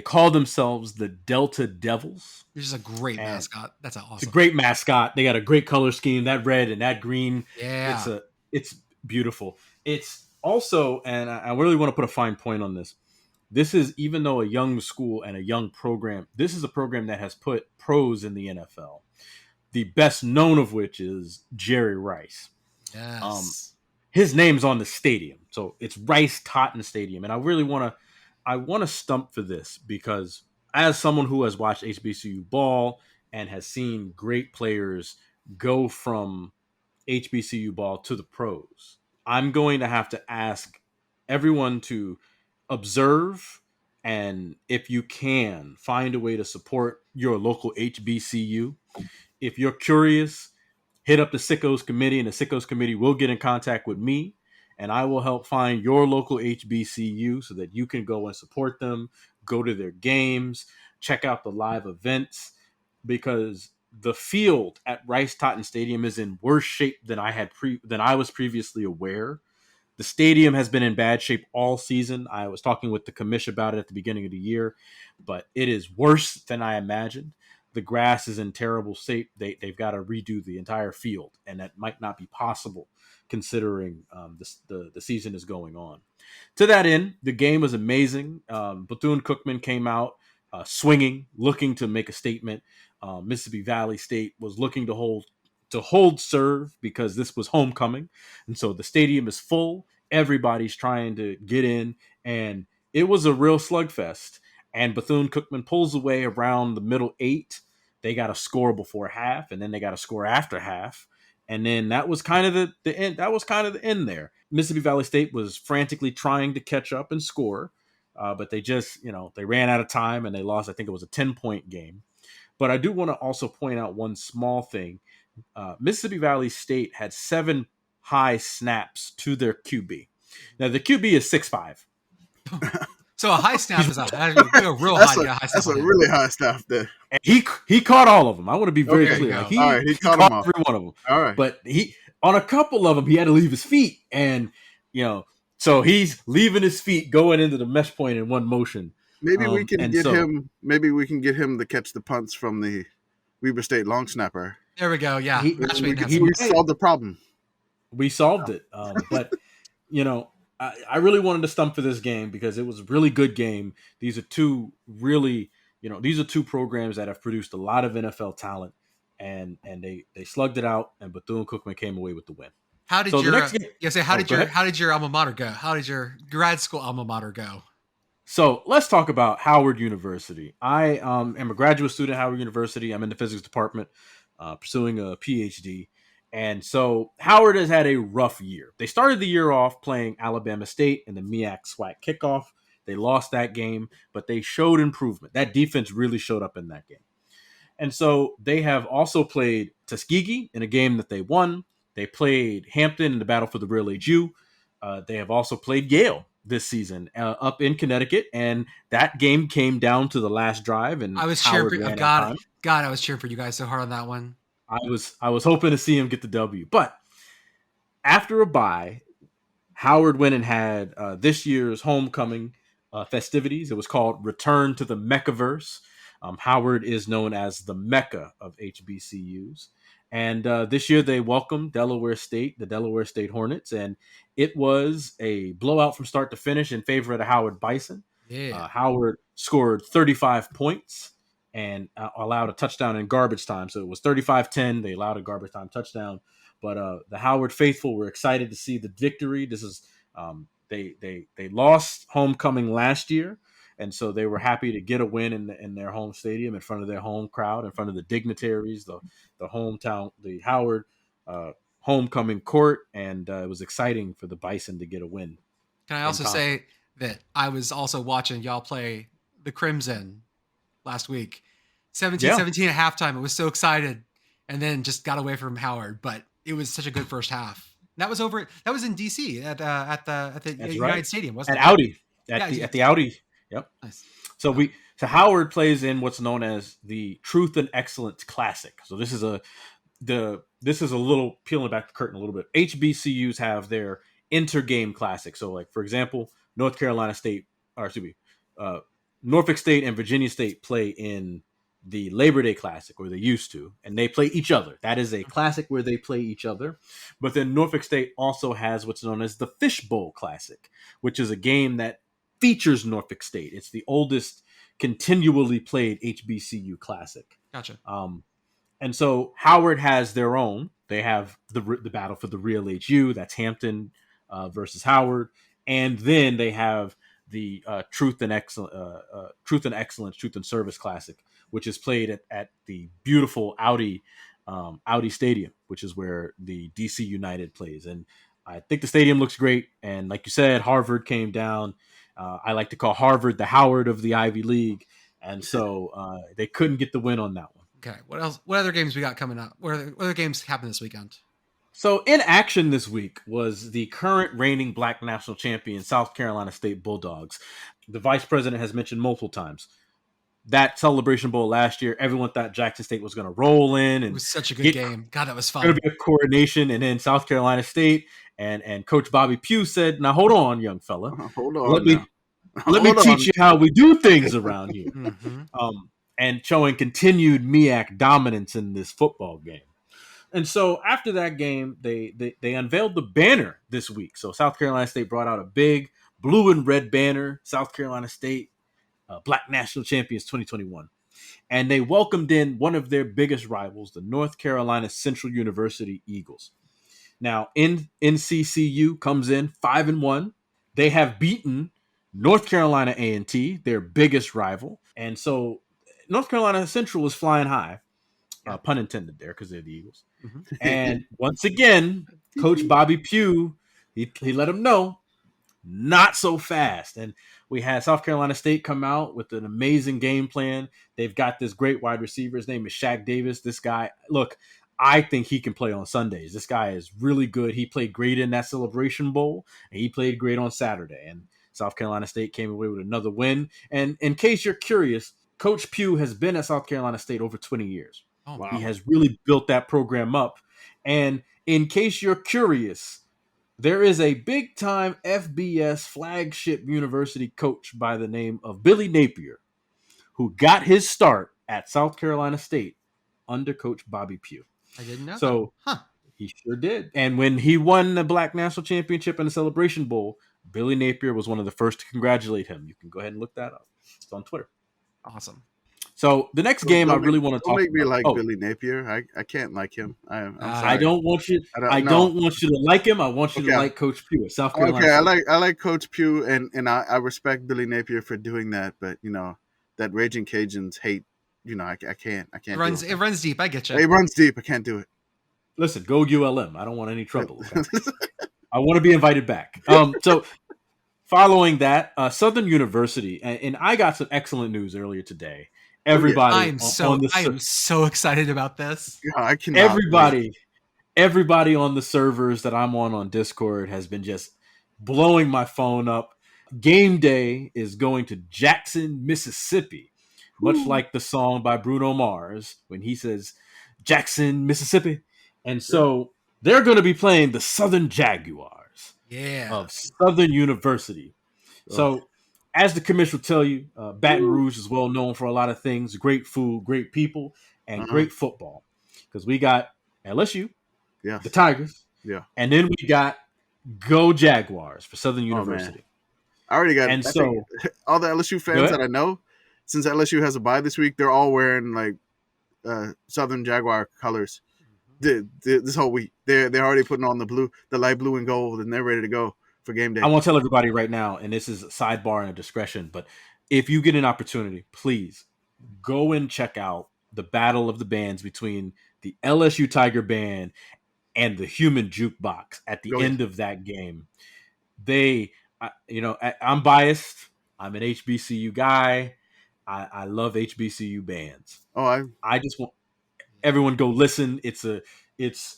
[SPEAKER 3] call themselves the Delta Devils.
[SPEAKER 2] Which is a great
[SPEAKER 3] And
[SPEAKER 2] mascot. That's
[SPEAKER 3] it's a
[SPEAKER 2] awesome.
[SPEAKER 3] great mascot. They got a great color scheme. That red and that green.
[SPEAKER 2] Yeah.
[SPEAKER 3] It's beautiful. It's also, and I really want to put a fine point on this. This is, even though a young school and a young program, this is a program that has put pros in the NFL. The best known of which is Jerry Rice.
[SPEAKER 2] Yes.
[SPEAKER 3] His name's on the stadium, so it's Rice Totten Stadium, and I want to stump for this because as someone who has watched HBCU ball and has seen great players go from HBCU ball to the pros, I'm going to have to ask everyone to observe and, if you can, find a way to support your local HBCU. If you're curious, hit up the Sickos committee, and the Sickos committee will get in contact with me, and I will help find your local HBCU so that you can go and support them, go to their games, check out the live events, because the field at Rice Totten Stadium is in worse shape than I was previously aware. The stadium has been in bad shape all season. I was talking with the commish about it at the beginning of the year, but it is worse than I imagined. The grass is in terrible shape. They've got to redo the entire field, and that might not be possible considering the season is going on. To that end, the game was amazing. Bethune-Cookman came out swinging, looking to make a statement. Mississippi Valley State was looking to hold serve because this was homecoming, and so the stadium is full. Everybody's trying to get in, and it was a real slugfest. And Bethune-Cookman pulls away around the middle 8. They got a score before half, and then they got a score after half. And then that was kind of the end. That was kind of the end there. Mississippi Valley State was frantically trying to catch up and score, but they just, they ran out of time and they lost. I think it was a 10-point game. But I do want to also point out one small thing. Mississippi Valley State had 7 high snaps to their QB. Now, the QB is 6'5".
[SPEAKER 2] So a high snap is a real
[SPEAKER 4] That's
[SPEAKER 2] high snap.
[SPEAKER 4] that's a really high snap there.
[SPEAKER 3] And he caught all of them. I want to be very
[SPEAKER 2] Okay,
[SPEAKER 3] clear.
[SPEAKER 2] go.
[SPEAKER 3] Like,
[SPEAKER 4] All right, he caught
[SPEAKER 3] caught
[SPEAKER 4] them all.
[SPEAKER 3] every one of them.
[SPEAKER 4] All right.
[SPEAKER 3] But on a couple of them, he had to leave his feet. And, so he's leaving his feet going into the mesh point in one motion.
[SPEAKER 4] Maybe we can get him. Maybe we can get him to catch the punts from the Weber State long snapper.
[SPEAKER 2] There we go. Yeah.
[SPEAKER 3] He-
[SPEAKER 2] Match
[SPEAKER 3] he-
[SPEAKER 2] made in
[SPEAKER 3] he-
[SPEAKER 2] heaven.
[SPEAKER 4] We solved the problem.
[SPEAKER 3] We solved it. But, I really wanted to stump for this game because it was a really good game. These are two really, these are two programs that have produced a lot of NFL talent, and they slugged it out, and Bethune-Cookman came away with the win.
[SPEAKER 2] How did
[SPEAKER 3] So the
[SPEAKER 2] your
[SPEAKER 3] next game-
[SPEAKER 2] how did your alma mater go? How did your grad school alma mater go?
[SPEAKER 3] So let's talk about Howard University. I am a graduate student at Howard University. I'm in the physics department, pursuing a PhD. And so Howard has had a rough year. They started the year off playing Alabama State in the MEAC SWAC kickoff. They lost that game, but they showed improvement. That defense really showed up in that game. And so they have also played Tuskegee in a game that they won. They played Hampton in the battle for the Real HU. They have also played Yale this season up in Connecticut, and that game came down to the last drive. And
[SPEAKER 2] I was cheering
[SPEAKER 3] Howard
[SPEAKER 2] for
[SPEAKER 3] ran out of time.
[SPEAKER 2] God, I was cheering for you guys so hard on that one.
[SPEAKER 3] I was hoping to see him get the W, but after a bye, Howard went and had this year's homecoming festivities. It was called Return to the Meccaverse. Howard is known as the Mecca of HBCUs. And this year they welcomed Delaware State, the Delaware State Hornets, and it was a blowout from start to finish in favor of the Howard Bison.
[SPEAKER 2] Yeah.
[SPEAKER 3] Howard scored 35 points and allowed a touchdown in garbage time. So it was 35-10. They allowed a garbage time touchdown. But the Howard faithful were excited to see the victory. This is they lost homecoming last year, and so they were happy to get a win in their home stadium in front of their home crowd, in front of the dignitaries, the hometown, the Howard homecoming court, and it was exciting for the Bison to get a win.
[SPEAKER 2] Can I also say that I was also watching y'all play the Crimson last week. 17-17 at halftime. I was so excited, and then just got away from Howard. But it was such a good first half. That was over. That was in DC at the United
[SPEAKER 3] right.
[SPEAKER 2] Stadium, wasn't
[SPEAKER 3] At
[SPEAKER 2] it?
[SPEAKER 3] Audi. At the Audi. Yep.
[SPEAKER 2] Nice.
[SPEAKER 3] So Howard plays in what's known as the Truth and Excellence Classic. So this is this is a little peeling back the curtain a little bit. HBCUs have their intergame classic. So, like for example, North Carolina State, or excuse me, uh, Norfolk State and Virginia State play in the Labor Day Classic, or they used to, and they play each other. That is a classic where they play each other. But then Norfolk State also has what's known as the Fishbowl Classic, which is a game that features Norfolk State. It's the oldest continually played HBCU classic.
[SPEAKER 2] Gotcha.
[SPEAKER 3] And so Howard has their own. They have the battle for the real HU. That's Hampton versus Howard, and then they have the Truth and Excellence, Truth and Service Classic, which is played at the beautiful Audi Stadium, which is where the DC United plays. And I think the stadium looks great. And like you said, Harvard came down. I like to call Harvard the Howard of the Ivy League, and so they couldn't get the win on that one.
[SPEAKER 2] Okay. What else? What other games we got coming up? What other games happen this weekend?
[SPEAKER 3] So in action this week was the current reigning Black national champion, South Carolina State Bulldogs. The vice president has mentioned multiple times that Celebration Bowl last year. Everyone thought Jackson State was going to roll in, and
[SPEAKER 2] it was such a good game. God, that was fun.
[SPEAKER 3] Going to be a coronation, and then South Carolina State and Coach Bobby Pugh said, "Now hold on, young fella.
[SPEAKER 4] Hold on.
[SPEAKER 3] Let me teach you how we do things around here." And showing continued MEAC dominance in this football game. And so after that game, they unveiled the banner this week. So South Carolina State brought out a big blue and red banner, South Carolina State Black National Champions 2021. And they welcomed in one of their biggest rivals, the North Carolina Central University Eagles. Now, NCCU comes in 5-1. They have beaten North Carolina A&T, their biggest rival. And so North Carolina Central was flying high, pun intended there, because they're the Eagles. And once again, Coach Bobby Pugh, he let them know, not so fast. And we had South Carolina State come out with an amazing game plan. They've got this great wide receiver. His name is Shaq Davis. This guy, look, I think he can play on Sundays. This guy is really good. He played great in that Celebration Bowl, and he played great on Saturday. And South Carolina State came away with another win. And in case you're curious, Coach Pugh has been at South Carolina State over 20 years.
[SPEAKER 2] Oh, wow.
[SPEAKER 3] He has really built that program up. And in case you're curious, there is a big-time FBS flagship university coach by the name of Billy Napier, who got his start at South Carolina State under Coach Bobby Pugh.
[SPEAKER 2] I didn't know
[SPEAKER 3] so
[SPEAKER 2] that. Huh.
[SPEAKER 3] He sure did. And when he won the Black National Championship in the Celebration Bowl, Billy Napier was one of the first to congratulate him. You can go ahead and look that up. It's on Twitter.
[SPEAKER 2] Awesome.
[SPEAKER 3] So the next game I really want to talk about.
[SPEAKER 4] Don't make me like Billy Napier. I can't like him. I'm sorry.
[SPEAKER 3] I don't want you. I don't want you to like him. I want you to like Coach Pugh at South Carolina.
[SPEAKER 4] Okay, I like Coach Pugh, and I respect Billy Napier for doing that. But that Raging Cajuns hate. I can't. It
[SPEAKER 2] runs deep. I get you.
[SPEAKER 4] It runs deep. I can't do it.
[SPEAKER 3] Listen, go ULM. I don't want any trouble. Okay? I want to be invited back. So. Following that, Southern University, and I got some excellent news earlier today. Everybody,
[SPEAKER 2] I am so excited about this.
[SPEAKER 4] Yeah, I cannot.
[SPEAKER 3] Everybody on the servers that I'm on Discord has been just blowing my phone up. Game day is going to Jackson, Mississippi, much like the song by Bruno Mars when he says Jackson, Mississippi, and so they're going to be playing the Southern Jaguars. Of Southern University. So, as the commission will tell you, Baton Rouge is well known for a lot of things: great food, great people, and great football. Because we got LSU, the Tigers, and then we got Go Jaguars for Southern University.
[SPEAKER 4] I already got, and so all the LSU fans that I know, since LSU has a bye this week, they're all wearing like Southern Jaguar colors. This whole week, they're already putting on the light blue and gold, and they're ready to go for game day.
[SPEAKER 3] I want to tell everybody right now, and this is a sidebar and a discretion, but if you get an opportunity, please go and check out the battle of the bands between the LSU Tiger Band and the Human Jukebox at the end of that game. I'm biased. I'm an HBCU guy. I love HBCU bands. I just want everyone go listen. It's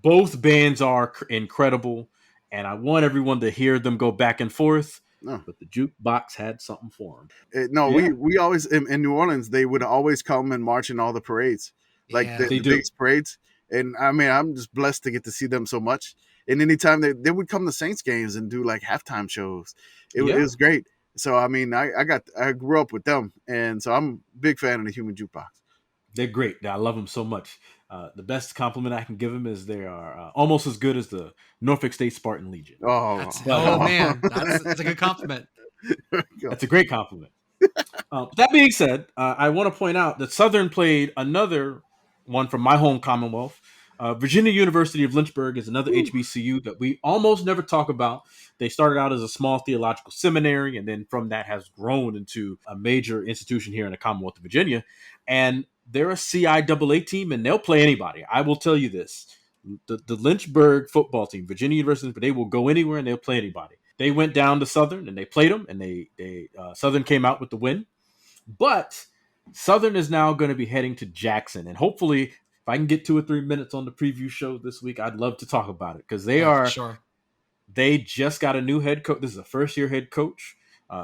[SPEAKER 3] both bands are incredible, and I want everyone to hear them go back and forth. But the jukebox had something for them.
[SPEAKER 4] We always in New Orleans, they would always come and march in all the parades, like the biggest parades. And I mean, I'm just blessed to get to see them so much. And anytime they would come to Saints games and do like halftime shows, it
[SPEAKER 3] Yeah.
[SPEAKER 4] was great. So I mean, I grew up with them, and so I'm a big fan of the Human Jukebox.
[SPEAKER 3] They're great. I love them so much. The best compliment I can give them is they are almost as good as the Norfolk State Spartan Legion.
[SPEAKER 4] Oh,
[SPEAKER 2] Man, that's a good compliment.
[SPEAKER 3] That's a great compliment. That being said, I want to point out that Southern played another one from my home Commonwealth. Virginia University of Lynchburg is another HBCU that we almost never talk about. They started out as a small theological seminary, and then from that has grown into a major institution here in the Commonwealth of Virginia. And they're a CIAA team, and they'll play anybody. I will tell you this. The Lynchburg football team, Virginia University, but they will go anywhere and they'll play anybody. They went down to Southern and they played them, and Southern came out with the win. But Southern is now going to be heading to Jackson, and hopefully, if I can get 2 or 3 minutes on the preview show this week, I'd love to talk about it because they just got a new head coach. This is a first-year head coach.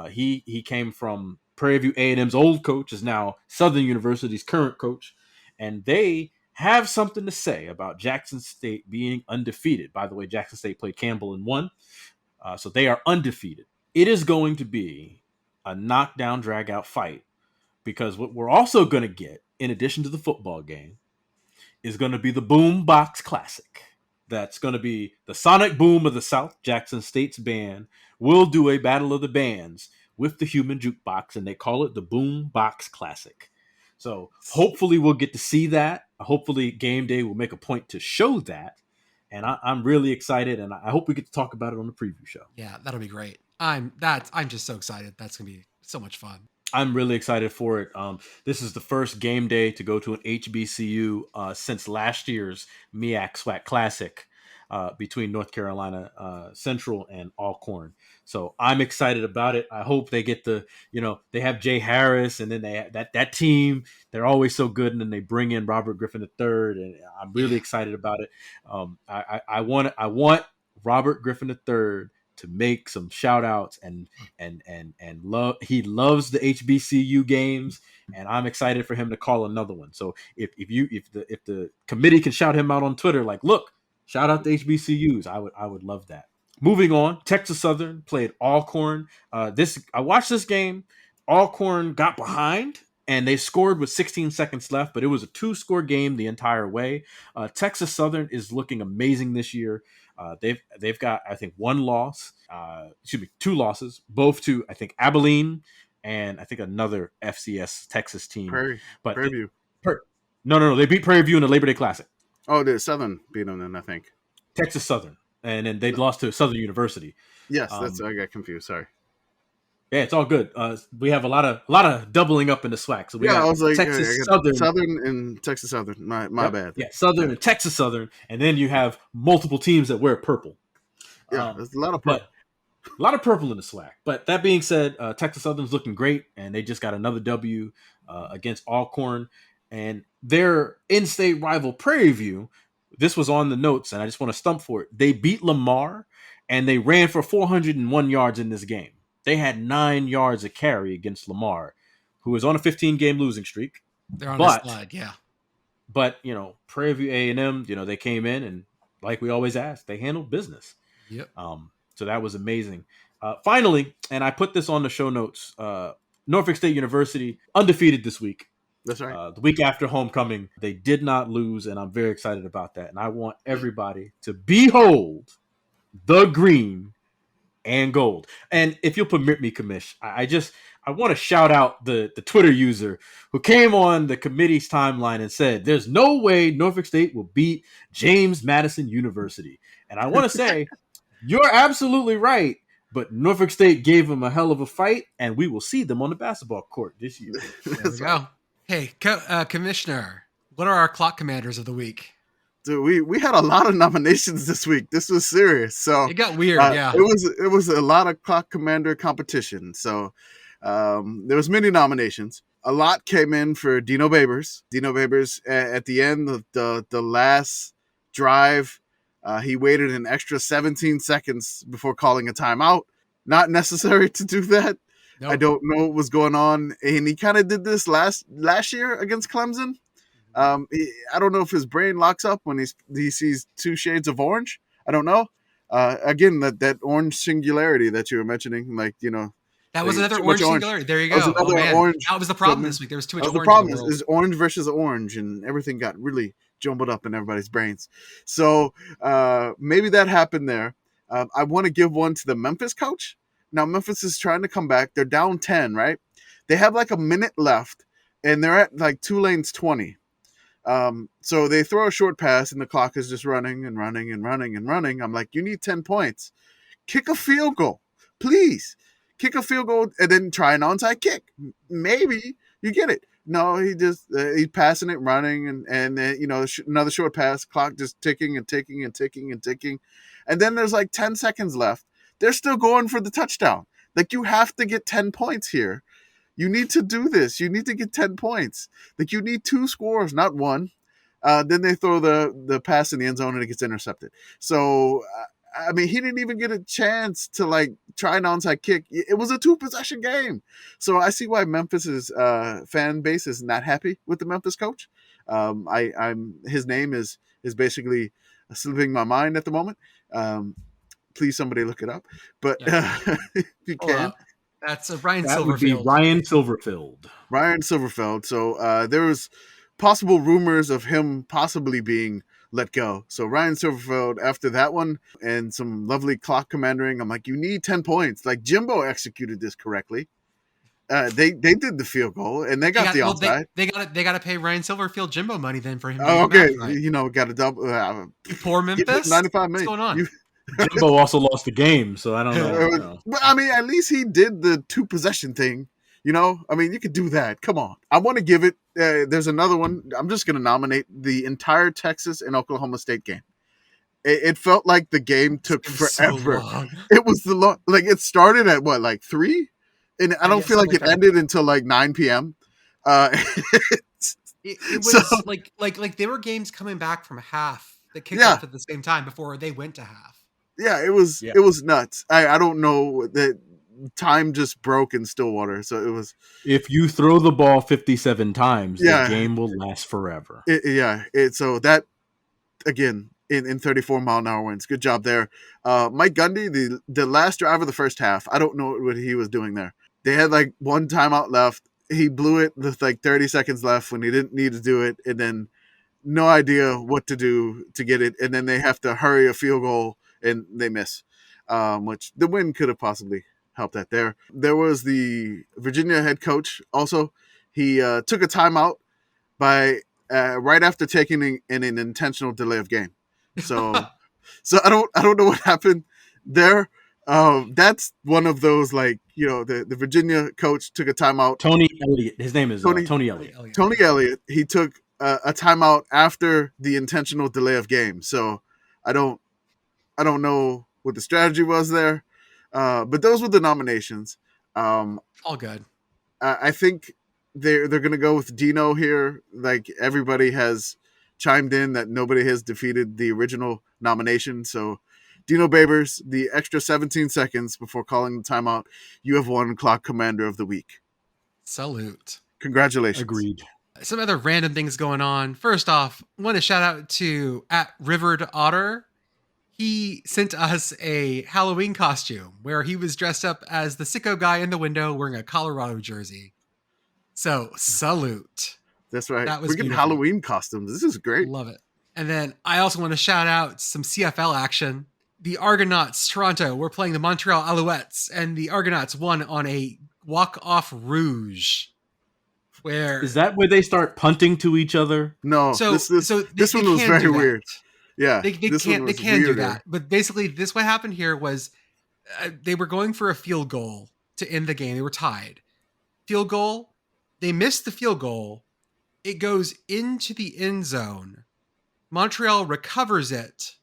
[SPEAKER 3] He came from Prairie View A&M's old coach, is now Southern University's current coach, and they have something to say about Jackson State being undefeated. By the way, Jackson State played Campbell and won, so they are undefeated. It is going to be a knockdown, drag-out fight. Because what we're also going to get, in addition to the football game, is going to be the Boom Box Classic. That's going to be the Sonic Boom of the South. Jackson State's band will do a battle of the bands with the Human Jukebox, and they call it the Boom Box Classic. So hopefully we'll get to see that. Hopefully Game Day will make a point to show that. And I'm really excited, and I hope we get to talk about it on the preview show.
[SPEAKER 2] Yeah, that'll be great. I'm just so excited. That's going to be so much fun.
[SPEAKER 3] I'm really excited for it. This is the first game day to go to an HBCU since last year's MEAC SWAC Classic between North Carolina Central and Alcorn. So I'm excited about it. I hope they get they have Jay Harris, and then they have that team. They're always so good, and then they bring in Robert Griffin III, and I'm really excited about it. I want Robert Griffin III to make some shout outs and love. He loves the HBCU games, and I'm excited for him to call another one. So if the committee can shout him out on Twitter, like, look, shout out to HBCUs, I would love that. Moving on, Texas Southern played Alcorn. I watched this game. Alcorn got behind and they scored with 16 seconds left, but it was a 2-score game the entire way. Texas Southern is looking amazing this year. They've got, I think, 2 losses, both to, I think, Abilene and I think another FCS Texas team.
[SPEAKER 4] Prairie View.
[SPEAKER 3] No, they beat Prairie View in the Labor Day Classic.
[SPEAKER 4] Oh, the Southern beat them then, I think.
[SPEAKER 3] Texas Southern, and then they lost to Southern University.
[SPEAKER 4] Yes, I got confused. Sorry.
[SPEAKER 3] Yeah, it's all good. We have a lot of doubling up in the SWAC. So
[SPEAKER 4] I was like,
[SPEAKER 3] Texas
[SPEAKER 4] Southern and Texas Southern. My bad.
[SPEAKER 3] Yeah, Southern and Texas Southern, and then you have multiple teams that wear purple.
[SPEAKER 4] Yeah, there's a lot of purple.
[SPEAKER 3] A lot of purple in the SWAC. But that being said, Texas Southern's looking great, and they just got another W against Alcorn. And their in-state rival Prairie View, this was on the notes, and I just want to stump for it. They beat Lamar, and they ran for 401 yards in this game. They had 9 yards a carry against Lamar, who is on a 15-game losing streak.
[SPEAKER 2] They're on the slide, yeah.
[SPEAKER 3] But, Prairie View A&M, they came in, and like we always ask, they handled business.
[SPEAKER 2] Yep.
[SPEAKER 3] So that was amazing. Finally, and I put this on the show notes, Norfolk State University, undefeated this week.
[SPEAKER 4] That's right.
[SPEAKER 3] The week after homecoming, they did not lose, and I'm very excited about that. And I want everybody to behold the green and gold. And if you'll permit me, Commish, I want to shout out the Twitter user who came on the committee's timeline and said, there's no way Norfolk State will beat James Madison University. And I want to say, you're absolutely right, but Norfolk State gave them a hell of a fight, and we will see them on the basketball court this year.
[SPEAKER 2] There we go. Hey, Commissioner, what are our clock commanders of the week?
[SPEAKER 4] Dude, we had a lot of nominations this week. This was serious. So
[SPEAKER 2] it got weird. Yeah,
[SPEAKER 4] it was a lot of clock commander competition. So there was many nominations. A lot came in for Dino Babers. Dino Babers at the end of the last drive, he waited an extra 17 seconds before calling a timeout. Not necessary to do that. Nope. I don't know what was going on, and he kind of did this last year against Clemson. I don't know if his brain locks up when he sees 2 shades of orange. I don't know. Again, that orange singularity that you were mentioning, like,
[SPEAKER 2] That was another
[SPEAKER 4] too much
[SPEAKER 2] orange
[SPEAKER 4] orange.
[SPEAKER 2] singularity. There you
[SPEAKER 4] That was
[SPEAKER 2] go. Oh
[SPEAKER 4] another
[SPEAKER 2] man,
[SPEAKER 4] orange.
[SPEAKER 2] that was the
[SPEAKER 4] So,
[SPEAKER 2] problem this week. There was too
[SPEAKER 4] that
[SPEAKER 2] much
[SPEAKER 4] was the
[SPEAKER 2] orange in the
[SPEAKER 4] problem.
[SPEAKER 2] world.
[SPEAKER 4] Is orange versus orange, and everything got really jumbled up in everybody's brains. So maybe that happened there. I want to give one to the Memphis coach. Now Memphis is trying to come back. They're down 10, right? They have like a minute left, and they're at like Tulane's 20. So they throw a short pass, and the clock is just running and running and running and running. I'm like, you need 10 points. Kick a field goal, please. Kick a field goal and then try an onside kick. Maybe you get it. No, he's passing it, running, and another short pass. Clock just ticking and ticking and ticking and ticking, and then there's like 10 seconds left. They're still going for the touchdown. Like, you have to get 10 points here. You need to do this. You need to get 10 points. Like, you need 2 scores, not one. Then they throw the pass in the end zone and it gets intercepted. So, I mean, he didn't even get a chance to like try an onside kick. It was a 2-possession game. So I see why Memphis's fan base is not happy with the Memphis coach. I'm his name is basically slipping my mind at the moment. Please, somebody look it up. But if you can.
[SPEAKER 2] That's Ryan
[SPEAKER 3] That would be
[SPEAKER 2] Silverfield.
[SPEAKER 3] Ryan Silverfield.
[SPEAKER 4] Ryan Silverfield. So there was possible rumors of him possibly being let go. So Ryan Silverfield, after that one and some lovely clock commandering, I'm like, you need 10 points. Like, Jimbo executed this correctly. They did the field goal and they got the onside.
[SPEAKER 2] They got to pay Ryan Silverfield Jimbo money then for him.
[SPEAKER 4] Oh, okay,
[SPEAKER 2] right.
[SPEAKER 4] Got a double.
[SPEAKER 2] Poor Memphis.
[SPEAKER 4] 95 million.
[SPEAKER 2] What's going on?
[SPEAKER 3] Jimbo also lost the game, so I don't know.
[SPEAKER 4] But I mean, at least he did the 2-possession thing. I mean, you could do that. Come on. I want to give it. There's another one. I'm just going to nominate the entire Texas and Oklahoma State game. It felt like the game took forever.
[SPEAKER 2] So
[SPEAKER 4] it was it started at what, like 3? And I don't feel like it ended until like 9 p.m.
[SPEAKER 2] It was like there were games coming back from half that kicked off at the same time before they went to half.
[SPEAKER 4] Yeah, it was nuts. I don't know, that time just broke in Stillwater. So it was.
[SPEAKER 3] If you throw the ball 57 times, the game will last forever.
[SPEAKER 4] So that, again, in 34-mile-an-hour winds. Good job there. Mike Gundy, the last drive of the first half, I don't know what he was doing there. They had like one timeout left. He blew it with like 30 seconds left when he didn't need to do it. And then no idea what to do to get it. And then they have to hurry a field goal and they miss, which the win could have possibly helped that there. There was the Virginia head coach also. He took a timeout by right after taking an intentional delay of game. So I don't know what happened there. That's one of those, like, the Virginia coach took a timeout.
[SPEAKER 3] Tony Elliott. His name is Tony Elliott.
[SPEAKER 4] Tony Elliott. He took a timeout after the intentional delay of game. So I don't know what the strategy was there. But those were the nominations.
[SPEAKER 2] All good.
[SPEAKER 4] I think they're going to go with Dino here. Like, everybody has chimed in that nobody has defeated the original nomination. So Dino Babers, the extra 17 seconds before calling the timeout, you have won Clock Commander of the Week.
[SPEAKER 2] Salute.
[SPEAKER 4] Congratulations.
[SPEAKER 3] Agreed.
[SPEAKER 2] Some other random things going on. First off, I want to shout out to @Rivered_Otter. He sent us a Halloween costume where he was dressed up as the sicko guy in the window wearing a Colorado jersey. So, salute.
[SPEAKER 4] That's right.
[SPEAKER 2] That was
[SPEAKER 4] We're getting
[SPEAKER 2] beautiful.
[SPEAKER 4] Halloween costumes. This is great.
[SPEAKER 2] Love it. And then I also want to shout out some CFL action. The Argonauts, Toronto, were playing the Montreal Alouettes, and the Argonauts won on a walk-off rouge. Where
[SPEAKER 3] is that where they start punting to each other?
[SPEAKER 4] No.
[SPEAKER 2] So
[SPEAKER 4] this
[SPEAKER 2] they
[SPEAKER 4] one was very weird. Yeah,
[SPEAKER 2] they can do that. But basically, what happened here was they were going for a field goal to end the game. They were tied. Field goal. They missed the field goal. It goes into the end zone. Montreal recovers it,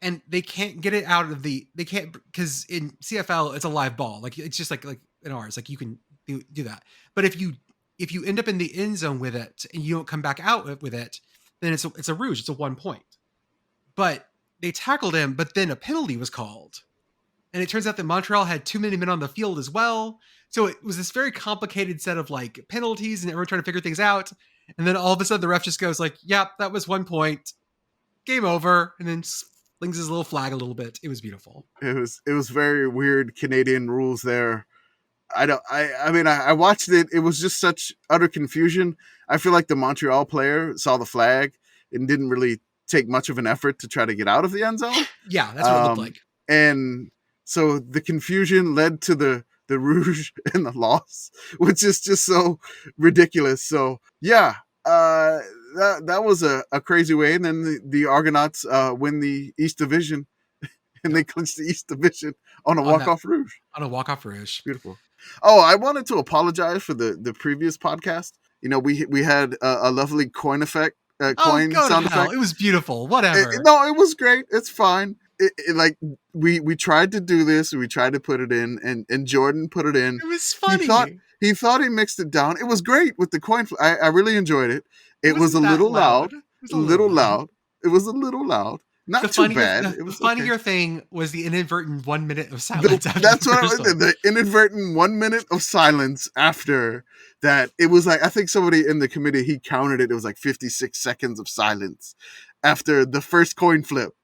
[SPEAKER 2] and they can't get it out of the. They can't, because in CFL it's a live ball. Like, it's just like in ours. Like, you can do that. But if you end up in the end zone with it and you don't come back out with it, then it's a rouge. It's a 1 point. But they tackled him, but then a penalty was called. And it turns out that Montreal had too many men on the field as well. So it was this very complicated set of like penalties and everyone trying to figure things out. And then all of a sudden the ref just goes like, yep, that was 1 point. Game over. And then flings his little flag a little bit. It was beautiful.
[SPEAKER 4] It was very weird Canadian rules there. I watched it. It was just such utter confusion. I feel like the Montreal player saw the flag and didn't really take much of an effort to try to get out of the end zone.
[SPEAKER 2] Yeah, that's what it looked like.
[SPEAKER 4] And so the confusion led to the rouge and the loss, which is just so ridiculous. So yeah, that was a crazy way. And then the Argonauts win the East Division, and they clinch the East Division on a walk-off rouge.
[SPEAKER 2] On a walk-off rouge.
[SPEAKER 4] Beautiful. Oh, I wanted to apologize for the previous podcast. You know, we had a lovely coin effect, coin sound effect.
[SPEAKER 2] It was beautiful. Whatever.
[SPEAKER 4] No, it was great. It's fine. Like we tried to do this. We tried to put it in, and Jordan put it in.
[SPEAKER 2] It was funny.
[SPEAKER 4] He thought he mixed it down. It was great with the coin. I really enjoyed it. It was a little loud. It was a little loud. It was a little loud. Not too bad.
[SPEAKER 2] The funnier thing was the inadvertent 1 minute of silence.
[SPEAKER 4] That's what I was saying. The inadvertent 1 minute of silence after that. It was like, I think somebody in the committee, he counted it. It was like 56 seconds of silence after the first coin flip.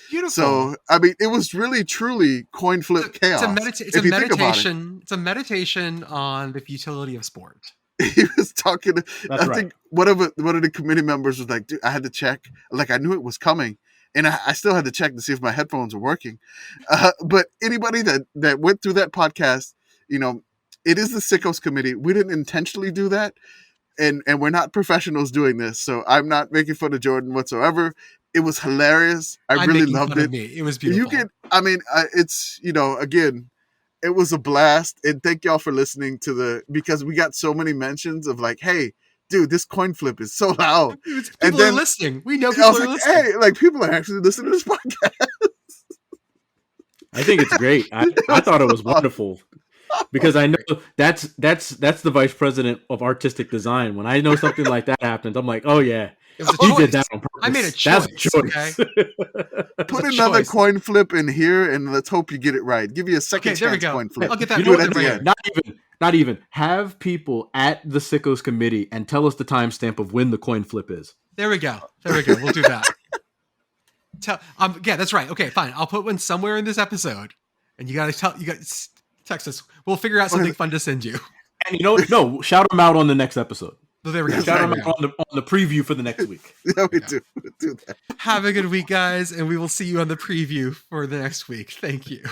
[SPEAKER 2] Beautiful.
[SPEAKER 4] So, I mean, it was really, truly coin flip chaos.
[SPEAKER 2] It's a meditation. It's a meditation on the futility of sport.
[SPEAKER 4] He was talking.
[SPEAKER 3] That's right.
[SPEAKER 4] Think one of the committee members was like, "Dude, I had to check. Like, I knew it was coming, and I still had to check to see if my headphones were working." But anybody that went through that podcast, you know, it is the Sickos committee. We didn't intentionally do that, and we're not professionals doing this. So I'm not making fun of Jordan whatsoever. It was hilarious. I really loved it.
[SPEAKER 2] It was beautiful.
[SPEAKER 4] It's, you know, again, it was a blast, and thank y'all for listening to because we got so many mentions of like, hey, dude, this coin flip is so loud.
[SPEAKER 2] People are listening. We know people are listening.
[SPEAKER 4] Hey, like people are actually listening to this podcast.
[SPEAKER 3] I think it's great. I thought it was wonderful because I know that's the vice president of artistic design. When I know something like that happens, I'm like, oh yeah. He did that on purpose.
[SPEAKER 2] I made a choice.
[SPEAKER 3] That's a choice.
[SPEAKER 2] Okay?
[SPEAKER 4] Put another coin flip in here, and let's hope you get it right. Give you a second chance coin flip.
[SPEAKER 2] I'll get that.
[SPEAKER 3] You know what, at the end. Not even. Have people at the Sickos committee and tell us the timestamp of when the coin flip is.
[SPEAKER 2] There we go. We'll do that. Yeah, that's right. Okay, fine. I'll put one somewhere in this episode, and you got to text us. We'll figure out something fun to send you.
[SPEAKER 3] And you know, no, shout them out on the next episode.
[SPEAKER 2] Well, there we go.
[SPEAKER 3] Shout them out on the preview for the next week.
[SPEAKER 4] Yeah, we do that.
[SPEAKER 2] Have a good week, guys, and we will see you on the preview for the next week. Thank you.